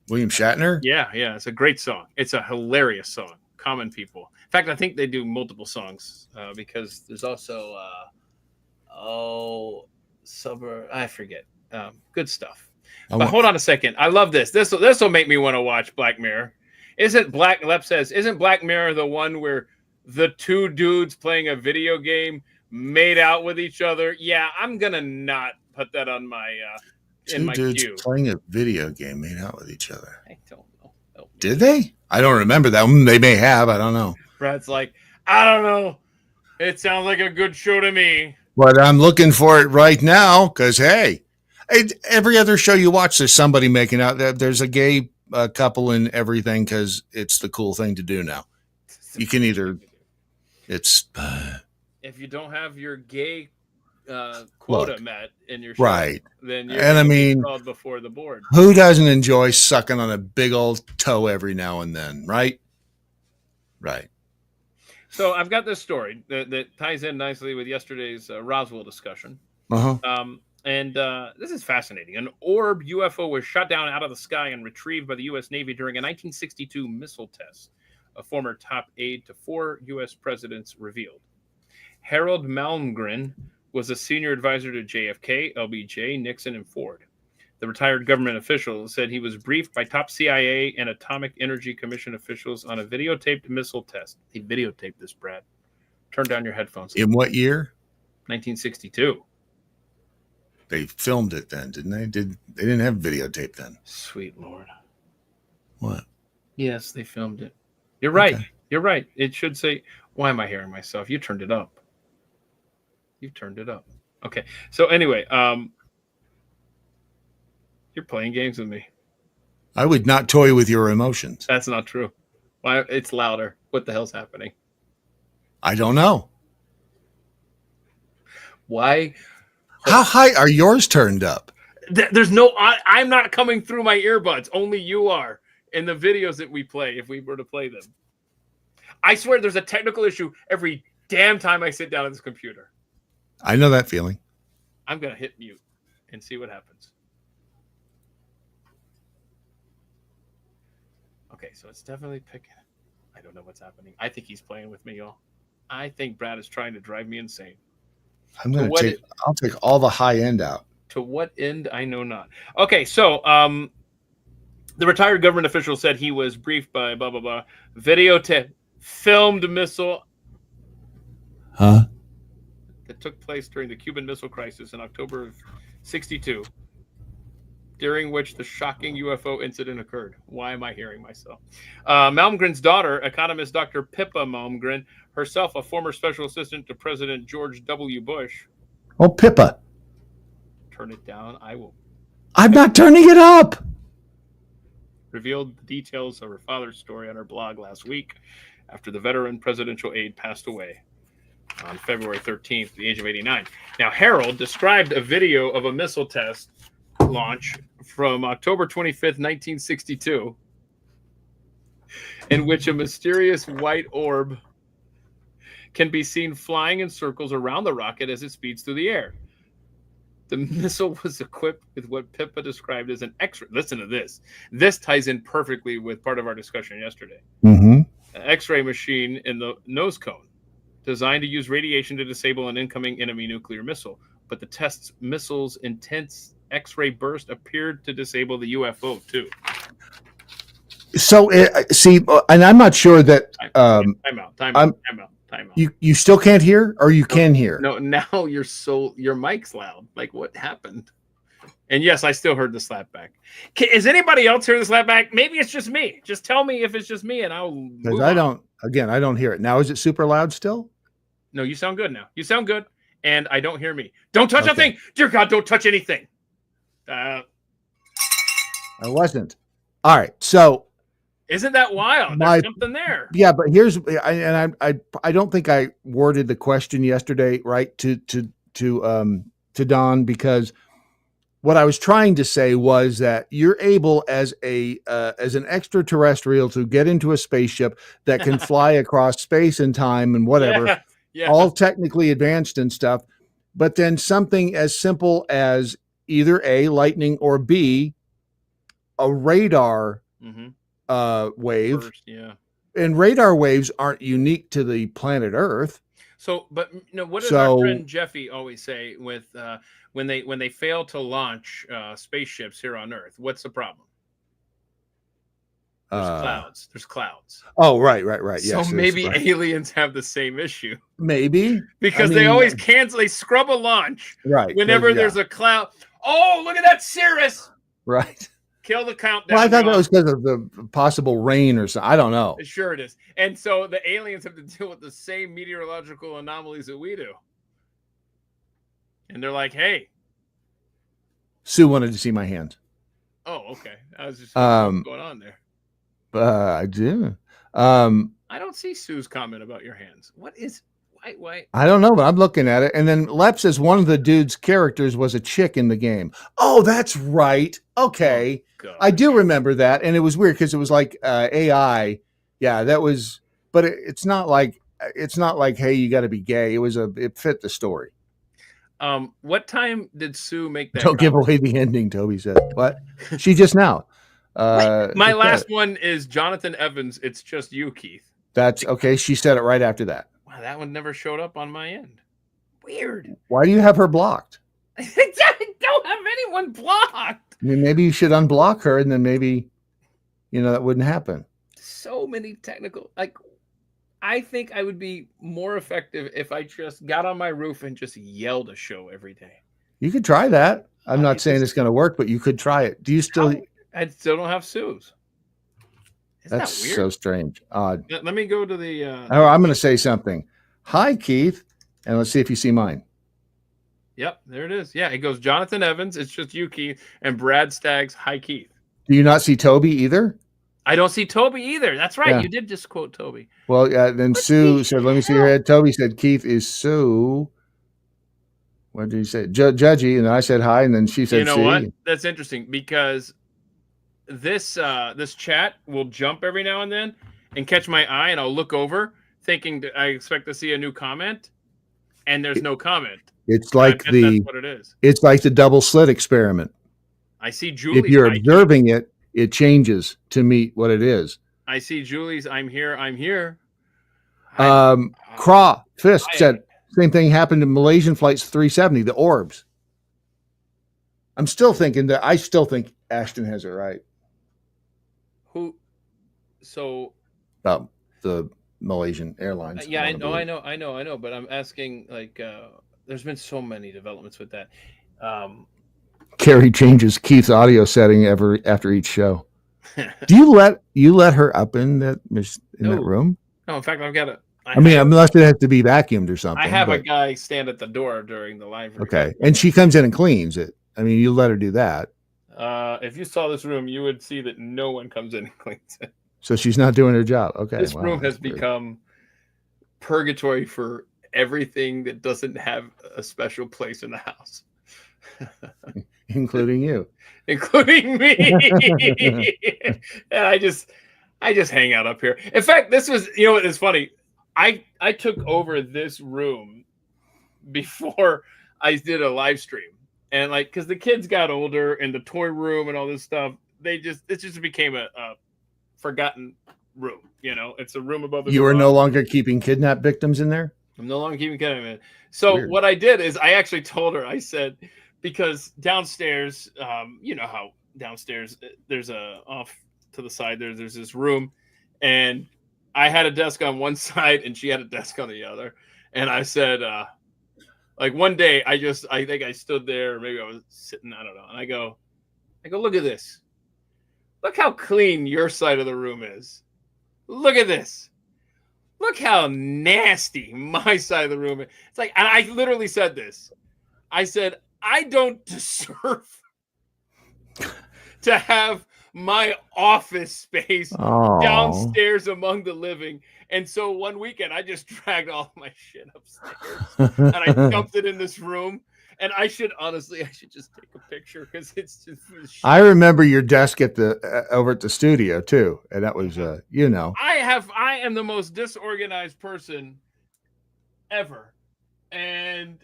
William Shatner? Yeah, it's a great song. It's a hilarious song. Common People. In fact, I think they do multiple songs because there's also I forget. Good stuff. But hold on a second. I love this. This will make me want to watch Black Mirror. Isn't Black Mirror the one where the two dudes playing a video game made out with each other? Yeah, I'm gonna not put that on my in my Two dudes queue. playing a video game made out with each other. I don't know. Did they? I don't remember that one. They may have. I don't know. Brad's like, I don't know. It sounds like a good show to me. But I'm looking for it right now because, hey, every other show you watch, there's somebody making out. There's a gay couple in everything because it's the cool thing to do now. You can either, it's... if you don't have your gay quota met in your show, right, then you're and I mean, called before the board. Who doesn't enjoy sucking on a big old toe every now and then, right? Right. So I've got this story that ties in nicely with yesterday's Roswell discussion. And this is fascinating. An orb UFO was shot down out of the sky and retrieved by the U.S. Navy during a 1962 missile test, a former top aide to 4 U.S. presidents revealed. Harold Malmgren was a senior advisor to JFK, LBJ, Nixon, and Ford. The retired government official said he was briefed by top CIA and Atomic Energy Commission officials on a videotaped missile test. He videotaped this, Brad. Turn down your headphones. In what year? 1962. They filmed it then, didn't they? They didn't have videotape then? Sweet Lord. What? Yes, they filmed it. You're right. Okay. You're right. It should say, why am I hearing myself? You turned it up. You've turned it up. Okay. So anyway, you're playing games with me. I would not toy with your emotions. That's not true. Why? It's louder. What the hell's happening? I don't know. Why? How high are yours turned up? There's no. I'm not coming through my earbuds. Only you are in the videos that we play. If we were to play them, I swear there's a technical issue every damn time I sit down at this computer. I know that feeling. I'm gonna hit mute and see what happens. Okay, so it's definitely picking. I don't know what's happening. I think he's playing with me, y'all. I think Brad is trying to drive me insane. I'll take all the high end out. To what end, I know not. Okay, so the retired government official said he was briefed by blah, blah, blah. Videotape, filmed missile. Huh? That took place during the Cuban Missile Crisis in October of 1962, during which the shocking UFO incident occurred. Why am I hearing myself? Malmgren's daughter, economist Dr. Pippa Malmgren, herself a former special assistant to President George W. Bush. Oh, Pippa. Turn it down. I will. I'm not turning it up. Revealed the details of her father's story on her blog last week after the veteran presidential aide passed away on February 13th, at the age of 89. Now, Harold described a video of a missile test launch from October 25th, 1962, in which a mysterious white orb can be seen flying in circles around the rocket as it speeds through the air. The missile was equipped with what Pippa described as an X-ray. Listen to this. This ties in perfectly with part of our discussion yesterday. Mm-hmm. An X-ray machine in the nose cone, designed to use radiation to disable an incoming enemy nuclear missile. But the test's missile's intense X-ray burst appeared to disable the UFO too. So, see, and I'm not sure that. Time out. You still can't hear, or you can hear? No, now your mic's loud. Like, what happened? And yes, I still heard the slap back. Is anybody else hearing the slap back? Maybe it's just me. Just tell me if it's just me, and I'll Because move I on. don't. Again, I don't hear it now. Is it super loud still? No, you sound good now. You sound good, and I don't hear me. Don't touch a Okay. thing, dear God! Don't touch anything. I wasn't. All right. So Isn't that wild? There's something there. yeah, but here's I don't think I worded the question yesterday right to Don, because what I was trying to say was that you're able as an extraterrestrial to get into a spaceship that can fly across space and time and whatever, Yeah. all technically advanced and stuff, but then something as simple as either A, lightning, or B, a radar wave. First, yeah. And radar waves aren't unique to the planet Earth. So, but what does our friend Jeffy always say with when they fail to launch spaceships here on Earth? What's the problem? There's clouds. There's clouds. Oh, right. So yes, maybe aliens have the same issue. Maybe. Because they always cancel. They scrub a launch. Right. Whenever there's a cloud. Oh, look at that Cirrus. Right. Kill the countdown. Well, I thought that was because of the possible rain or something. I don't know. Sure it is. And so the aliens have to deal with the same meteorological anomalies that we do. And they're like, hey. Sue wanted to see my hands. Oh, okay. I was just what's going on there. I do. I don't see Sue's comment about your hands. What is why? I don't know, but I'm looking at it. And then Lep says one of the dude's characters was a chick in the game. Oh, that's right. Okay. Oh, I do remember that. And it was weird because it was like AI. Yeah, that was, but it's not like, hey, you got to be gay. It fit the story. What time did Sue make that? Don't give away the ending, Toby said. What? She just now. My last one is Jonathan Evans. It's just you, Keith. That's okay. She said it right after that. Wow, that one never showed up on my end. Weird. Why do you have her blocked? I don't have anyone blocked. I mean, maybe you should unblock her, and then maybe, that wouldn't happen. So many technical, I think I would be more effective if I just got on my roof and just yelled a show every day. You could try that. I'm not saying it's going to work, but you could try it. Do you still? I still don't have Sue's. That's weird? So strange. Odd. Let me go to the. I'm going to say something. Hi, Keith, and let's see if you see mine. Yep, there it is. Yeah, it goes Jonathan Evans. It's just you, Keith, and Brad Staggs. Hi, Keith. Do you not see Toby either? I don't see Toby either. That's right. Yeah. You did just quote Toby. Well, then Sue said, "Let me see your head." Toby said, "Keith is Sue." What did he say? Judgy, and I said hi, and then she said, "You know what? That's interesting because this chat will jump every now and then and catch my eye, and I'll look over thinking that I expect to see a new comment, and there's no comment. It's like that's what it is. It's like the double slit experiment. I see Julie. If you're observing it, it changes to meet what it is. I see Julie's. I'm here. Craw Fist said same thing happened to Malaysian flights 370. The orbs. I still think Ashton has it right. Who? So. The Malaysian Airlines. Yeah, I know. But I'm asking, there's been so many developments with that. Carrie changes Keith's audio setting after each show. Do you let her up in that room? No, in fact, I've got unless it has to be vacuumed or something. I have a guy stand at the door during the live. Okay, and she comes in and cleans it. I mean, you let her do that. If you saw this room, you would see that no one comes in and cleans it. So she's not doing her job. Okay, this room has become purgatory for everything that doesn't have a special place in the house. Including you. Including me. And I just hang out up here. In fact, this was, what is funny? I took over this room before I did a live stream. And because the kids got older and the toy room and all this stuff, it just became a forgotten room. It's a room above the You are no longer keeping kidnapped victims in there? I'm no longer keeping kidnapped. So weird. What I did is I actually told her, I said, because downstairs, you know how downstairs there's off to the side there's this room, and I had a desk on one side and she had a desk on the other, and I said, Like one day, I think I stood there, or maybe I was sitting, I don't know, and I go, look at this. Look how clean your side of the room is. Look at this. Look how nasty my side of the room is. It's like, and I literally said this. I said, I don't deserve to have my office space downstairs among the living. And so one weekend, I just dragged all my shit upstairs and I dumped it in this room. And I should just take a picture because it's just. I remember your desk at the over at the studio too, and that was you know. I am the most disorganized person ever, and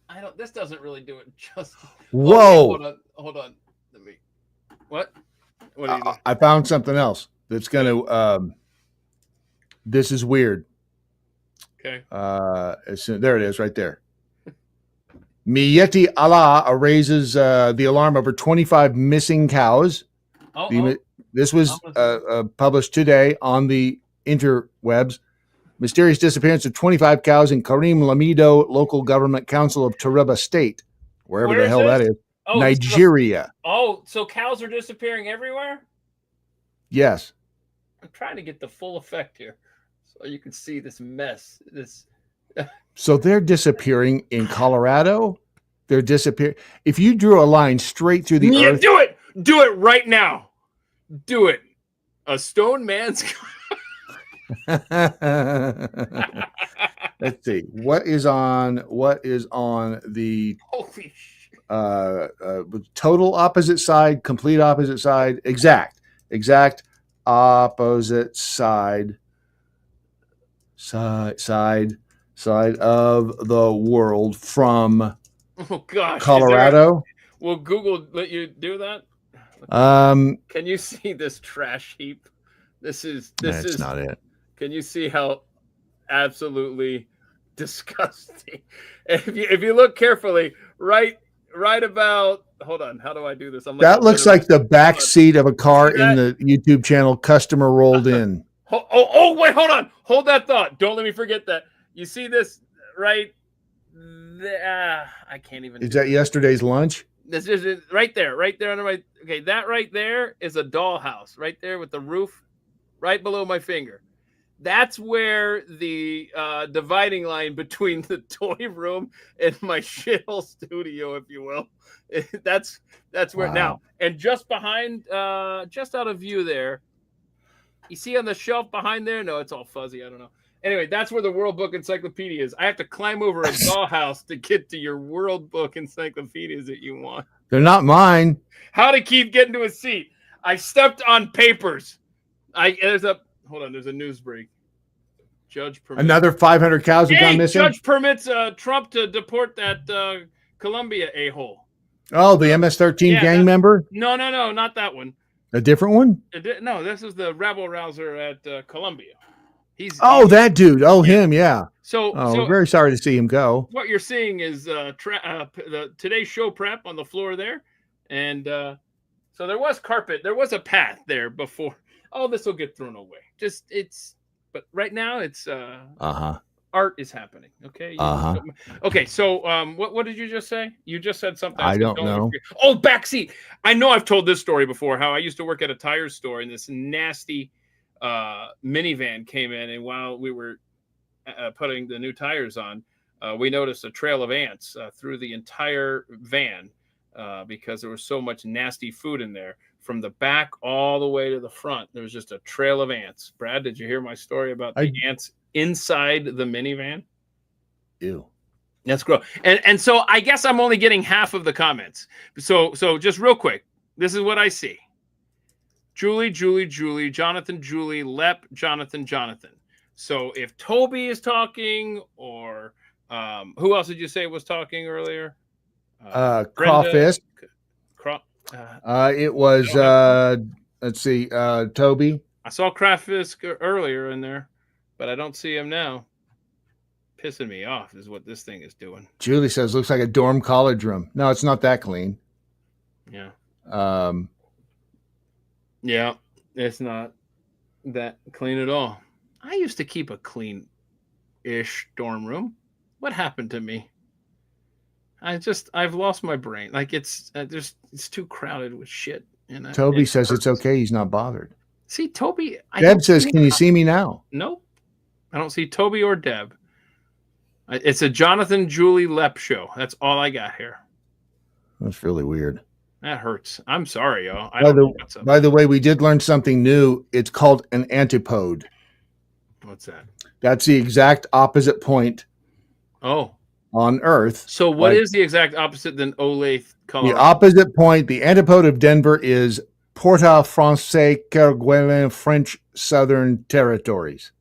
I don't. This doesn't really do it justice. Whoa! Oh, hold on. Let me. What? What are you doing? I found something else that's going to. This is weird. Okay. There it is, right there. Miyeti Allah raises the alarm over 25 missing cows. This was published today on the interwebs. Mysterious disappearance of 25 cows in Karim Lamido Local Government Council of Tariba State, wherever the hell that is. Nigeria. So cows are disappearing everywhere? Yes. I'm trying to get the full effect here so you can see this mess. So they're disappearing in Colorado. They're disappearing. If you drew a line straight through the earth. Do it. Do it right now. Do it. A stone man's. Let's see. What is on the holy shit. Total opposite side, complete opposite side, exact opposite side of the world from Colorado. Will Google let you do that? Can you see this trash heap? This is not it. Can you see how absolutely disgusting? If you look carefully, right about. Hold on, how do I do this? That looks like the back seat of a car in the YouTube channel. Customer rolled in. Wait, hold on. Hold that thought. Don't let me forget that. You see this right there? I can't even. Is that yesterday's lunch? This is right there under my. Okay, that right there is a dollhouse right there with the roof right below my finger. That's where the dividing line between the toy room and my shithole studio, if you will. That's where now. And just behind, just out of view there, you see on the shelf behind there? No, it's all fuzzy. I don't know. Anyway, that's where the World Book Encyclopedia is. I have to climb over a dollhouse to get to your World Book Encyclopedias that you want. They're not mine. How to keep getting to a seat. I stepped on papers. There's a news break. Judge permits another 500 cows have gone missing. Judge permits Trump to deport that Colombia a-hole. Oh, the MS-13 gang member? No, not that one. A different one? No, this is the rabble rouser at Colombia. That dude. Him, yeah. So we're very sorry to see him go. What you're seeing is the today's show prep on the floor there, and so there was carpet. There was a path there before. Oh, this will get thrown away. But right now it's art is happening. Okay. Okay. So what did you just say? You just said something. I don't know. Oh, backseat. I know I've told this story before. How I used to work at a tire store, and this nasty minivan came in, and while we were putting the new tires on, we noticed a trail of ants through the entire van because there was so much nasty food in there. From the back all the way to the front, there was just a trail of ants. Brad, did you hear my story about the ants inside the minivan? Ew. That's gross. And so I guess I'm only getting half of the comments. So just real quick, this is what I see. Julie, Jonathan, Julie, Lep, Jonathan. So if Toby is talking, or who else did you say was talking earlier? Crawfish. It was let's see, Toby. I saw Crawfish earlier in there, but I don't see him now. Pissing me off is what this thing is doing. Julie says looks like a dorm college room. No, it's not that clean. Yeah. Yeah, it's not that clean at all. I used to keep a clean-ish dorm room. What happened to me? I've lost my brain. Like it's too crowded with shit. And Toby says it's okay. He's not bothered. See, Toby. Deb says, "Can you see me now?" Nope. I don't see Toby or Deb. It's a Jonathan Julie Lepp show. That's all I got here. That's really weird. That hurts. I'm sorry, y'all. By the way, we did learn something new. It's called an antipode. What's that? That's the exact opposite point. Oh. On Earth. So what is the exact opposite than Olathe, Colorado? The opposite point, the antipode of Denver is Port-au-Français, Kerguelen, French Southern Territories.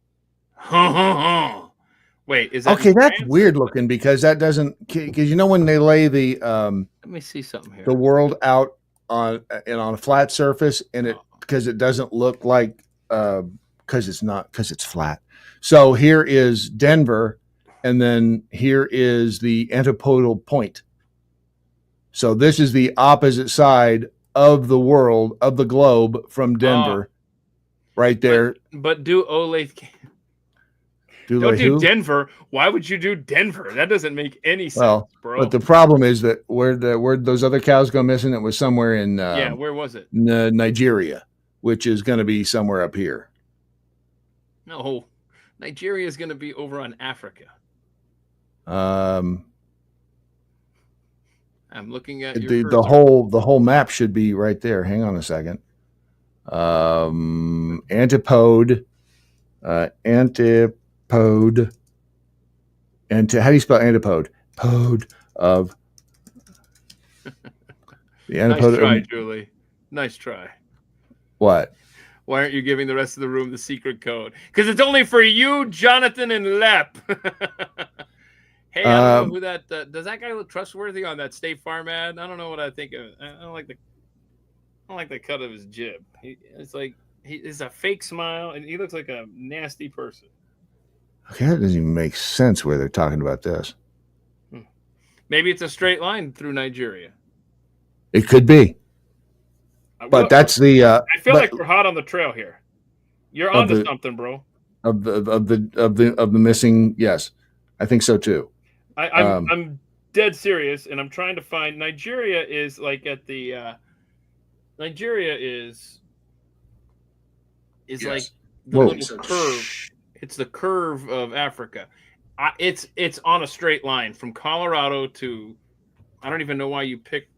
Wait, is that okay? That's weird looking because that doesn't because when they lay the let me see something here. The world out on a flat surface and it because it doesn't look like because it's flat. So here is Denver, and then here is the antipodal point. So this is the opposite side of the world of the globe from Denver, right there. But do Olathe. Don't do Denver. Why would you do Denver? That doesn't make any sense, bro. But the problem is that where those other cows go missing, it was somewhere in where was it? Nigeria, which is going to be somewhere up here. No, Nigeria is going to be over on Africa. I'm looking at the whole map should be right there. Hang on a second. Antipode, and how do you spell antipode? Pode of the antipode. Nice try, Julie. Nice try. What? Why aren't you giving the rest of the room the secret code? Because it's only for you, Jonathan, and Lepp. Hey, I don't know who that does. That guy look trustworthy on that State Farm ad? I don't know what I think of. I don't like the cut of his jib. It's like he's a fake smile, and he looks like a nasty person. Okay, that doesn't even make sense where they're talking about this. Maybe it's a straight line through Nigeria. It could be, but that's the. I feel like we're hot on the trail here. You're onto something, bro. Of the missing, yes, I think so too. I'm dead serious, and I'm trying to find Nigeria is like at the. Nigeria is yes. Like the little curve. It's the curve of Africa. It's on a straight line from Colorado to. I don't even know why you picked.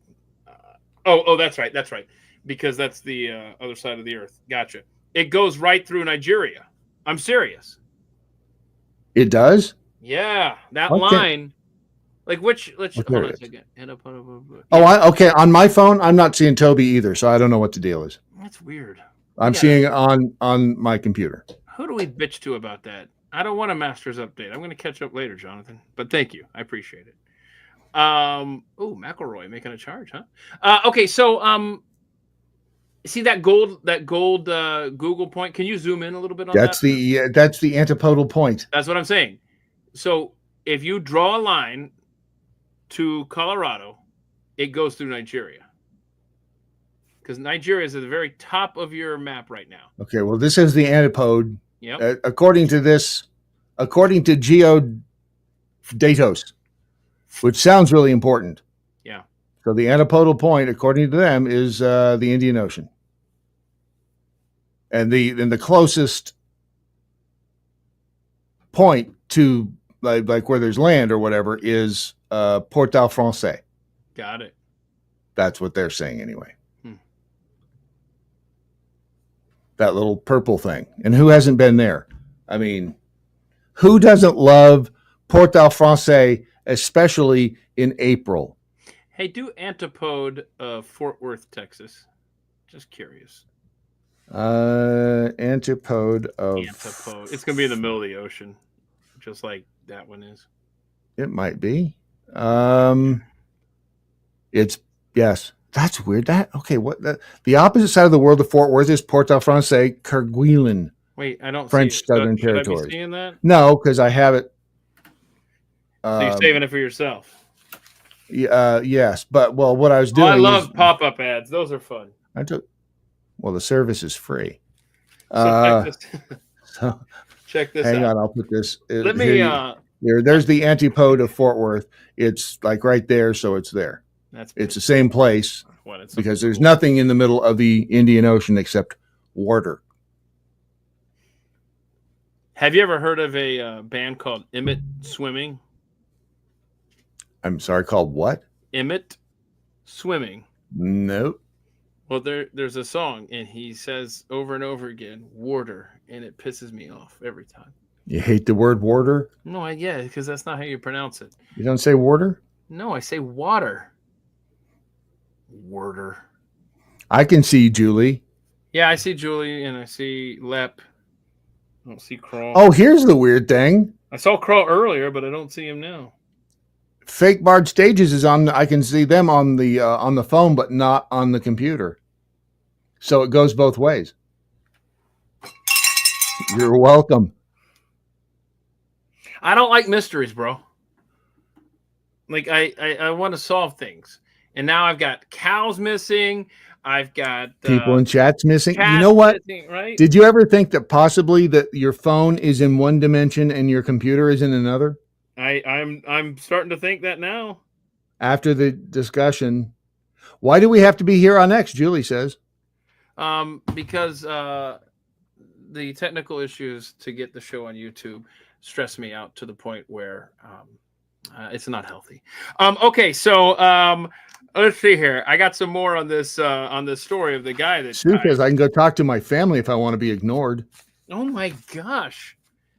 That's right. That's right. Because that's the other side of the earth. Gotcha. It goes right through Nigeria. I'm serious. It does? Yeah, that line. Like which? Let's hold on a second. Okay. On my phone, I'm not seeing Toby either, so I don't know what the deal is. That's weird. I'm seeing it on my computer. Who do we bitch to about that? I don't want a master's update. I'm going to catch up later, Jonathan. But thank you. I appreciate it. McElroy making a charge, huh? Okay, so see that gold Google point? Can you zoom in a little bit on that? That's the antipodal point. That's what I'm saying. So if you draw a line to Colorado, it goes through Nigeria. Because Nigeria is at the very top of your map right now. Okay, well, this is the antipode. Yep. According to Geodatos, which sounds really important. Yeah. So the antipodal point, according to them, is the Indian Ocean, and the closest point to like where there's land or whatever is Port-au-Français. Got it. That's what they're saying anyway. That little purple thing. And who hasn't been there? I mean, who doesn't love Port-au-Français, especially in April? Hey, do Antipode of Fort Worth, Texas. Just curious. Antipode. It's going to be in the middle of the ocean, just like that one is. It might be. Yes. That's weird. The opposite side of the world of Fort Worth is Port-au-Français, Kerguelen. Wait, I don't French see it. Southern Should Territories. I be seeing that? No, because I have it. So you're saving it for yourself. Yes, but what I was doing. I love pop-up ads. Those are fun. The service is free. So check this Hang out. on, I'll put this. Let me There's the Antipode of Fort Worth. It's like right there, so it's there. It's the same place because there's nothing in the middle of the Indian Ocean except water. Have you ever heard of a band called Emmett Swimming? I'm sorry, called what? Emmett Swimming. Nope. Well, there's a song, and he says over and over again, water, and it pisses me off every time. You hate the word water? No, yeah, because that's not how you pronounce it. You don't say water? No, I say water. Water. I can see Julie. Yeah, I see Julie, and I see Lep. I don't see Crawl. Oh, here's the weird thing. I saw Crawl earlier, but I don't see him now. Fake Bard Stages is on. I can see them on the phone, but not on the computer. So it goes both ways. You're welcome. I don't like mysteries, bro. Like I want to solve things, and now I've got cows missing. I've got people in chats missing. You know what? Missing, right? Did you ever think that possibly that your phone is in one dimension and your computer is in another? I'm starting to think that now. After the discussion, why do we have to be here on X? Julie says. Because the technical issues to get the show on YouTube stress me out to the point where it's not healthy. Okay, so let's see here. I got some more on this story of the guy that Sue says I can go talk to my family if I want to be ignored. Oh my gosh,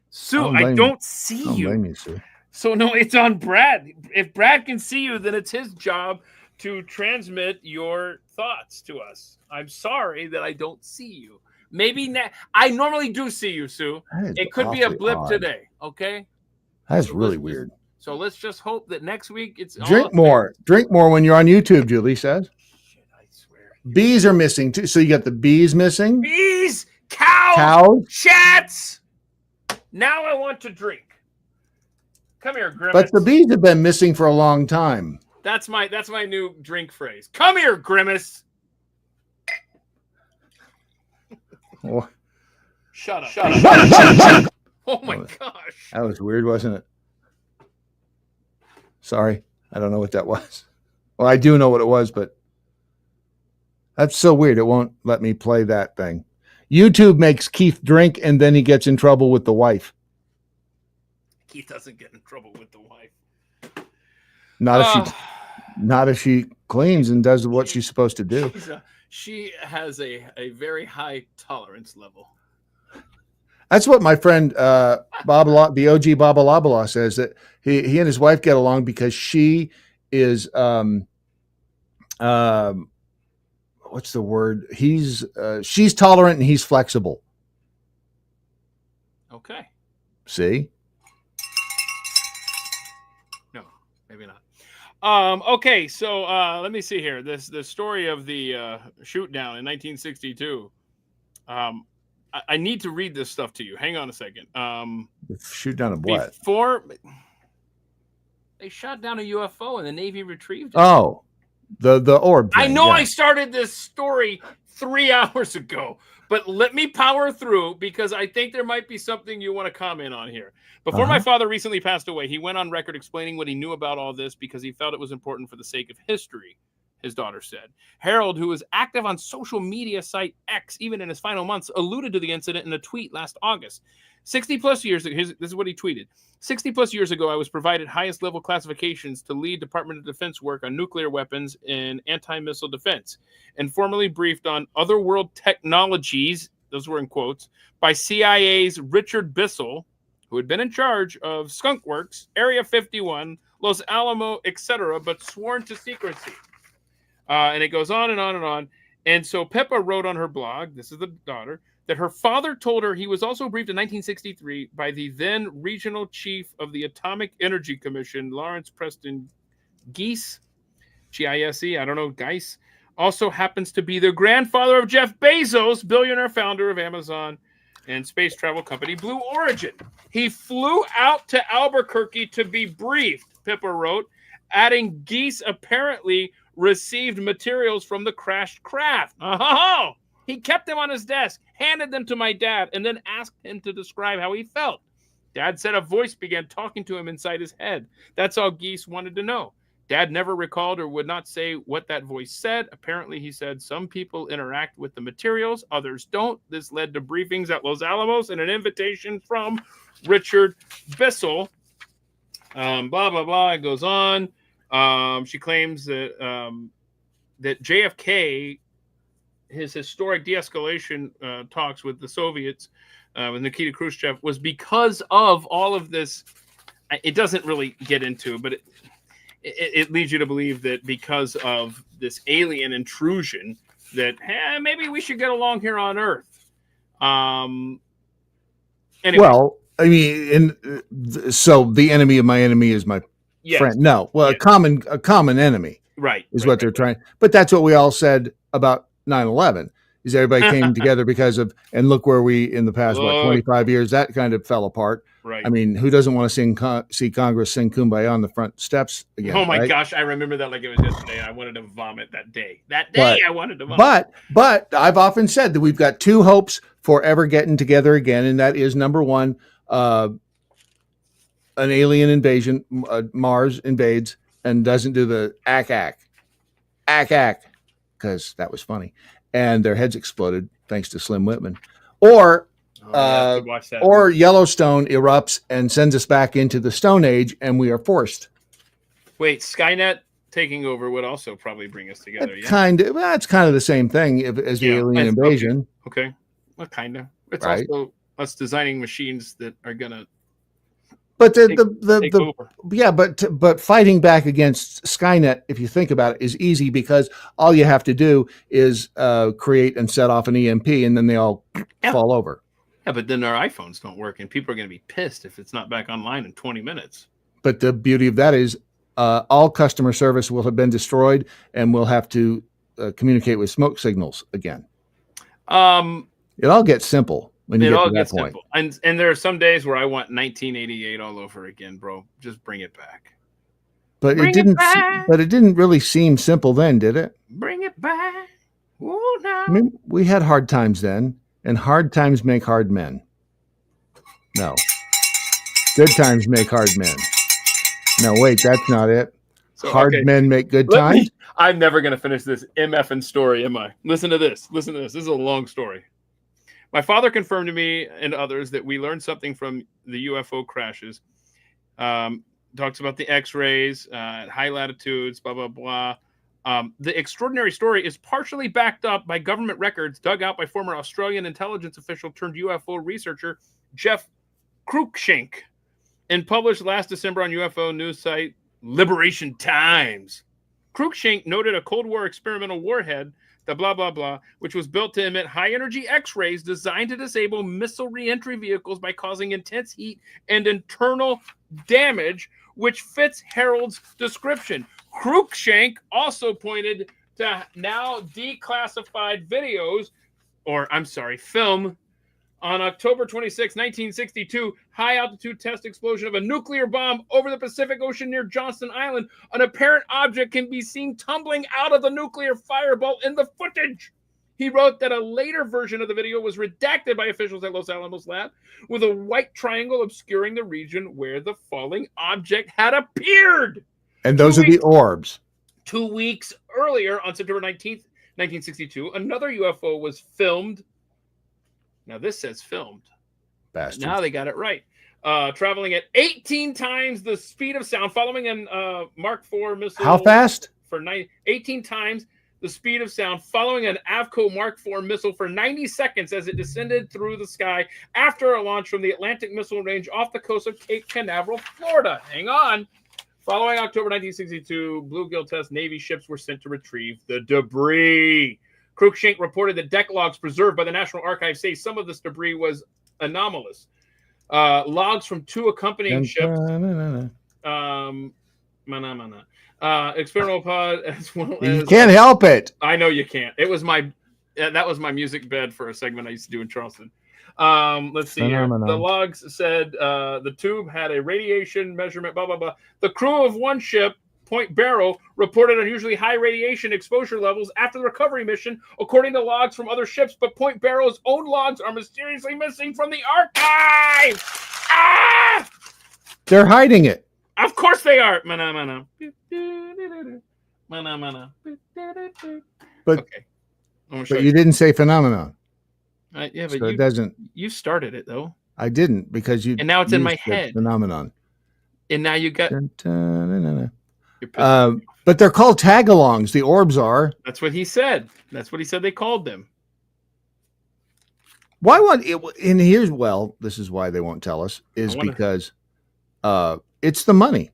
Sue, I don't see you. Don't blame you, Sue. So no, it's on Brad. If Brad can see you, then it's his job to transmit your thoughts to us. I'm sorry that I don't see you. Maybe I normally do see you, Sue. It could be a blip today. Okay. That's really weird. So let's just hope that next week it's drink more when you're on YouTube. Julie says. Shit, I swear. Bees are missing too. So you got the bees missing. Bees, cows, chats. Now I want to drink. Come here, Grimace. But the bees have been missing for a long time. That's my new drink phrase. Come here, Grimace. Oh. Shut up. Oh my gosh. That was weird, wasn't it? Sorry. I don't know what that was. Well, I do know what it was, but that's so weird. It won't let me play that thing. YouTube makes Keith drink and then he gets in trouble with the wife. Keith doesn't get in trouble with the wife. Not if she cleans and does what she's supposed to do. She has a very high tolerance level. That's what my friend the OG Babalabala says, that he and his wife get along because she is what's the word? She's tolerant and he's flexible. Okay. See? No, maybe not. Okay, so let me see here. The story of the shoot down in 1962. I need to read this stuff to you. Hang on a second. Shoot down of what? Before they shot down a UFO and the Navy retrieved it. Oh, the orb thing, I know. Yeah. I started this story 3 hours ago, but let me power through because I think there might be something you want to comment on here. Before my father recently passed away, he went on record explaining what he knew about all this because he felt it was important for the sake of history, his daughter said. Harold, who was active on social media site X, even in his final months, alluded to the incident in a tweet last August. 60 plus years ago, this is what he tweeted. 60 plus years ago, I was provided highest level classifications to lead Department of Defense work on nuclear weapons and anti-missile defense, and formally briefed on otherworld technologies, those were in quotes, by CIA's Richard Bissell, who had been in charge of Skunk Works, Area 51, Los Alamos, etc., but sworn to secrecy. And it goes on and on and on. And so Pippa wrote on her blog, this is the daughter, that her father told her he was also briefed in 1963 by the then regional chief of the Atomic Energy Commission, Lawrence Preston Geese, G-I-S-E, I don't know, Geis, also happens to be the grandfather of Jeff Bezos, billionaire founder of Amazon and space travel company Blue Origin. He flew out to Albuquerque to be briefed, Pippa wrote, adding Geese apparently received materials from the crashed craft. Oh, he kept them on his desk, handed them to my dad, and then asked him to describe how he felt. Dad said a voice began talking to him inside his head. That's all Geese wanted to know. Dad never recalled or would not say what that voice said. Apparently, he said some people interact with the materials, others don't. This led to briefings at Los Alamos and an invitation from Richard Bissell. Blah, blah, blah. It goes on. She claims that that JFK, his historic de-escalation talks with the Soviets, with Nikita Khrushchev, was because of all of this. It doesn't really get into, but it leads you to believe that because of this alien intrusion, that maybe we should get along here on Earth. Anyway. Well, I mean, so the enemy of my enemy is my friend. No, well, yes. a common enemy, right, is what they're trying. But that's what we all said about 9/11. Is everybody came together because of, and look where we in the past 25 years that kind of fell apart. Right. I mean, who doesn't want to see Congress sing "Kumbaya" on the front steps again? Oh my gosh, I remember that like it was yesterday. I wanted to vomit that day. I wanted to vomit. But I've often said that we've got two hopes for ever getting together again, and that is number one, an alien invasion, Mars invades and doesn't do the ack, because that was funny, and their heads exploded thanks to Slim Whitman, or Yellowstone erupts and sends us back into the Stone Age, and we are forced. Wait, Skynet taking over would also probably bring us together. It's kind of the same thing as the alien invasion. Okay. Well, kind of. It's right. Also us designing machines that are gonna. But but fighting back against Skynet, if you think about it, is easy because all you have to do is create and set off an EMP, and then they all fall over. Yeah, but then our iPhones don't work, and people are going to be pissed if it's not back online in 20 minutes. But the beauty of that is all customer service will have been destroyed, and we'll have to communicate with smoke signals again. It all gets simple when you get to that point. Simple. And there are some days where I want 1988 all over again, bro. Just bring it back. But it didn't really seem simple then, did it? Bring it back. Ooh, no. I mean, we had hard times then. And hard times make hard men. No. Good times make hard men. No, wait, that's not it. So, hard men make good times? I'm never going to finish this MFing story, am I? Listen to this. This is a long story. My father confirmed to me and others that we learned something from the UFO crashes. Talks about the X-rays at high latitudes, blah, blah, blah. The extraordinary story is partially backed up by government records dug out by former Australian intelligence official turned UFO researcher Jeff Cruikshank and published last December on UFO news site Liberation Times. Cruikshank noted a Cold War experimental warhead, the blah, blah, blah, which was built to emit high-energy X-rays designed to disable missile reentry vehicles by causing intense heat and internal damage, which fits Harold's description. Cruikshank also pointed to now declassified film on October 26, 1962, high-altitude test explosion of a nuclear bomb over the Pacific Ocean near Johnston Island. An apparent object can be seen tumbling out of the nuclear fireball in the footage. He wrote that a later version of the video was redacted by officials at Los Alamos lab, with a white triangle obscuring the region where the falling object had appeared. And those are the orbs. 2 weeks earlier, on September 19th, 1962, another UFO was filmed. Now, this says filmed. Bastards. Now they got it right. Traveling at 18 times the speed of sound, following an Mark IV missile. How fast? 18 times the speed of sound, following an Avco Mark IV missile for 90 seconds as it descended through the sky after a launch from the Atlantic Missile Range off the coast of Cape Canaveral, Florida. Hang on. Following October 1962, bluegill test Navy ships were sent to retrieve the debris. Cruikshank reported that deck logs preserved by the National Archives say some of this debris was anomalous. Logs from two accompanying ships. Experimental pod as well as. You can't help it. I know you can't. It was that was my music bed for a segment I used to do in Charleston. Let's see here. The logs said the tube had a radiation measurement, blah, blah, blah. The crew of one ship, Point Barrow, reported unusually high radiation exposure levels after the recovery mission, according to logs from other ships, but Point Barrow's own logs are mysteriously missing from the archive. Ah! They're hiding it. Of course they are. Mana, mana. Mana, mana. But okay. I'm gonna show but you didn't say phenomenon. Yeah, but So it doesn't. you started it though. I didn't because you. And now it's in my used the head. Phenomenon. And now you got. Dun, dun, dun, dun, dun. You're pissing me off. But they're called tagalongs. The orbs are. That's what he said. That's what he said they called them. Why won't it? And here's this is why they won't tell us is because it's the money.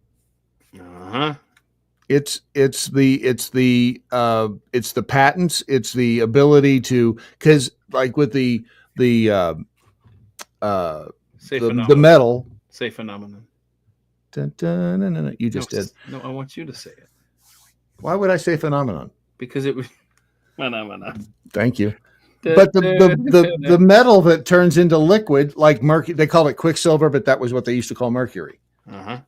Uh-huh. It's the patents. It's the ability to because like with the metal. Say phenomenon. Dun, dun, dun, dun, dun. You just did. No, I want you to say it. Why would I say phenomenon? Because it was phenomenon. Thank you. But the metal that turns into liquid, like mercury, they call it quicksilver, but that was what they used to call mercury. You'd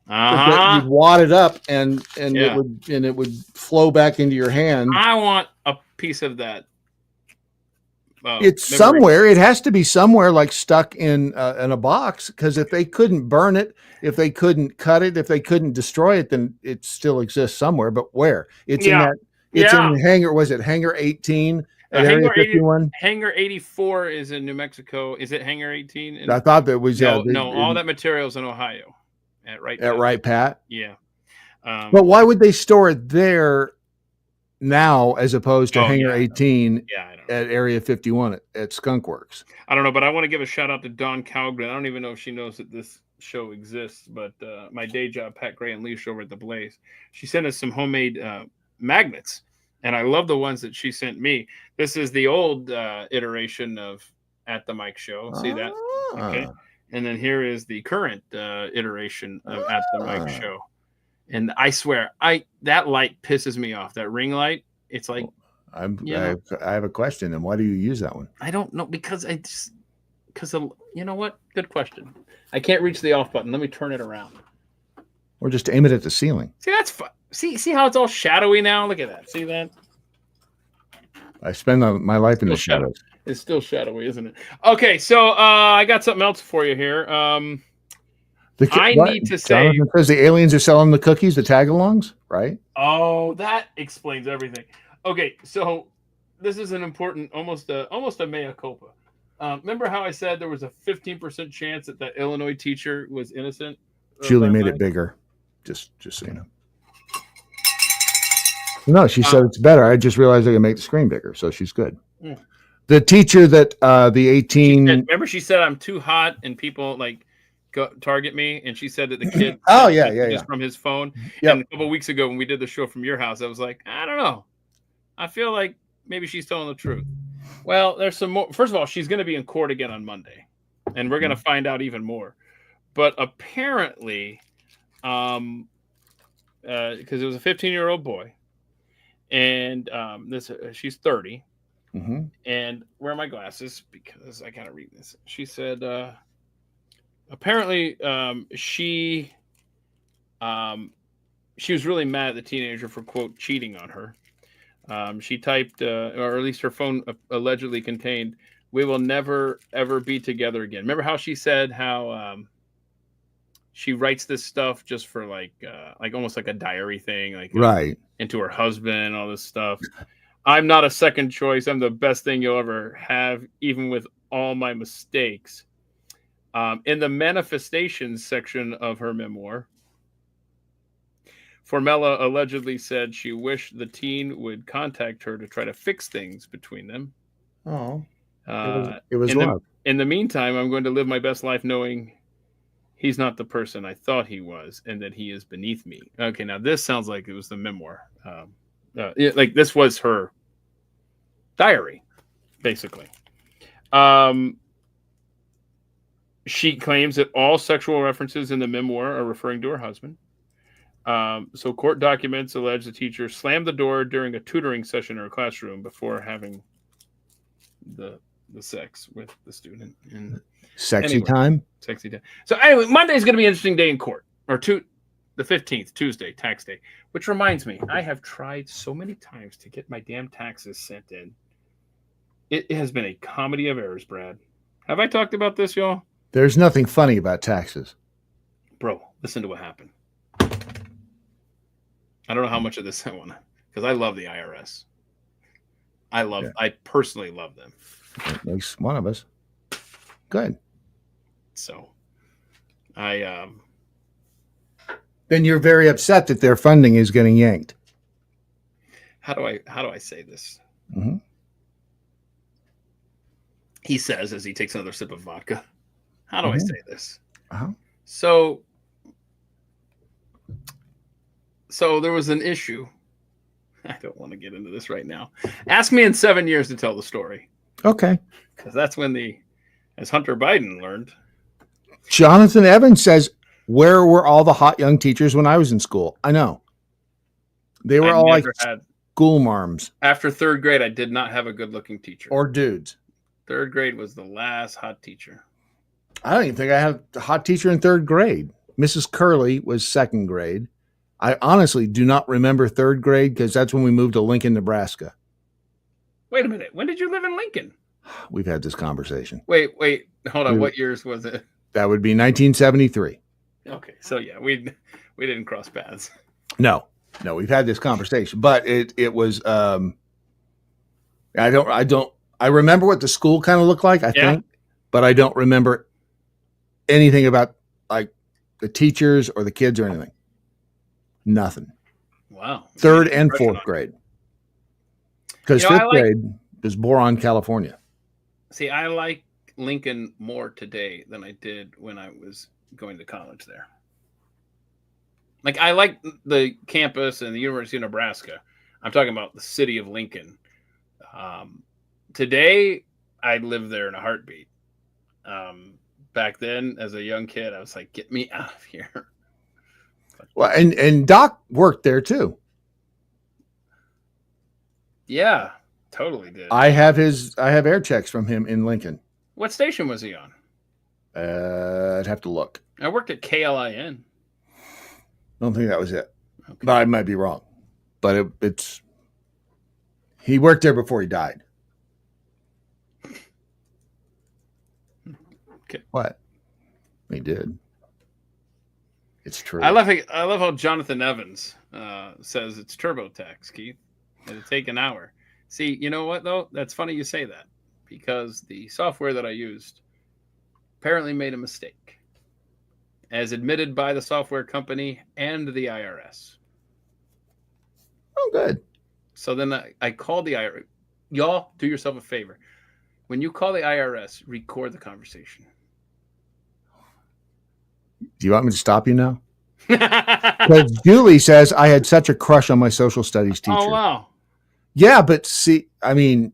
wad it up and it would flow back into your hand. I want a piece of that. It's somewhere. It has to be somewhere, like stuck in a box. Because if they couldn't burn it, if they couldn't cut it, if they couldn't destroy it, then it still exists somewhere. But where? It's in that. It's in the hangar. Was it Hangar 18 at Area 51? Hangar 84 is in New Mexico. Is it Hangar 18? I thought that was no. All that material's in Ohio. At Wright Pat. Yeah. But why would they store it there now as opposed to Hangar 18 at Area 51 at Skunk Works? I don't know, but I want to give a shout out to Dawn Calgren. I don't even know if she knows that this show exists, but my day job, Pat Gray and Leash over at the Blaze, she sent us some homemade magnets, and I love the ones that she sent me. This is the old iteration of At the Mike Show. See that? Okay. And then here is the current iteration of At the Mike Show. And I swear, that light pisses me off. That ring light, it's like I have a question. And why do you use that one? I don't know, because you know what? Good question. I can't reach the off button. Let me turn it around. Or just aim it at the ceiling. See, that's fun. See how it's all shadowy now? Look at that. See that? I spend my life in the shadows. It's still shadowy, isn't it? Okay, so I got something else for you here. Need to say, Jonathan says the aliens are selling the cookies, the tagalongs, right? Oh, that explains everything. Okay, so this is an important, almost a mea culpa. Remember how I said there was a 15% chance that Illinois teacher was innocent? Julie made it bigger, just so you know. No, she said it's better. I just realized I can make the screen bigger, so she's good. Yeah. The teacher that the 18. Remember, she said I'm too hot and people target me, and she said that the kid. Just from his phone. Yep. And a couple of weeks ago when we did the show from your house, I was like, I don't know. I feel like maybe she's telling the truth. Well, there's some more. First of all, she's going to be in court again on Monday, and we're going to find out even more. But apparently, because it was a 15-year-old boy, and she's 30. Mm-hmm. And where are my glasses? Because I gotta read this. She said, apparently, she was really mad at the teenager for, quote, cheating on her. She typed, or at least her phone allegedly contained, "We will never ever be together again." Remember how she said how she writes this stuff just for like almost like a diary thing, like right into her husband, all this stuff. I'm not a second choice. I'm the best thing you'll ever have, even with all my mistakes. In the manifestations section of her memoir, Formella allegedly said she wished the teen would contact her to try to fix things between them. Oh, it was love. In the meantime, I'm going to live my best life knowing he's not the person I thought he was and that he is beneath me. Okay, now this sounds like it was the memoir. Like this was her diary, basically. She claims that all sexual references in the memoir are referring to her husband. So court documents allege the teacher slammed the door during a tutoring session in her classroom before having the sex with the student. And sexy time. So anyway, Monday is going to be an interesting day in court, or the 15th, Tuesday, tax day. Which reminds me, I have tried so many times to get my damn taxes sent in. It has been a comedy of errors, Brad. Have I talked about this, y'all? There's nothing funny about taxes. Bro, listen to what happened. I don't know how much of this I want to, because I love the IRS. I personally love them. At least one of us. Good. So Then you're very upset that their funding is getting yanked. how do I say this? Mm-hmm. He says as he takes another sip of vodka. How do I say this? Uh-huh. So there was an issue. I don't want to get into this right now. Ask me in 7 years to tell the story. Okay. Because that's when as Hunter Biden learned. Jonathan Evans says, where were all the hot young teachers when I was in school? I know. They were all like school marms. After third grade, I did not have a good-looking teacher. Or dudes. Third grade was the last hot teacher. I don't even think I had a hot teacher in third grade. Mrs. Curley was second grade. I honestly do not remember third grade because that's when we moved to Lincoln, Nebraska. Wait a minute. When did you live in Lincoln? We've had this conversation. Wait. Hold on. What years was it? That would be 1973. Okay. So yeah, we didn't cross paths. No, we've had this conversation, but it was, I remember what the school kind of looked like, I think, but I don't remember anything about like the teachers or the kids or anything. Nothing. Wow. Third and fourth grade. Because fifth grade was Boron, California. See, I like Lincoln more today than I did when I was going to college there. Like, I like the campus and the University of Nebraska. I'm talking about the city of Lincoln. Today, I'd live there in a heartbeat. Back then, as a young kid, I was like, get me out of here. Well, and Doc worked there too. Yeah, totally did. I have air checks from him in Lincoln. What station was he on? I'd have to look. I worked at KLIN. I don't think that was it. Okay. But I might be wrong. But he worked there before he died. Okay. What? He did. It's true. I love how Jonathan Evans says it's TurboTax, Keith. It'll take an hour. See, you know what, though? That's funny you say that, because the software that I used apparently made a mistake, as admitted by the software company and the IRS. Oh, good. So then I called the IRS. Y'all, do yourself a favor. When you call the IRS, record the conversation. Do you want me to stop you now? Because Julie says I had such a crush on my social studies teacher. Oh, wow. Yeah, but see, I mean,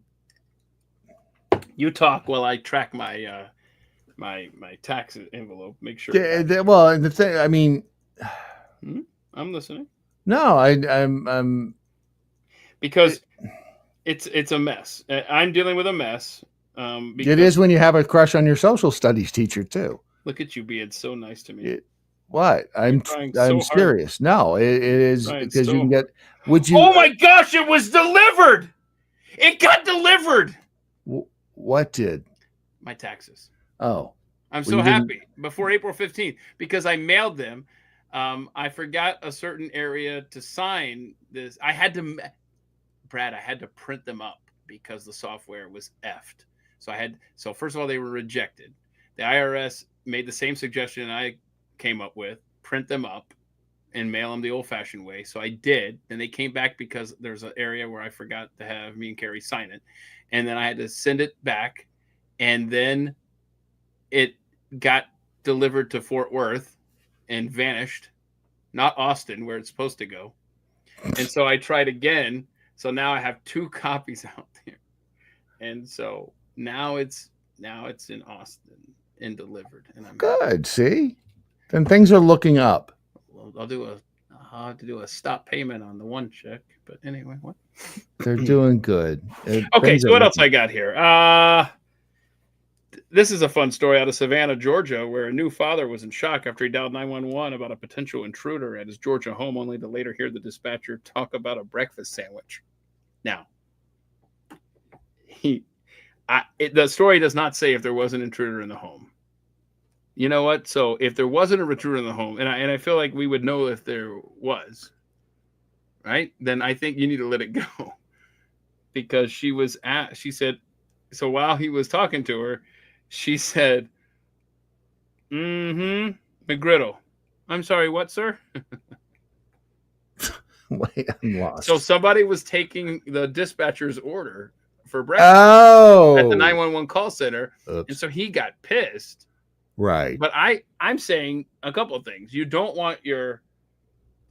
you talk while I track my my tax envelope. Make sure. Well, the thing, I mean, I'm listening. No, I'm because it's a mess. I'm dealing with a mess. It is when you have a crush on your social studies teacher too. Look at you being so nice to me. What? I'm serious. Hard. No, it is because you can get. Would you? Oh my gosh! It was delivered. It got delivered. What did? My taxes. Oh, I'm so happy before April 15th because I mailed them. I forgot a certain area to sign this. I had to print them up because the software was effed. So first of all, they were rejected. The IRS made the same suggestion I came up with, print them up and mail them the old-fashioned way. So I did. Then they came back because there's an area where I forgot to have me and Carrie sign it. And then I had to send it back. And then it got delivered to Fort Worth and vanished, not Austin, where it's supposed to go. And so I tried again. So now I have 2 copies out there. And so now it's in Austin and delivered. And I'm good. See, then things are looking up. Well, I'll have to do a stop payment on the one check. But anyway, what? They're doing good. Okay, so what else I got here? This is a fun story out of Savannah, Georgia, where a new father was in shock after he dialed 911 about a potential intruder at his Georgia home, only to later hear the dispatcher talk about a breakfast sandwich. Now, the story does not say if there was an intruder in the home. You know what? So if there wasn't a intruder in the home, and I feel like we would know if there was, right? Then I think you need to let it go because she said, so while he was talking to her, she said, McGriddle. I'm sorry, what, sir? Wait, I'm lost. So somebody was taking the dispatcher's order for breakfast at the 911 call center. Oops. And so he got pissed. Right. But I'm saying a couple of things. You don't want there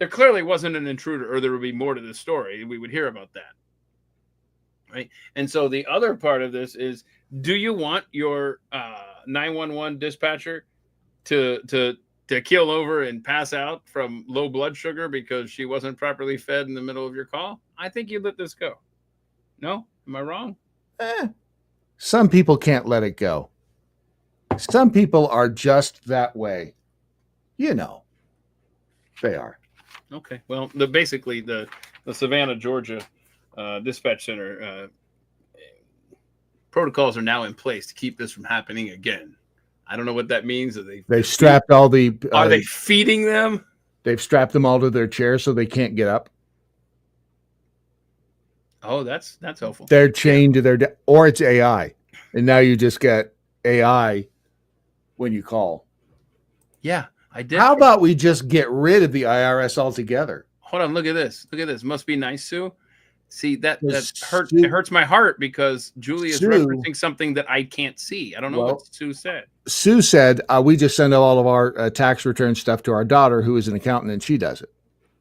clearly wasn't an intruder, or there would be more to this story. We would hear about that. Right. And so the other part of this is, do you want your 911 dispatcher to keel over and pass out from low blood sugar because she wasn't properly fed in the middle of your call? I think you let this go. No? Am I wrong? Some people can't let it go. Some people are just that way. You know, they are. Okay. Well, basically the Savannah, Georgia dispatch center protocols are now in place to keep this from happening again. I don't know what that means. They've strapped all the. Are they feeding them? They've strapped them all to their chairs so they can't get up. Oh, that's helpful. They're chained to their, or it's AI, and now you just get AI when you call. Yeah, I did. How about we just get rid of the IRS altogether? Hold on, look at this. Look at this. Must be nice, Sue. See, that hurts. Sue, it hurts my heart because Julie is referencing something that I can't see. I don't know what Sue said. Sue said, we just send all of our tax return stuff to our daughter, who is an accountant, and she does it.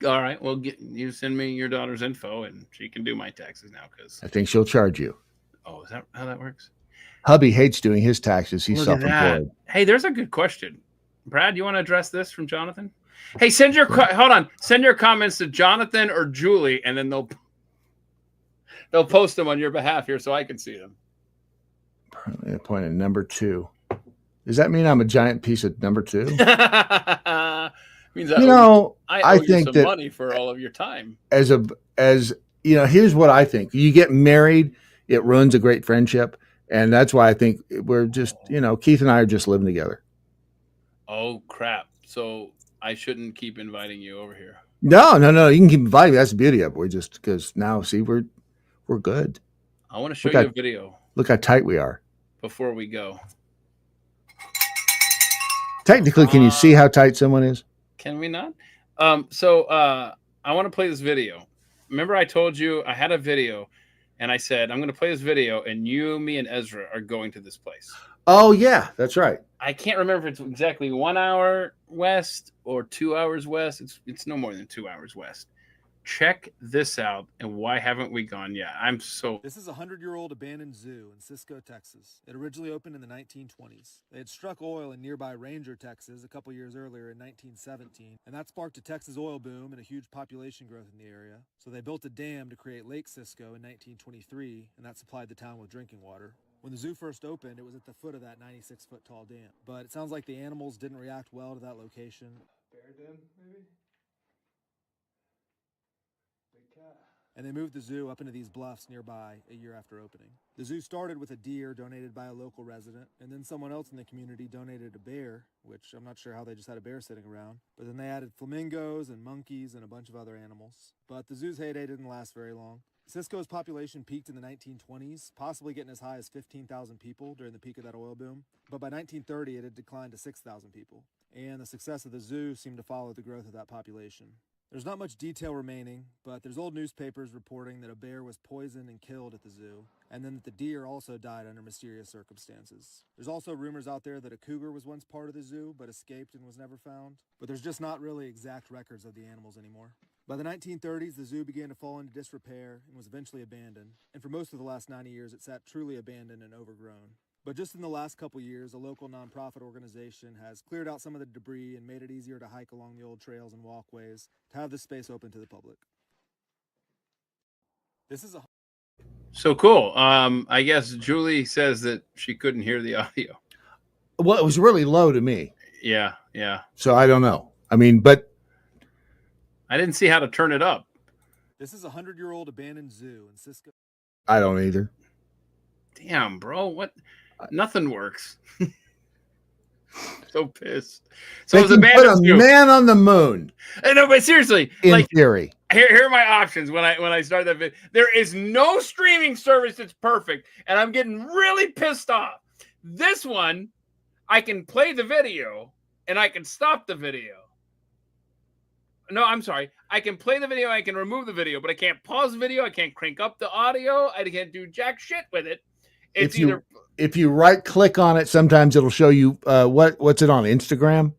All right. Well, you send me your daughter's info, and she can do my taxes now. Because I think she'll charge you. Oh, is that how that works? Hubby hates doing his taxes. He's self-employed. Hey, there's a good question. Brad, you want to address this from Jonathan? Hey, send your comments to Jonathan or Julie, and then they'll post them on your behalf here so I can see them. Appointed number 2. Does that mean I'm a giant piece of number 2? Means I owe you some that money for all of your time. As here's what I think. You get married, it ruins a great friendship, and that's why I think we're just, Keith and I are just living together. Oh crap! So I shouldn't keep inviting you over here. No. You can keep inviting me. That's the beauty of it. We're just, because now, see, we're good. I want to show you a video. Look how tight we are. Before we go. Technically, can you see how tight someone is? Can we not? So I want to play this video. Remember I told you I had a video and I said, I'm going to play this video and you, me, and Ezra are going to this place. Oh, yeah, that's right. I can't remember if it's exactly 1 hour west or 2 hours west. It's no more than 2 hours west. Check this out, and why haven't we gone yet? This is a 100-year-old abandoned zoo in Cisco, Texas. It originally opened in the 1920s. They had struck oil in nearby Ranger, Texas a couple years earlier in 1917, and that sparked a Texas oil boom and a huge population growth in the area. So they built a dam to create Lake Cisco in 1923, and that supplied the town with drinking water. When the zoo first opened, it was at the foot of that 96-foot tall dam. But it sounds like the animals didn't react well to that location. Bear den, maybe? And they moved the zoo up into these bluffs nearby a year after opening. The zoo started with a deer donated by a local resident, and then someone else in the community donated a bear, which I'm not sure how they just had a bear sitting around. But then they added flamingos and monkeys and a bunch of other animals. But the zoo's heyday didn't last very long. Cisco's population peaked in the 1920s, possibly getting as high as 15,000 people during the peak of that oil boom. But by 1930, it had declined to 6,000 people. And the success of the zoo seemed to follow the growth of that population. There's not much detail remaining, but there's old newspapers reporting that a bear was poisoned and killed at the zoo, and then that the deer also died under mysterious circumstances. There's also rumors out there that a cougar was once part of the zoo, but escaped and was never found. But there's just not really exact records of the animals anymore. By the 1930s, the zoo began to fall into disrepair and was eventually abandoned, and for most of the last 90 years, it sat truly abandoned and overgrown. But just in the last couple years, a local nonprofit organization has cleared out some of the debris and made it easier to hike along the old trails and walkways to have this space open to the public. This is so cool. I guess Julie says that she couldn't hear the audio. Well, it was really low to me. Yeah. So I don't know. I mean, but I didn't see how to turn it up. This is a 100-year-old abandoned zoo in Cisco. I don't either. Damn, bro. What? Nothing works. So pissed. So They it was can put abandoned a zoo. man on the moon. No, but seriously, In like theory, here are my options when I start that video. There is no streaming service that's perfect, and I'm getting really pissed off. This one, I can play the video and I can stop the video. No, I'm sorry. I can play the video, I can remove the video, but I can't pause the video, I can't crank up the audio, I can't do jack shit with it. It's if you right click on it, sometimes it'll show you what's it on Instagram.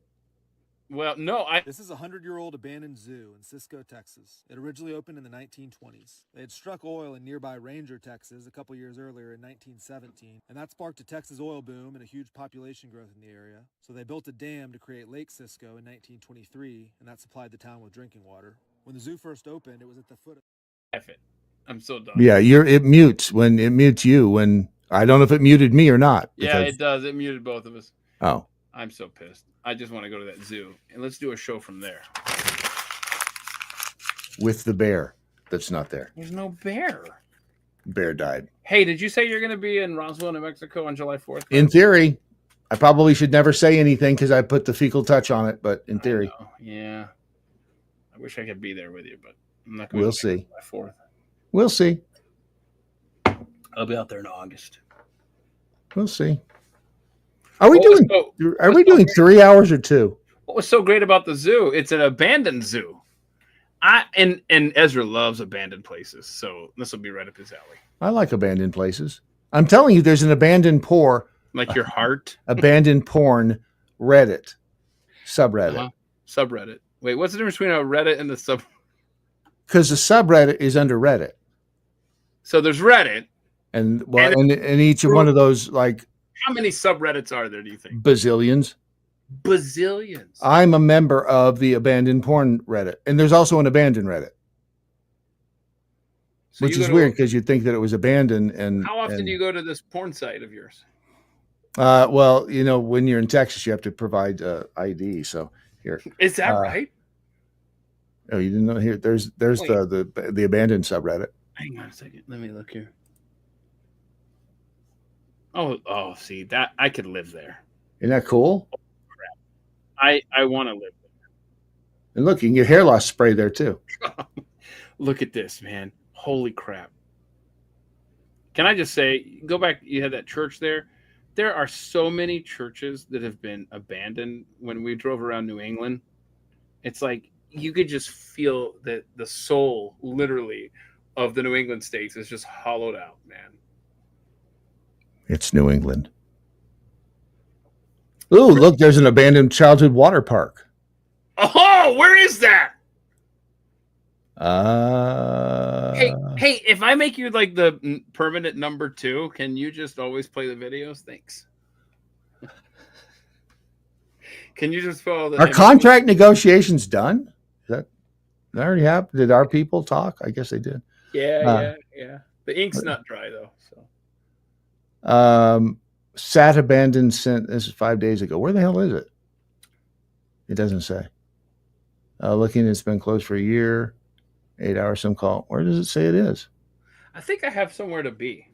Well, no, This is a 100-year-old abandoned zoo in Cisco, Texas. It originally opened in the 1920s. They had struck oil in nearby Ranger, Texas, a couple years earlier in 1917, and that sparked a Texas oil boom and a huge population growth in the area. So they built a dam to create Lake Cisco in 1923, and that supplied the town with drinking water. When the zoo first opened, it was at the foot of... F it. I'm so done. Yeah, it mutes when it mutes you. When I don't know if it muted me or not. Yeah, it does. It muted both of us. Oh, I'm so pissed. I just want to go to that zoo and let's do a show from there. with the bear that's not there. There's no bear. Bear died. Hey, did you say you're going to be in Roswell, New Mexico on July 4th? In theory, I probably should never say anything because I put the fecal touch on it. But in theory, yeah. I wish I could be there with you, but I'm not going. We'll see. July 4th. We'll see. I'll be out there in August. We'll see. Are we What was doing? so- Are we what's so doing 3 hours or 2? What was so great about the zoo? It's an abandoned zoo. And Ezra loves abandoned places, so this will be right up his alley. I like abandoned places. I'm telling you, there's an abandoned Like your heart. abandoned porn Reddit subreddit. Uh-huh. Subreddit. Wait, what's the difference between a Reddit and the sub? Because the subreddit is under Reddit, So there's Reddit. and each one of those like How many subreddits are there, do you think? bazillions. Bazillions. I'm a member of the abandoned porn Reddit, and there's also an abandoned Reddit, So which you is go to- weird because you'd think that it was abandoned. And How often do you go to this porn site of yours? Well, when you're in Texas, you have to provide ID. So here, Is that right? oh, you didn't know? Here, there's Wait. the abandoned subreddit. Hang on a second. Let me look here. Oh, see that I could live there. Isn't that cool? I want to live And look, you can get hair loss spray there too. there. Look at this, man. Holy crap. Can I just say, go back, you had that church there. There are so many churches that have been abandoned when we drove around New England. It's like you could just feel that the soul, literally, of the New England states is just hollowed out, man. It's New England. Ooh, look, there's an abandoned childhood water park. Oh, where is that? Hey, if I make you like the permanent number 2, can you just always play the videos? Thanks. Can you just follow the Are contract negotiations done? That already happened? Did our people talk? I guess they did. Yeah. The ink's not dry though. So Sat abandoned sent this is 5 days ago. Where the hell is it? It doesn't say. Looking, it's been closed for a year. 8 hours, some call. Where does it say it is? I think I have somewhere to be.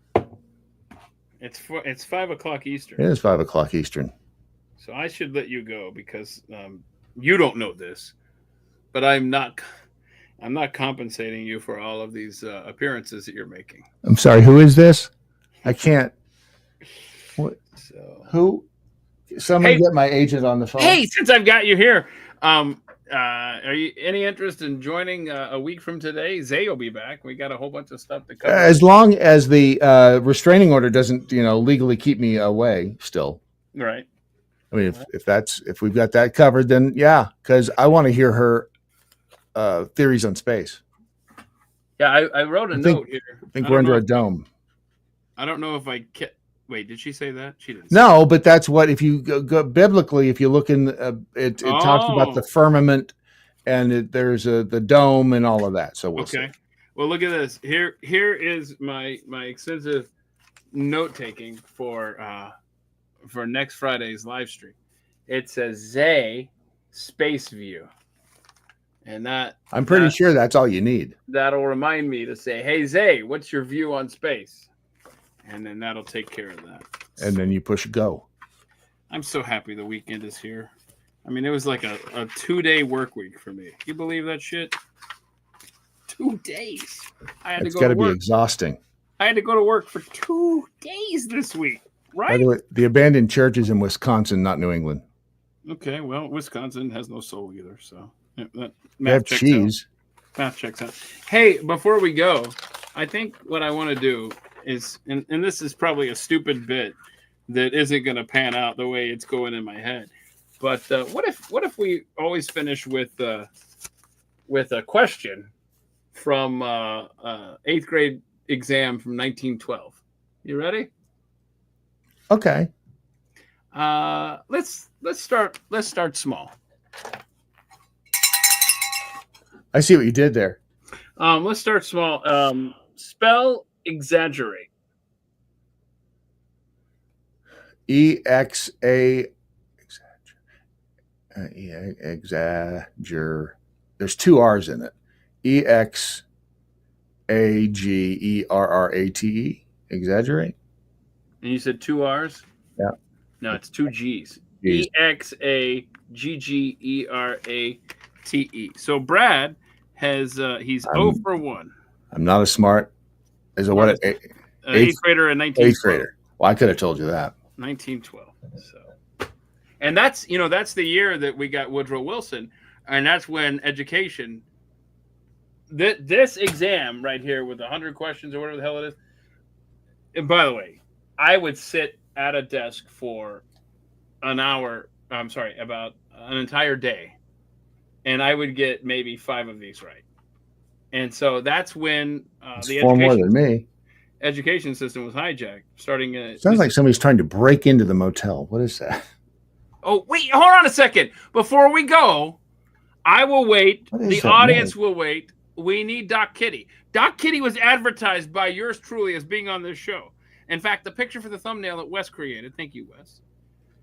It's 5 o'clock Eastern. It is 5 o'clock Eastern. So I should let you go because you don't know this, but I'm not compensating you for all of these appearances that you're making. I'm sorry. Who is this? I can't. What? So Who? Somebody Hey. get my agent on the phone. hey, since I've got you here, are you any interest in joining a week from today? Zay will be back. We got a whole bunch of stuff to cover. As long as the restraining order doesn't, legally keep me away still. Right. I mean, if we've got that covered, then yeah, because I want to hear her theories on space. Yeah, I wrote a note here. I think we're under a dome. I don't know if I can. Wait, did she say that? She didn't. No, but that's what if you go biblically, if you look in, it talks about the firmament, and there's the dome and all of that. So we'll see. Well, look at this. Here is my extensive note taking for next Friday's live stream. It says Zay Space View, and that I'm pretty sure that's all you need. that'll remind me to say, "Hey Zay, what's your view on space?" And then that'll take care of that. And then you push go. I'm so happy the weekend is here. I mean, it was like a 2-day work week for me. You believe that shit? 2 days. I had It's to got go to to be work. exhausting. I had to go to work for 2 days this week, By right? the way, the abandoned church is in Wisconsin, not New England. Okay, well, Wisconsin has no soul either, so that They math have checks cheese. out. Math checks out. Hey, before we go, I think what I want to do is, and this is probably a stupid bit that isn't going to pan out the way it's going in my head, but what if we always finish with a question from 8th grade exam from 1912? You ready? Okay. Let's start small. I see what you did there. Let's start small. Spell exaggerate. EXA there's 2 R's in it. EXAGERRATE. Exaggerate. And you said 2 R's? Yeah. No, it's 2 G's. G's. EXAGGERATE. So Brad has he's 0 for 1. I'm not as smart as a what? Eighth grader in 1912. Eighth grader. Well, I could have told you that. 1912. So, and that's the year that we got Woodrow Wilson, and that's when education. This exam right here with 100 questions or whatever the hell it is. And by the way, I would sit at a desk for an hour. I'm sorry, about an entire day, and I would get maybe 5 of these right. And so that's when the 4 more than me. Education system was hijacked. Starting. Sounds like somebody's trying to break into the motel. What is that? Oh wait, hold on a second. Before we go, I will wait. The audience will wait. We need Doc Kitty. Doc Kitty was advertised by yours truly as being on this show. In fact, the picture for the thumbnail that Wes created, thank you, Wes,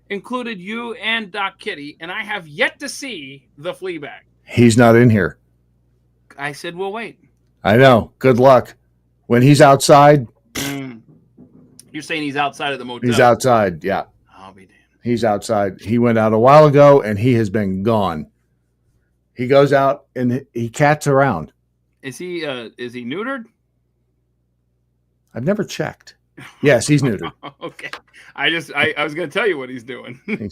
included you and Doc Kitty, and I have yet to see the flea bag. He's not in here. I said, we'll wait. I know. Good luck. When he's outside. You're saying he's outside of the motel? He's outside, yeah. I'll be damned. He's outside. He went out a while ago, and he has been gone. He goes out, and he cats around. Is he neutered? I've never checked. Yes, he's neutered. Okay. I was going to tell you what he's doing. And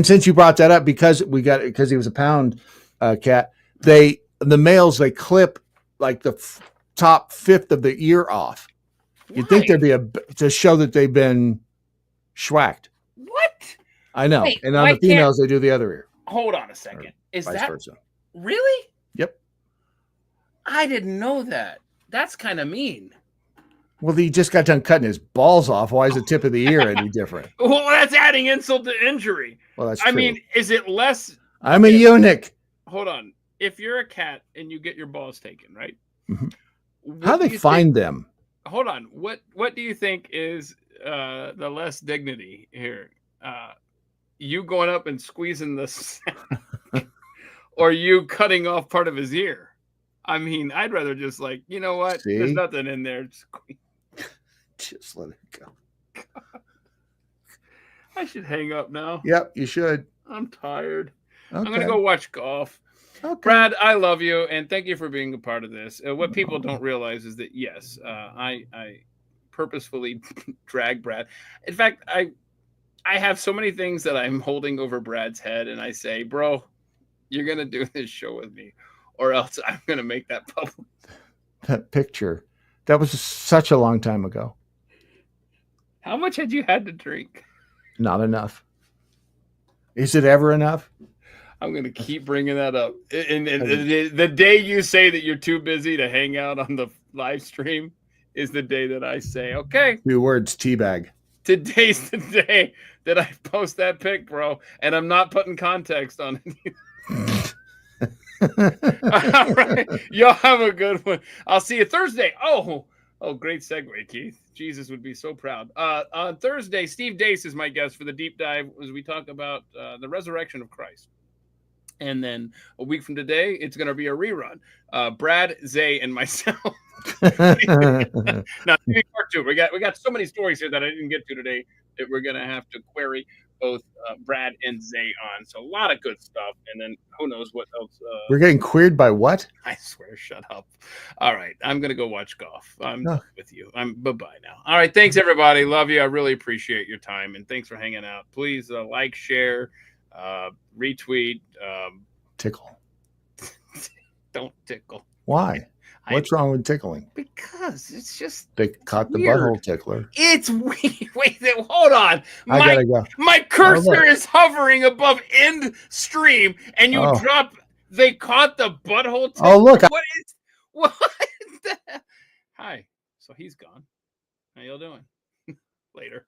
since you brought that up, because he was a pound cat, the males, they clip like the top 1/5 of the ear off. You'd think there'd be to show that they've been schwacked. What? I know. Wait, and on the females, they do the other ear. Hold on a second. Is that versa. Really? Yep. I didn't know that. That's kind of mean. Well, he just got done cutting his balls off. Why is the tip of the ear any different? Well, that's adding insult to injury. Well, that's true. I mean, is it less? I'm a eunuch. Hold on. If you're a cat and you get your balls taken, right? Mm-hmm. How do they find them? Hold on. What do you think is the less dignity here? You going up and squeezing the sack, or you cutting off part of his ear? I mean, I'd rather just you know what? See? There's nothing in there. Just let it go. I should hang up now. Yep, you should. I'm tired. Okay. I'm going to go watch golf. Okay. Brad, I love you, and thank you for being a part of this. What people don't realize is that, yes, I purposefully drag Brad. In fact, I have so many things that I'm holding over Brad's head, and I say, bro, you're going to do this show with me, or else I'm going to make that public. That picture, that was such a long time ago. How much had you had to drink? Not enough. Is it ever enough? I'm going to keep bringing that up. And the day you say that you're too busy to hang out on the live stream is the day that I say, okay. 2 words, teabag. Today's the day that I post that pic, bro. And I'm not putting context on it. All right. Y'all have a good one. I'll see you Thursday. Oh, great segue, Keith. Jesus would be so proud. On Thursday, Steve Dace is my guest for the deep dive as we talk about the resurrection of Christ. And then a week from today, it's going to be a rerun. Brad, Zay, and myself. Now, part 2. We got so many stories here that I didn't get to today that we're going to have to query both Brad and Zay on. So a lot of good stuff. And then who knows what else. We're getting queered by what? I swear, shut up. All right. I'm going to go watch golf. I'm No. done with you. I'm bye-bye now. All right. Thanks, everybody. Love you. I really appreciate your time. And thanks for hanging out. Please like, share, retweet. Tickle. Don't tickle. Why? What's wrong with tickling? Because it's just They caught the weird. butthole tickler. It's weird. Wait, hold on. I gotta go. My cursor is hovering above end stream, and you drop. They caught the butthole tickler. Oh, look. What? Hi. So he's gone. How y'all doing? Later.